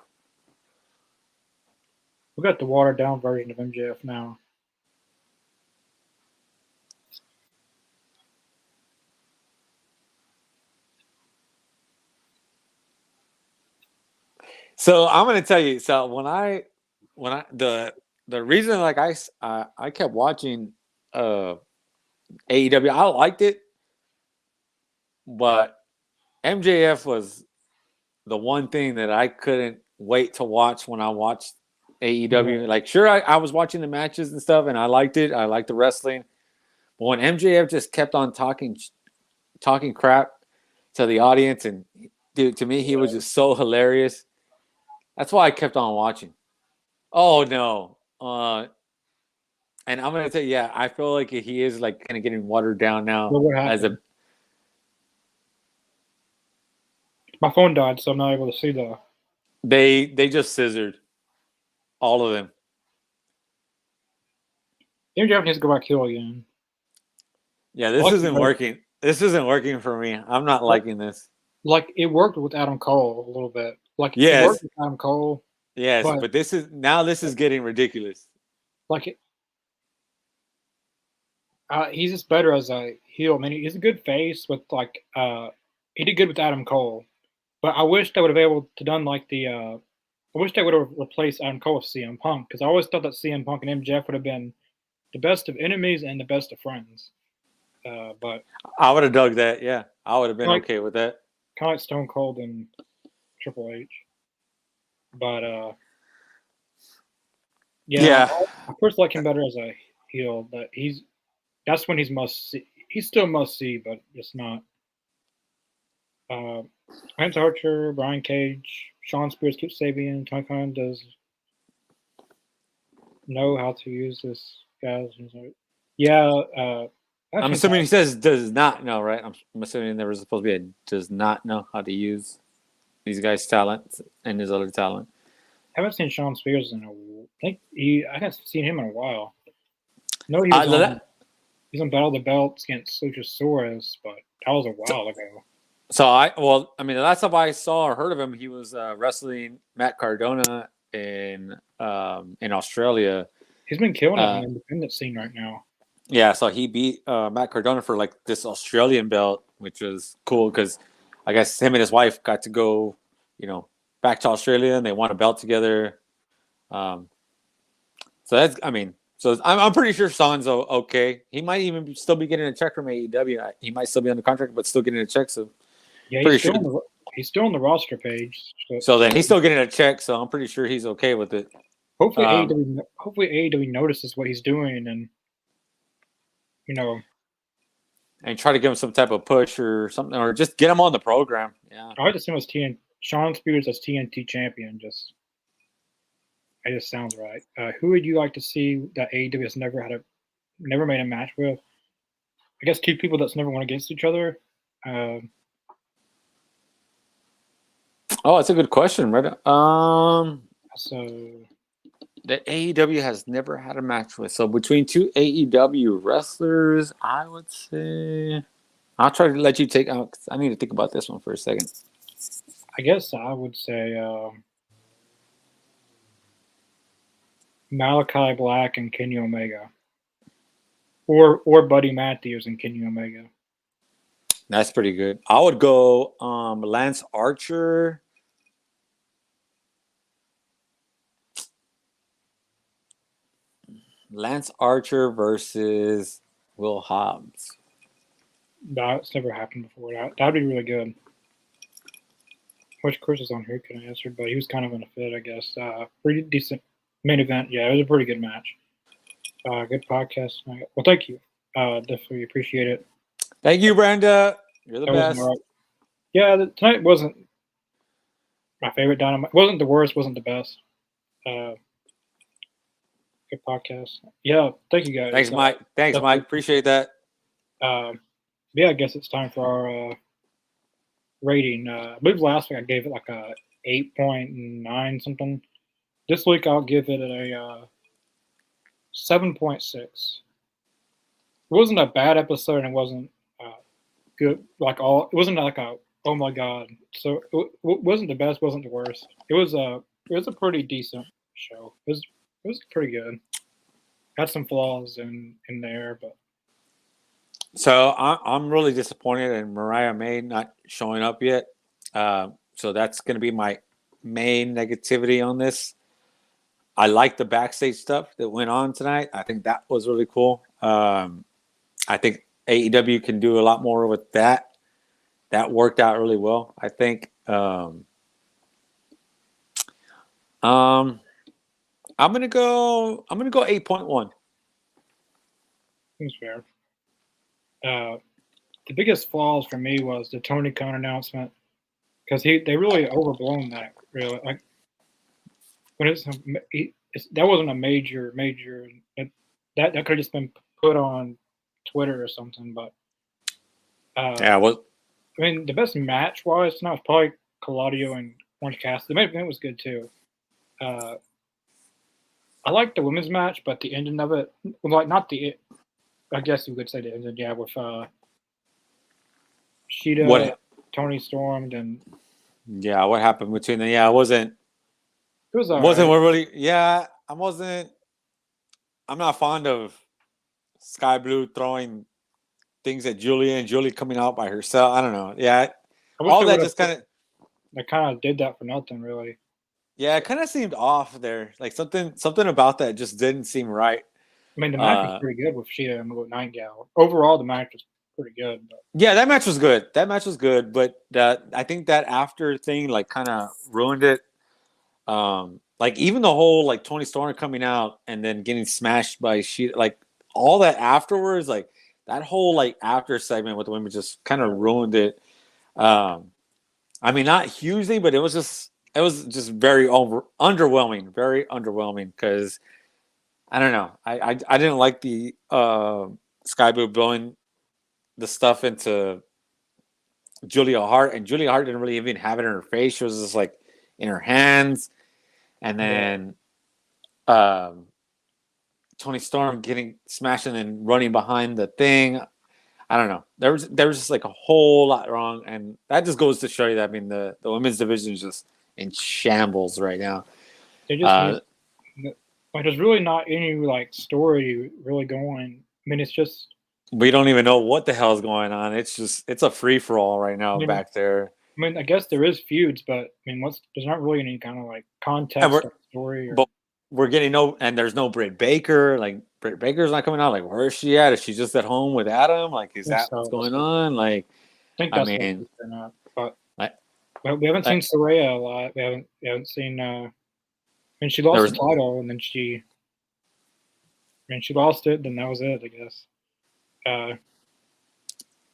We got the watered down version of MJF now. So I'm gonna tell you. So when I the reason like I kept watching AEW, I liked it, but MJF was the one thing that I couldn't wait to watch when I watched AEW. Like, sure, I was watching the matches and stuff, and I liked it. I liked the wrestling, but when MJF just kept on talking crap to the audience, and dude, to me, he was just so hilarious. That's why I kept on watching. Oh no. And I'm gonna tell you, yeah, I feel like he is like kind of getting watered down now Well, what as happened? a. My phone died, so I'm not able to see the. They just scissored all of them. MJF needs to go back heel again. Yeah, this Like, isn't working. This isn't working for me. I'm not liking this. like it worked with Adam Cole a little bit. Like it Yes, worked with Adam Cole, yes, but but this is getting ridiculous. like he's just better as a heel. I mean, he's a good face with like he did good with Adam Cole, but I wish they would have able to done like the I wish they would have replaced Adam Cole with CM Punk because I always thought that CM Punk and MJF would have been the best of enemies and the best of friends. But I would have dug that. Yeah, I would have been like okay with that. kind of like Stone Cold and Triple H. But yeah, I first like him better as a heel. But that's when he's must see. He's still must see, but just not. Lance Archer, Brian Cage, Sean Spears, Kip Sabian, Tony Khan does know how to use this, guys. Yeah, I'm assuming he says does not know, right? I'm assuming there was supposed to be a does not know how to use these guys' talent and his other talent. I haven't seen Sean Spears in I haven't seen him in a while. No, he was he's on Battle of the Belts against Luchasaurus, but that was a while ago. So I mean, the last time I saw or heard of him, he was wrestling Matt Cardona in Australia. He's been killing it on the independent scene right now. Yeah, so he beat Matt Cardona for like this Australian belt, which was cool because I guess him and his wife got to go, back to Australia and they won a belt together. So I'm pretty sure Sean's okay. He might even still be getting a check from AEW. He might still be under contract, but still getting a check. So yeah, he's still on the roster page. So then he's still getting a check. So I'm pretty sure he's okay with it. Hopefully AEW notices what he's doing and and try to give him some type of push or something, or just get him on the program. Yeah, I just assume as Sean Spears as TNT champion. It just sounds right. Who would you like to see that AEW has never made a match with? I guess two people that's never went against each other. Oh, that's a good question, right? So the AEW has never had a match with. So between two AEW wrestlers, I would say I'll try to let you take out. I need to think about this one for a second. I guess I would say Malachi Black and Kenny Omega, or Buddy Matthews and Kenny Omega. That's pretty good. I would go Lance Archer. Lance Archer versus Will Hobbs. That's never happened before. That'd be really good. Which Chris is on here couldn't answer, but he was kind of in a fit, I guess. Pretty decent main event. Yeah, it was a pretty good match. Good podcast. Well, thank you. Definitely appreciate it. Thank you, Brenda. You're the best. Right. Yeah, tonight wasn't my favorite Dynamite. Wasn't the worst. Wasn't the best. Good podcast. Yeah, thank you guys. Thanks, Mike. Mike. Appreciate that. Yeah, I guess it's time for our rating. I believe last week I gave it like a 8.9 something. This week I'll give it a 7.6. It wasn't a bad episode, and it wasn't good. It wasn't like a oh my god. So it wasn't the best, wasn't the worst. It was a pretty decent show. It was pretty good. Got some flaws in there, but. So I'm really disappointed in Mariah May not showing up yet. So that's going to be my main negativity on this. I like the backstage stuff that went on tonight. I think that was really cool. I think AEW can do a lot more with that. That worked out really well. I think. I'm gonna go 8.1. Seems fair. The biggest flaws for me was the Tony Khan announcement because they really overblown that. Really, like when that wasn't a major. That could have just been put on Twitter or something. But Yeah, well, I mean, the best match wise tonight was probably Claudio and Orange Cassidy. The main event was good too. I liked the women's match, but the ending of it, well, like not the. I guess you could say the ending, yeah, with Sheeta, Tony Storm, and yeah, what happened between them? Yeah, it wasn't right. really. Yeah, I'm not fond of Sky Blue throwing things at Julia and Julie coming out by herself. I don't know. Yeah, all that just kind of. They kind of did that for nothing, really. Yeah, it kind of seemed off there. Like something about that just didn't seem right. I mean, the match was pretty good with Sheeta and Nightingale. Overall, the match was pretty good. But. Yeah, that match was good. But I think that after thing like kind of ruined it. Like even the whole like Tony Storm coming out and then getting smashed by Sheeta, like all that afterwards, like that whole like after segment with the women just kind of ruined it. I mean, not hugely, but it was just very underwhelming, very underwhelming because. I don't know. I didn't like the Sky Blue blowing the stuff into Julia Hart, and Julia Hart didn't really even have it in her face. She was just like in her hands, and then Tony Storm getting smashed and then running behind the thing. I don't know. There was just like a whole lot wrong, and that just goes to show you that I mean the women's division is just in shambles right now. They just like there's really not any like story really going. I mean, it's just we don't even know what the hell is going on. It's a free for all right now back there. I mean, I guess there is feuds, but I mean, there's not really any kind of like context or story. But we're getting and there's no Britt Baker. Like Britt Baker's not coming out. Like where is she at? Is she just at home with Adam? Like is that what's going on? Like I mean, but we haven't seen Saraya a lot. We haven't seen. And she lost the title, and then she lost it. Then that was it, I guess.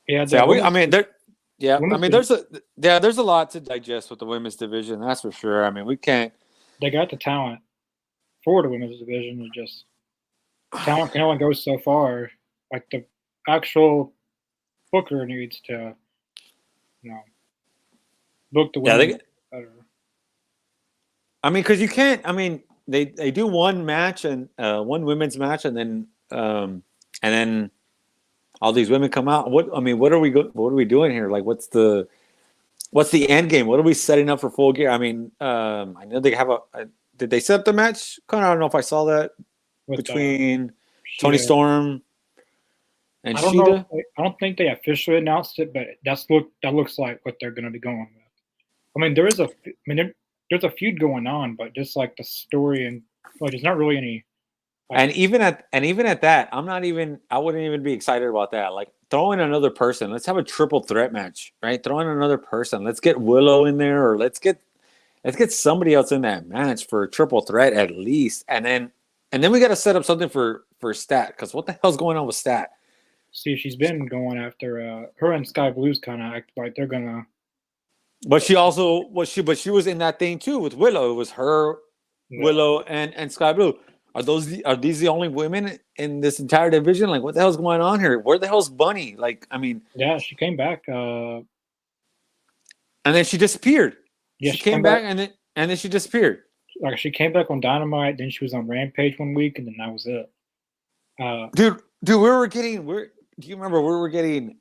There's a lot to digest with the women's division. That's for sure. I mean, we can't. They got the talent for the women's division. It just talent can only go so far. Like the actual booker needs to, book the women better. I mean, because you can't. I mean, they do one match and one women's match, and then all these women come out. What are we doing here? Like, what's the end game? What are we setting up for Full Gear? I mean, I know they have did they set up the match? I don't know if I saw that between Tony Storm and Sheeta. I don't think they officially announced it, but that looks like what they're going to be going with. I mean, there's a feud going on, but just like the story and like there's not really any. And even at that, I wouldn't even be excited about that. Like throw in another person. Let's have a triple threat match, right? Throw in another person. Let's get Willow in there, or let's get somebody else in that match for a triple threat at least. And then we got to set up something for Stat, because what the hell's going on with Stat? See, she's been going after her and Sky Blue's kind of act like they're gonna. But she also she was in that thing too with Willow. It was her, Willow, and Sky Blue. Are these the only women in this entire division? Like, what the hell's going on here? Where the hell's Bunny? Like, I mean, yeah, she came back, and then she disappeared. Yeah, she came back, and then she disappeared. Like, she came back on Dynamite, then she was on Rampage one week, and then that was it. Dude, do you remember we were getting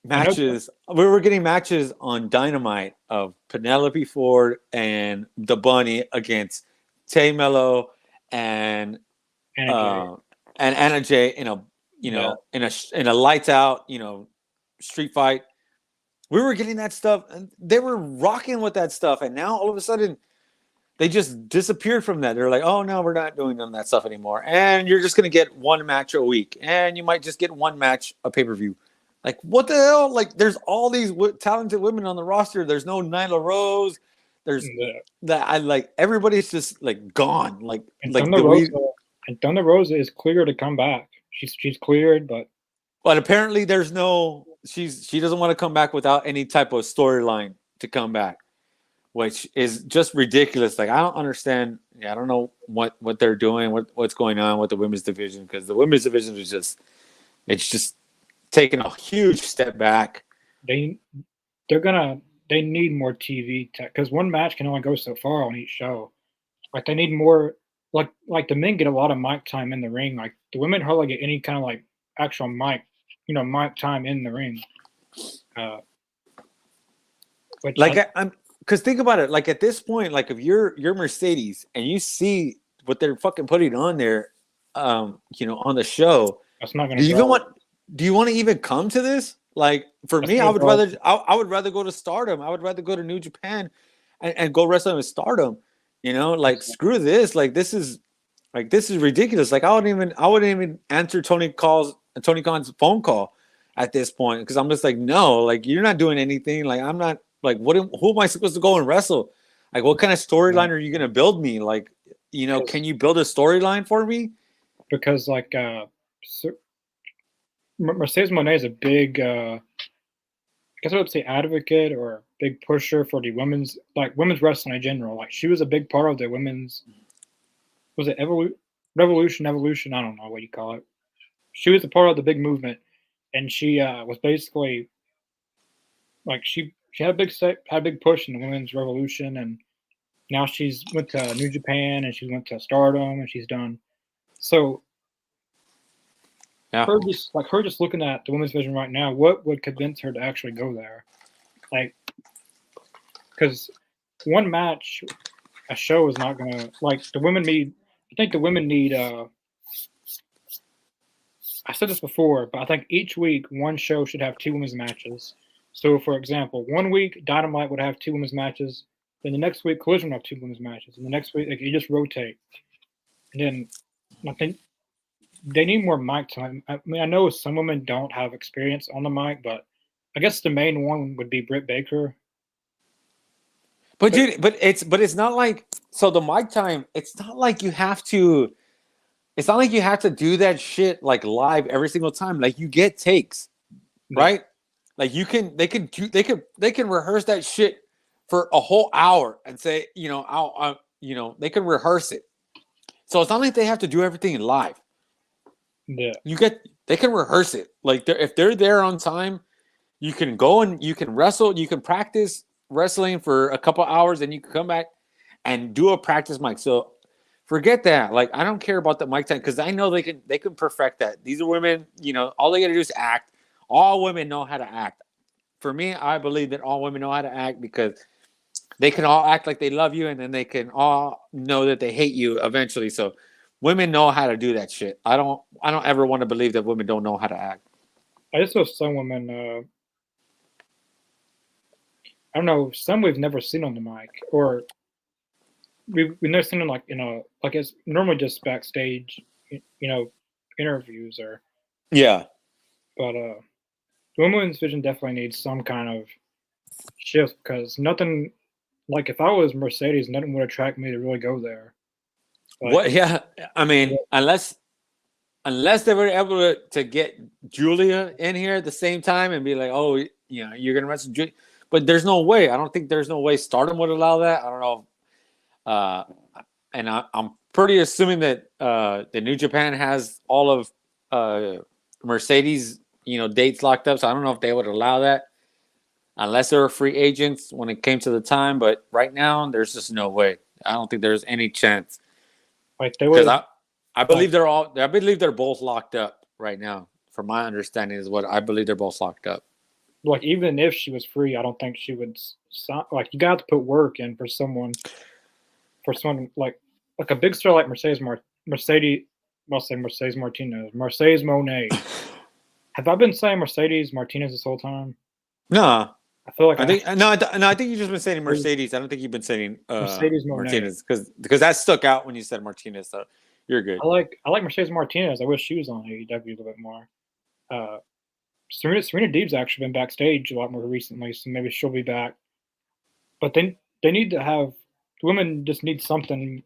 matches? We were getting matches on Dynamite of Penelope Ford and the Bunny against Tay Mello and Anna Jay in a lights out street fight. We were getting that stuff, and they were rocking with that stuff, and now all of a sudden they just disappeared from that. They're like, oh no, we're not doing none of that stuff anymore. And you're just gonna get one match a week, and you might just get one match a pay-per-view. Like, what the hell? Like, there's all these talented women on the roster. There's no Nyla Rose. There's that I like. Everybody's just like gone. Like Thunder Rosa is clear to come back. She's cleared, but apparently there's no. She doesn't want to come back without any type of storyline to come back, which is just ridiculous. Like, I don't understand. Yeah, I don't know what they're doing, what's going on with the women's division, because the women's division is just taking a huge step back. They need more TV tech, because one match can only go so far on each show. Like, they need more. Like the men get a lot of mic time in the ring. Like, the women hardly get any kind of like actual mic time in the ring. I'm because think about it. Like, at this point, like, if you're Mercedes and you see what they're fucking putting on there, on the show, that's not gonna. Do you want to even come to this? Like, for me, I would rather go to Stardom. I would rather go to New Japan and go wrestle with Stardom. Like, screw this. Like, this is ridiculous. Like, I wouldn't even answer Tony Khan's phone call at this point, because I'm just like, no, like, you're not doing anything. Like, I'm not like, who am I supposed to go and wrestle? Like, what kind of storyline are you gonna build me? Like, can you build a storyline for me? Because like Mercedes Moné is a big I guess I would say advocate or big pusher for the women's wrestling in general. Like, she was a big part of the women's, was it revolution? I don't know what you call it. She was a part of the big movement, and she was basically like she had a big push in the women's revolution, and now she's went to New Japan and she went to Stardom and she's done. So her just looking at the women's division right now, what would convince her to actually go there? Like, because one match, a show is not gonna, like, the women need. I think the women need. I said this before, but I think each week one show should have 2 women's matches. So, for example, one week Dynamite would have 2 women's matches, then the next week Collision would have 2 women's matches, and the next week, like, you just rotate. And then I think they need more mic time. I mean, I know some women don't have experience on the mic, but I guess the main one would be Britt Baker. But it's not like, so the mic time. It's not like you have to. It's not like you have to do that shit like live every single time. Like, you get takes, right? Like, they can rehearse that shit for a whole hour and say, they can rehearse it. So it's not like they have to do everything live. Yeah, they can rehearse it. Like, if they're there on time, you can go and you can wrestle. You can practice wrestling for a couple hours, and you can come back and do a practice mic. So forget that. Like, I don't care about the mic time, because I know they can perfect that. These are women. All they got to do is act. All women know how to act. For me, I believe that all women know how to act, because they can all act like they love you, and then they can all know that they hate you eventually. So women know how to do that shit. I don't ever want to believe that women don't know how to act. I just know some women. I don't know. Some we've never seen on the mic, or we've never seen them like it's normally just backstage, interviews or. Yeah. But the women's division definitely needs some kind of shift, because nothing. Like, if I was Mercedes, nothing would attract me to really go there. Like, what? Yeah, I mean, unless they were able to get Julia in here at the same time and be like, oh, you're gonna wrestle Julia, but there's no way. I don't think there's no way Stardom would allow that. I don't know. And I'm pretty assuming that the New Japan has all of Mercedes, dates locked up. So I don't know if they would allow that, unless they were free agents when it came to the time. But right now, there's just no way. I don't think there's any chance. Like, they would. I believe they're both locked up right now. From my understanding, is what I believe, they're both locked up. Like, even if she was free, I don't think she would. Like, you got to put work in for someone like a big star like Mercedes Moné. Have I been saying Mercedes Martinez this whole time? No, I feel like I think no, I think you've just been saying Mercedes. I don't think you've been saying Mercedes Moné. Martinez because that stuck out when you said Martinez. So you're good. I like Mercedes Martinez. I wish she was on AEW a little bit more. Serena Deeb's actually been backstage a lot more recently, so maybe she'll be back. But they need to have women just need something.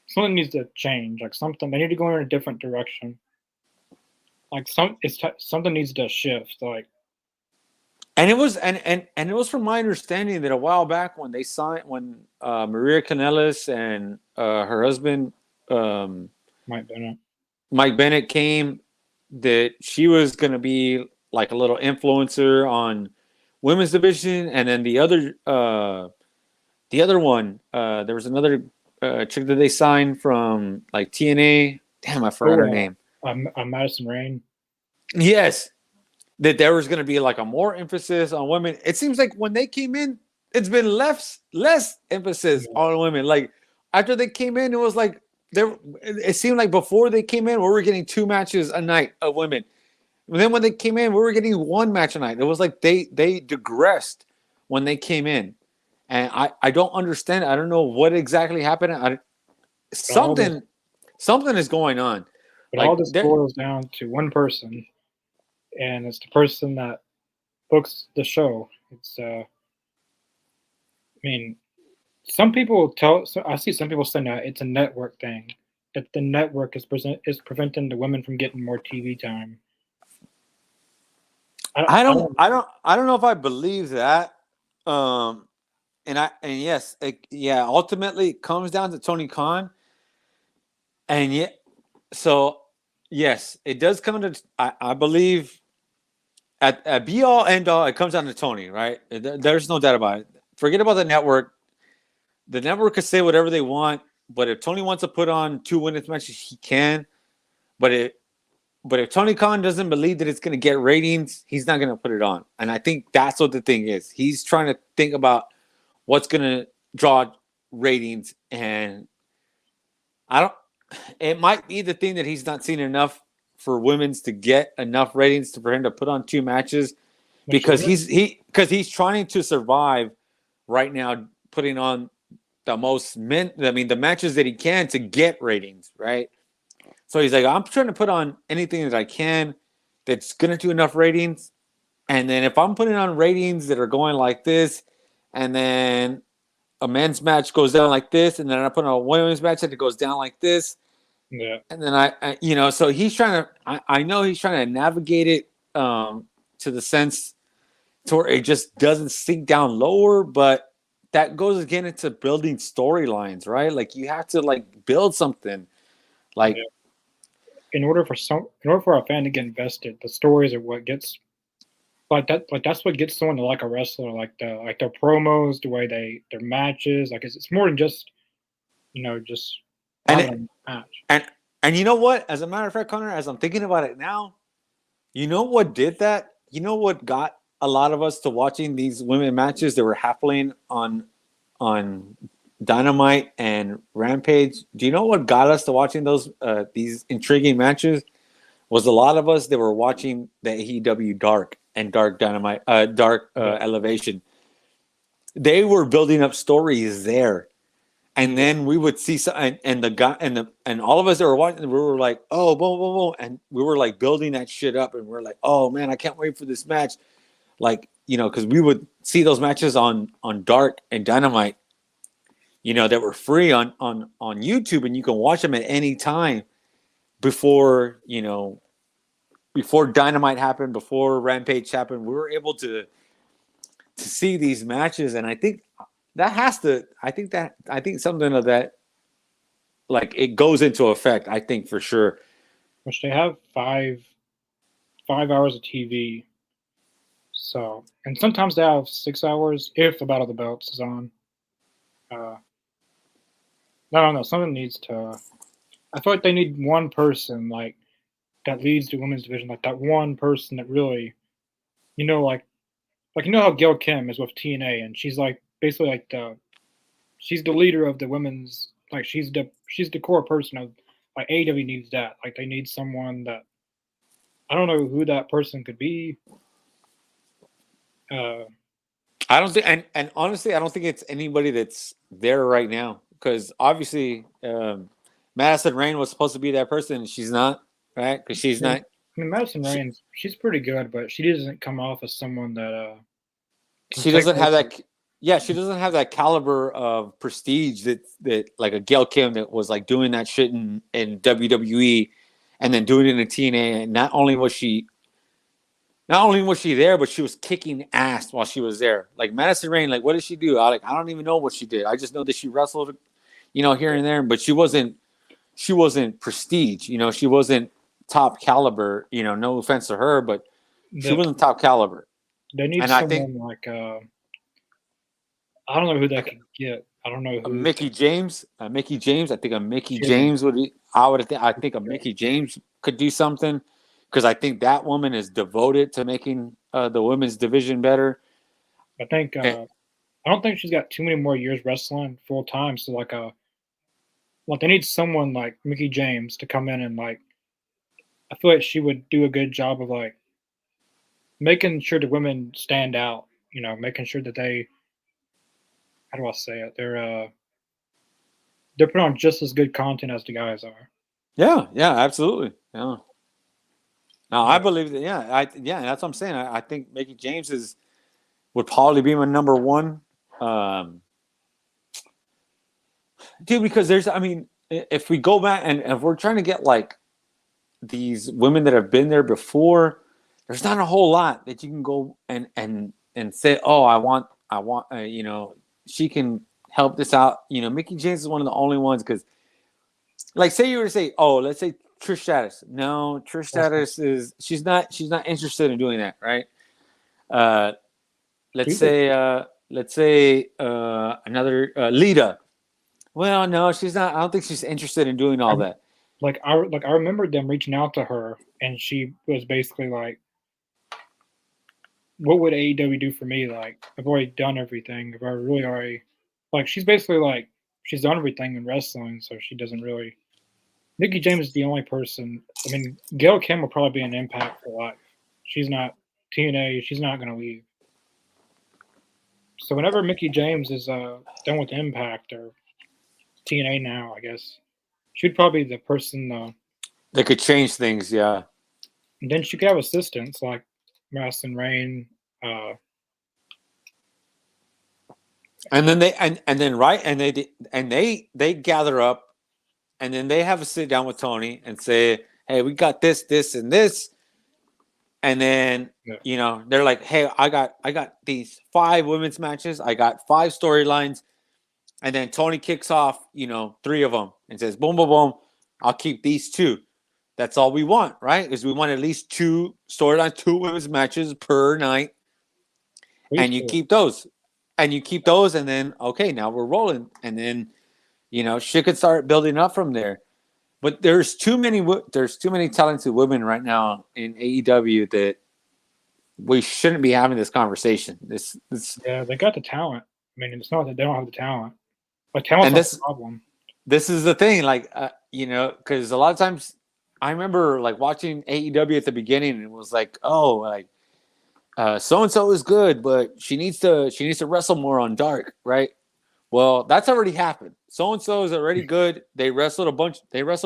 Something needs to change. Like something they need to go in a different direction. Like something needs to shift. Like. And it was and it was from my understanding that a while back when Maria Kanellis and her husband Mike Bennett came, that she was going to be like a little influencer on women's division, and then the other one there was another chick that they signed from like TNA. Damn, I forgot her name. Madison Rain. Yes. That there was going to be like a more emphasis on women. It seems like when they came in, it's been less emphasis on women. Like after they came in, it was like it seemed like before they came in, we were getting 2 matches a night of women. And then when they came in, we were getting 1 match a night. It was like they digressed when they came in, and I don't understand. I don't know what exactly happened. Something is going on. But all this boils down to one person. And it's the person that books the show. It's I mean, some people I see some people saying that it's a network thing. That the network is preventing the women from getting more TV time. I don't know if I believe that. Yes, ultimately it comes down to Tony Khan. And yet, so yes, it does come to I believe. At be all end all, it comes down to Tony, right? There's no doubt about it. Forget about the network. The network can say whatever they want, but if Tony wants to put on 2 women's matches, he can. But if Tony Khan doesn't believe that it's going to get ratings, he's not going to put it on. And I think that's what the thing is. He's trying to think about what's going to draw ratings, and it might be the thing that he's not seen enough for women's to get enough ratings for him to put on 2 matches, because he's trying to survive right now, putting on the most the matches that he can to get ratings, right? So he's like, I'm trying to put on anything that I can that's gonna do enough ratings, and then if I'm putting on ratings that are going like this, and then a men's match goes down like this, and then I put on a women's match and it goes down like this. Yeah. And then I so he's trying to, I know he's trying to navigate it to the sense to where it just doesn't sink down lower, but that goes again into building storylines, right? Like you have to like build something. Like in order for a fan to get invested, the stories are what gets that's what gets someone to like a wrestler, like their promos, the way their matches, like it's more than just just having a match. And you know what? As a matter of fact, Connor, as I'm thinking about it now, you know what did that? You know what got a lot of us to watching these women matches that were happening on Dynamite and Rampage? Do you know what got us to watching these intriguing matches? Was a lot of us that were watching the AEW Dark and Dark Dynamite, Elevation. They were building up stories there. And then we would see some, and the guy and all of us that were watching, we were like, oh, boom, boom, boom, and we were like building that shit up, and we're like, oh man, I can't wait for this match, like because we would see those matches on Dark and Dynamite, that were free on YouTube, and you can watch them at any time before Dynamite happened, before Rampage happened. We were able to see these matches, and I think. I think something of that, like it goes into effect, I think for sure. Which they have 5 hours of TV. So, and sometimes they have 6 hours if the Battle of the Belts is on. I don't know. Something needs to. I feel like they need one person like that leads the women's division, like that one person that really, like how Gail Kim is with TNA, and she's like. Basically, like she's the leader of the women's. Like she's the core person of. Like AEW needs that. Like they need someone that. I don't know who that person could be. I don't think, and honestly, I don't think it's anybody that's there right now because obviously Madison Rain was supposed to be that person, and she's not, right? Because she's Yeah. not. I mean, Madison Rain, she's pretty good, but she doesn't come off as someone that can She take doesn't have places. that. Yeah, she doesn't have that caliber of prestige that like a Gail Kim that was like doing that shit in WWE, and then doing it in TNA. And not only was she there, but she was kicking ass while she was there. Like Madison Rain, like what did she do? I don't even know what she did. I just know that she wrestled, here and there, but she wasn't prestige. She wasn't top caliber. No offense to her, but she wasn't top caliber. They need And I someone think like I don't know who they could get. I don't know who. Mickey James. Mickey James. I think a Mickey Yeah. James would be. I think a Mickey James could do something because I think that woman is devoted to making the women's division better. I think I don't think she's got too many more years wrestling full time. So like they need someone like Mickey James to come in and like I feel like she would do a good job of like making sure the women stand out. Making sure that they how do I say it? They're putting on just as good content as the guys are. Yeah, absolutely. Yeah. Now I believe that. Yeah, that's what I'm saying. I think Mickey James would probably be my number one. Dude, because if we go back and if we're trying to get like these women that have been there before, there's not a whole lot that you can go and say, oh, I want, she can help this out. Mickey James is one of the only ones because, like, say you were to say, oh, let's say Trish Stratus. No, Trish Stratus she's not interested in doing that, right? Let's say another Lita. Well, no, she's not. I don't think she's interested in doing all that. Like I remember them reaching out to her, and she was basically like, "What would AEW do for me? Like, I've already done everything. If I really already, like, she's basically like, she's done everything in wrestling, so she doesn't really." Mickey James is the only person. I mean, Gail Kim will probably be an Impact for life. She's not TNA. She's not going to leave. So whenever Mickey James is done with Impact or TNA now, I guess she'd probably be the person. They could change things, yeah. And then she could have assistants like Madison Rain. And then they gather up, and then they have a sit down with Tony and say, "Hey, we got this, this, and this." And then they're like, "Hey, I got these 5 women's matches. I got 5 storylines." And then Tony kicks off, 3 of them and says, "Boom, boom, boom. I'll keep these 2. That's all we want, right? Because we want at least 2 storylines, 2 women's matches per night, and you keep those, and then okay, now we're rolling, and then shit could start building up from there." But there's too many talented women right now in AEW that we shouldn't be having this conversation. This Yeah, they got the talent. I mean, it's not that they don't have the talent, but talent's not the problem. This is the thing, like because a lot of times I remember like watching AEW at the beginning, and it was like, oh, like so and so is good, but she needs to wrestle more on Dark, right? Well, that's already happened. So and so is already good. They wrestled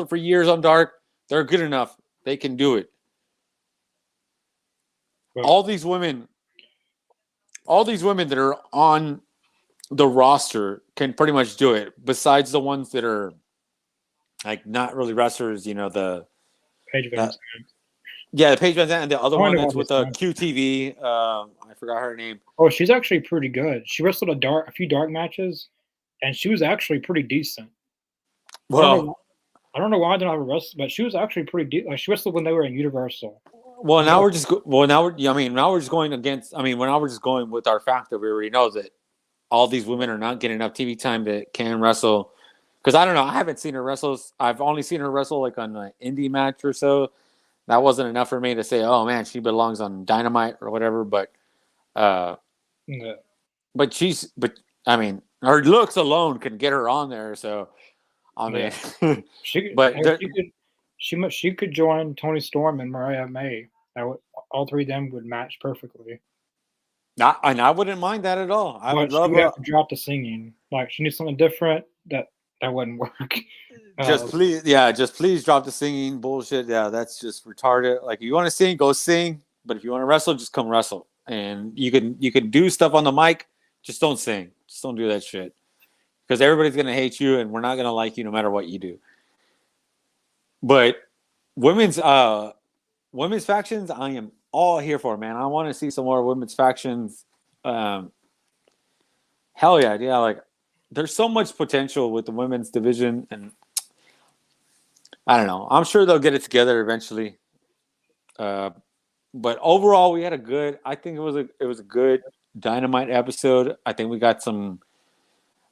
for years on Dark. They're good enough. They can do it. But all these women that are on the roster can pretty much do it. Besides the ones that are like not really wrestlers, the Paige Van Zandt. Yeah, the Paige Van Zandt, and the other one that's with the QTV. I forgot her name. Oh, she's actually pretty good. She wrestled a few dark matches, and she was actually pretty decent. Well, I don't know why I don't have a wrestle, but she was actually pretty decent. Like she wrestled when they were in Universal. Well, now we're just going against. I mean, when we're just going with our fact that we already know that all these women are not getting enough TV time that can wrestle. Because I don't know, I haven't seen her wrestle. I've only seen her wrestle like on an indie match or so. That wasn't enough for me to say, oh man, she belongs on Dynamite or whatever. But, Yeah. but I mean, her looks alone can get her on there. So, I mean, she could join Tony Storm and Mariah May. All 3 of them would match perfectly. And I wouldn't mind that at all. I would But she love would have to drop the singing. Like she needs something different. That wouldn't work. just please drop the singing bullshit. Yeah, that's just retarded. Like, you want to sing, go sing. But if you want to wrestle, just come wrestle. And you can do stuff on the mic. Just don't sing. Just don't do that shit. Because everybody's gonna hate you, and we're not gonna like you no matter what you do. But women's factions, I am all here for, man. I want to see some more women's factions. Hell yeah. Like, there's so much potential with the women's division, and I don't know. I'm sure they'll get it together eventually. But overall, we had I think it was a good Dynamite episode. I think we got some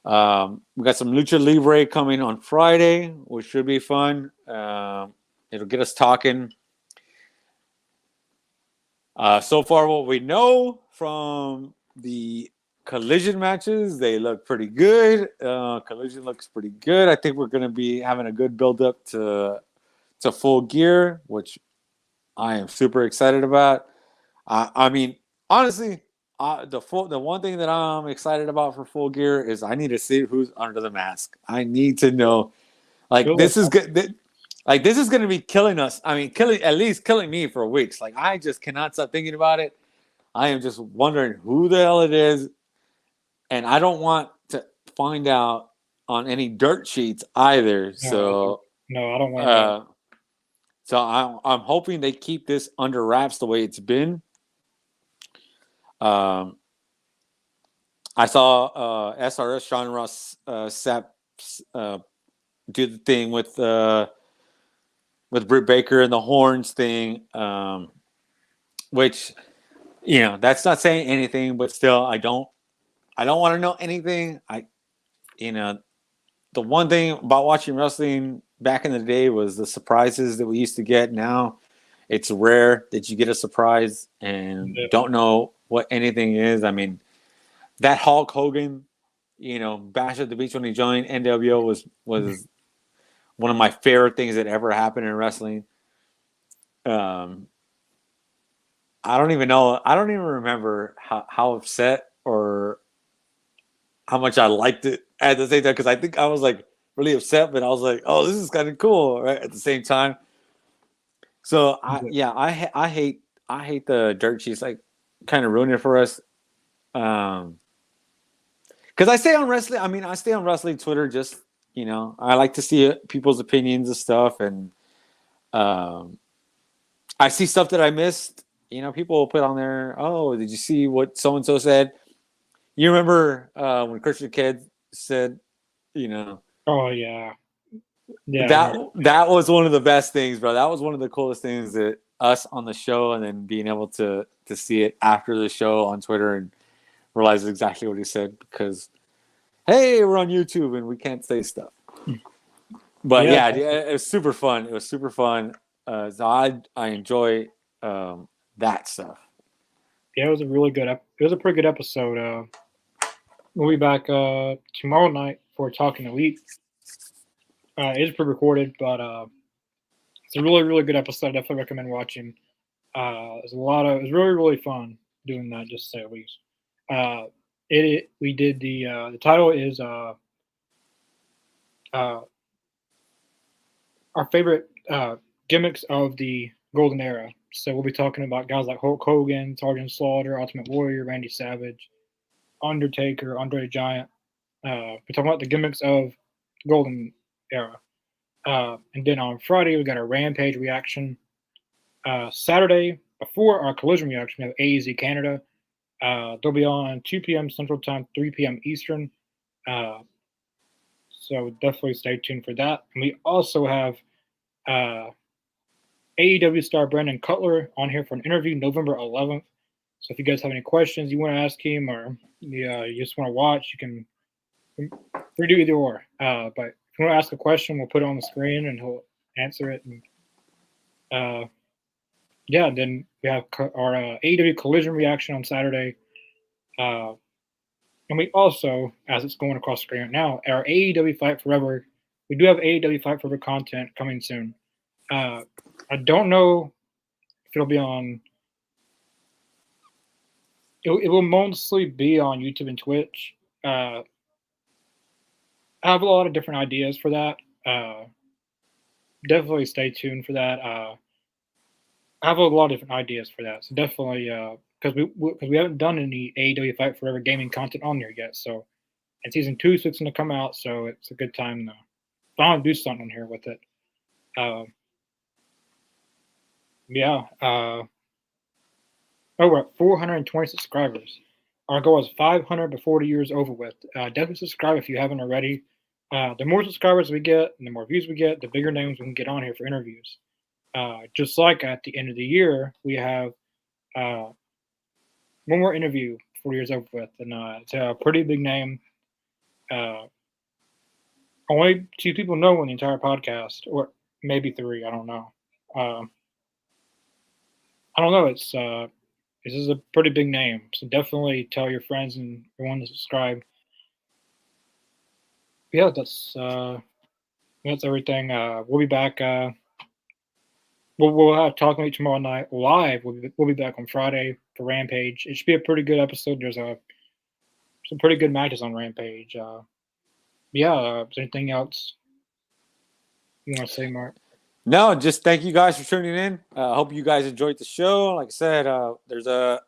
Lucha Libre coming on Friday, which should be fun. It'll get us talking. So far, what we know from the Collision matches, they look pretty good. Collision looks pretty good. I think we're going to be having a good build-up to Full Gear, which I am super excited about. I mean, honestly, the one thing that I'm excited about for Full Gear is I need to see who's under the mask. I need to know. Like, this is good. Like, this is going to be killing us. I mean, killing me for weeks. Like, I just cannot stop thinking about it. I am just wondering who the hell it is. And I don't want to find out on any dirt sheets either. So no, I don't want that. So I'm hoping they keep this under wraps the way it's been. I saw SRS Sean Ross Sapp do the thing with Britt Baker and the horns thing, which, that's not saying anything, but still, I don't want to know anything. The one thing about watching wrestling back in the day was the surprises that we used to get. Now it's rare that you get a surprise and don't know what anything is. I mean, that Hulk Hogan, Bash at the Beach when he joined NWO was one of my favorite things that ever happened in wrestling. I don't even know. I don't even remember how upset or how much I liked it at the same time, because I think I was like really upset, but I was like, "Oh, this is kind of cool!" Right at the same time. So I hate the dirt sheets, like, kind of ruin it for us. Because I stay on wrestling. I mean, I stay on wrestling Twitter. Just I like to see people's opinions and stuff, and I see stuff that I missed. People will put on there, "Oh, did you see what so and so said?" You remember when Christian Kidd said, Oh yeah, that was one of the best things, bro. That was one of the coolest things that us on the show, and then being able to see it after the show on Twitter and realize exactly what he said, because, hey, we're on YouTube and we can't say stuff. But yeah, it was super fun. It was super fun. So I enjoy that stuff. Yeah, it was a really good. It was a pretty good episode. We'll be back tomorrow night for Talking Elite. It is pre-recorded, but it's a really, really good episode. I definitely recommend watching. It was really, really fun doing that, just to say the least. We did the title is our favorite gimmicks of the Golden Era. So we'll be talking about guys like Hulk Hogan, Sergeant Slaughter, Ultimate Warrior, Randy Savage, Undertaker, Andre the Giant. We're talking about the gimmicks of Golden Era. And then on Friday, we got a Rampage reaction. Saturday, before our Collision reaction, we have AEZ Canada. They'll be on 2 p.m. Central Time, 3 p.m. Eastern. So definitely stay tuned for that. And we also have AEW star Brandon Cutler on here for an interview November 11th. So if you guys have any questions you want to ask him, or you just want to watch, you can do either or. But if you want to ask a question, we'll put it on the screen and he'll answer it. And then we have our AEW Collision reaction on Saturday. And we also, as it's going across the screen right now, our AEW Fight Forever. We do have AEW Fight Forever content coming soon. I don't know if it'll be on it will mostly be on YouTube and Twitch. I have a lot of different ideas for that. Definitely stay tuned for that. I have a lot of different ideas for that. So definitely, because we haven't done any AEW Fight Forever gaming content on there yet. So, and season 2 is fixing to come out, so it's a good time to finally do something here with it. Yeah. We're at 420 subscribers. Our goal is 500 before the year is over with. Definitely subscribe if you haven't already. The more subscribers we get and the more views we get, the bigger names we can get on here for interviews. Just like at the end of the year, we have one more interview before the year's over with. And it's a pretty big name. Only 2 people know in the entire podcast, or maybe 3. I don't know. I don't know. This is a pretty big name, so definitely tell your friends and everyone to subscribe. Yeah, that's everything. We'll be back. We'll have Talk Meet tomorrow night live. We'll be back on Friday for Rampage. It should be a pretty good episode. There's some pretty good matches on Rampage. Is there anything else you want to say, Mark? No, just thank you guys for tuning in. Hope you guys enjoyed the show. Like I said, there's a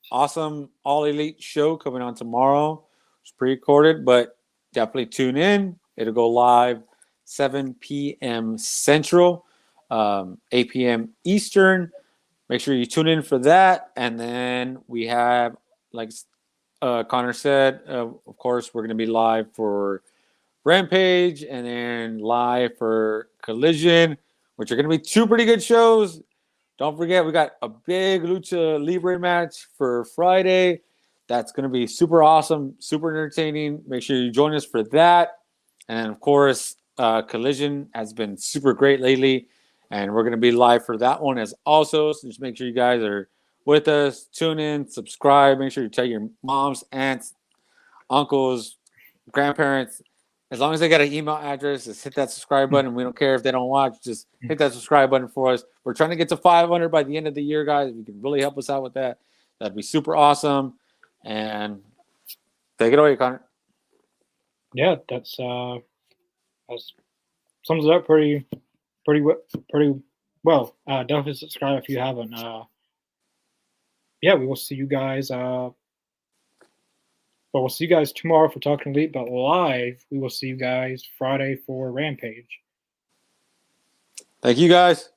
awesome All Elite show coming on tomorrow. It's pre-recorded, but definitely tune in. It'll go live 7 p.m. Central, 8 p.m. Eastern. Make sure you tune in for that. And then we have, like Connor said, of course, we're going to be live for Rampage and then live for Collision, which are going to be 2 pretty good shows. Don't forget, we got a big Lucha Libre match for Friday. That's going to be super awesome, super entertaining. Make sure you join us for that. And, of course, Collision has been super great lately, and we're going to be live for that one as also. So just make sure you guys are with us. Tune in, subscribe. Make sure you tell your moms, aunts, uncles, grandparents. As long as they got an email address, just hit that subscribe button. We don't care if they don't watch. Just hit that subscribe button for us. We're trying to get to 500 by the end of the year, guys. If you can really help us out with that, that'd be super awesome. And take it away, Connor. Yeah, that's sums it up pretty well. Definitely subscribe if you haven't. We will see you guys. But we'll see you guys tomorrow for Talking Elite. But live, we will see you guys Friday for Rampage. Thank you, guys.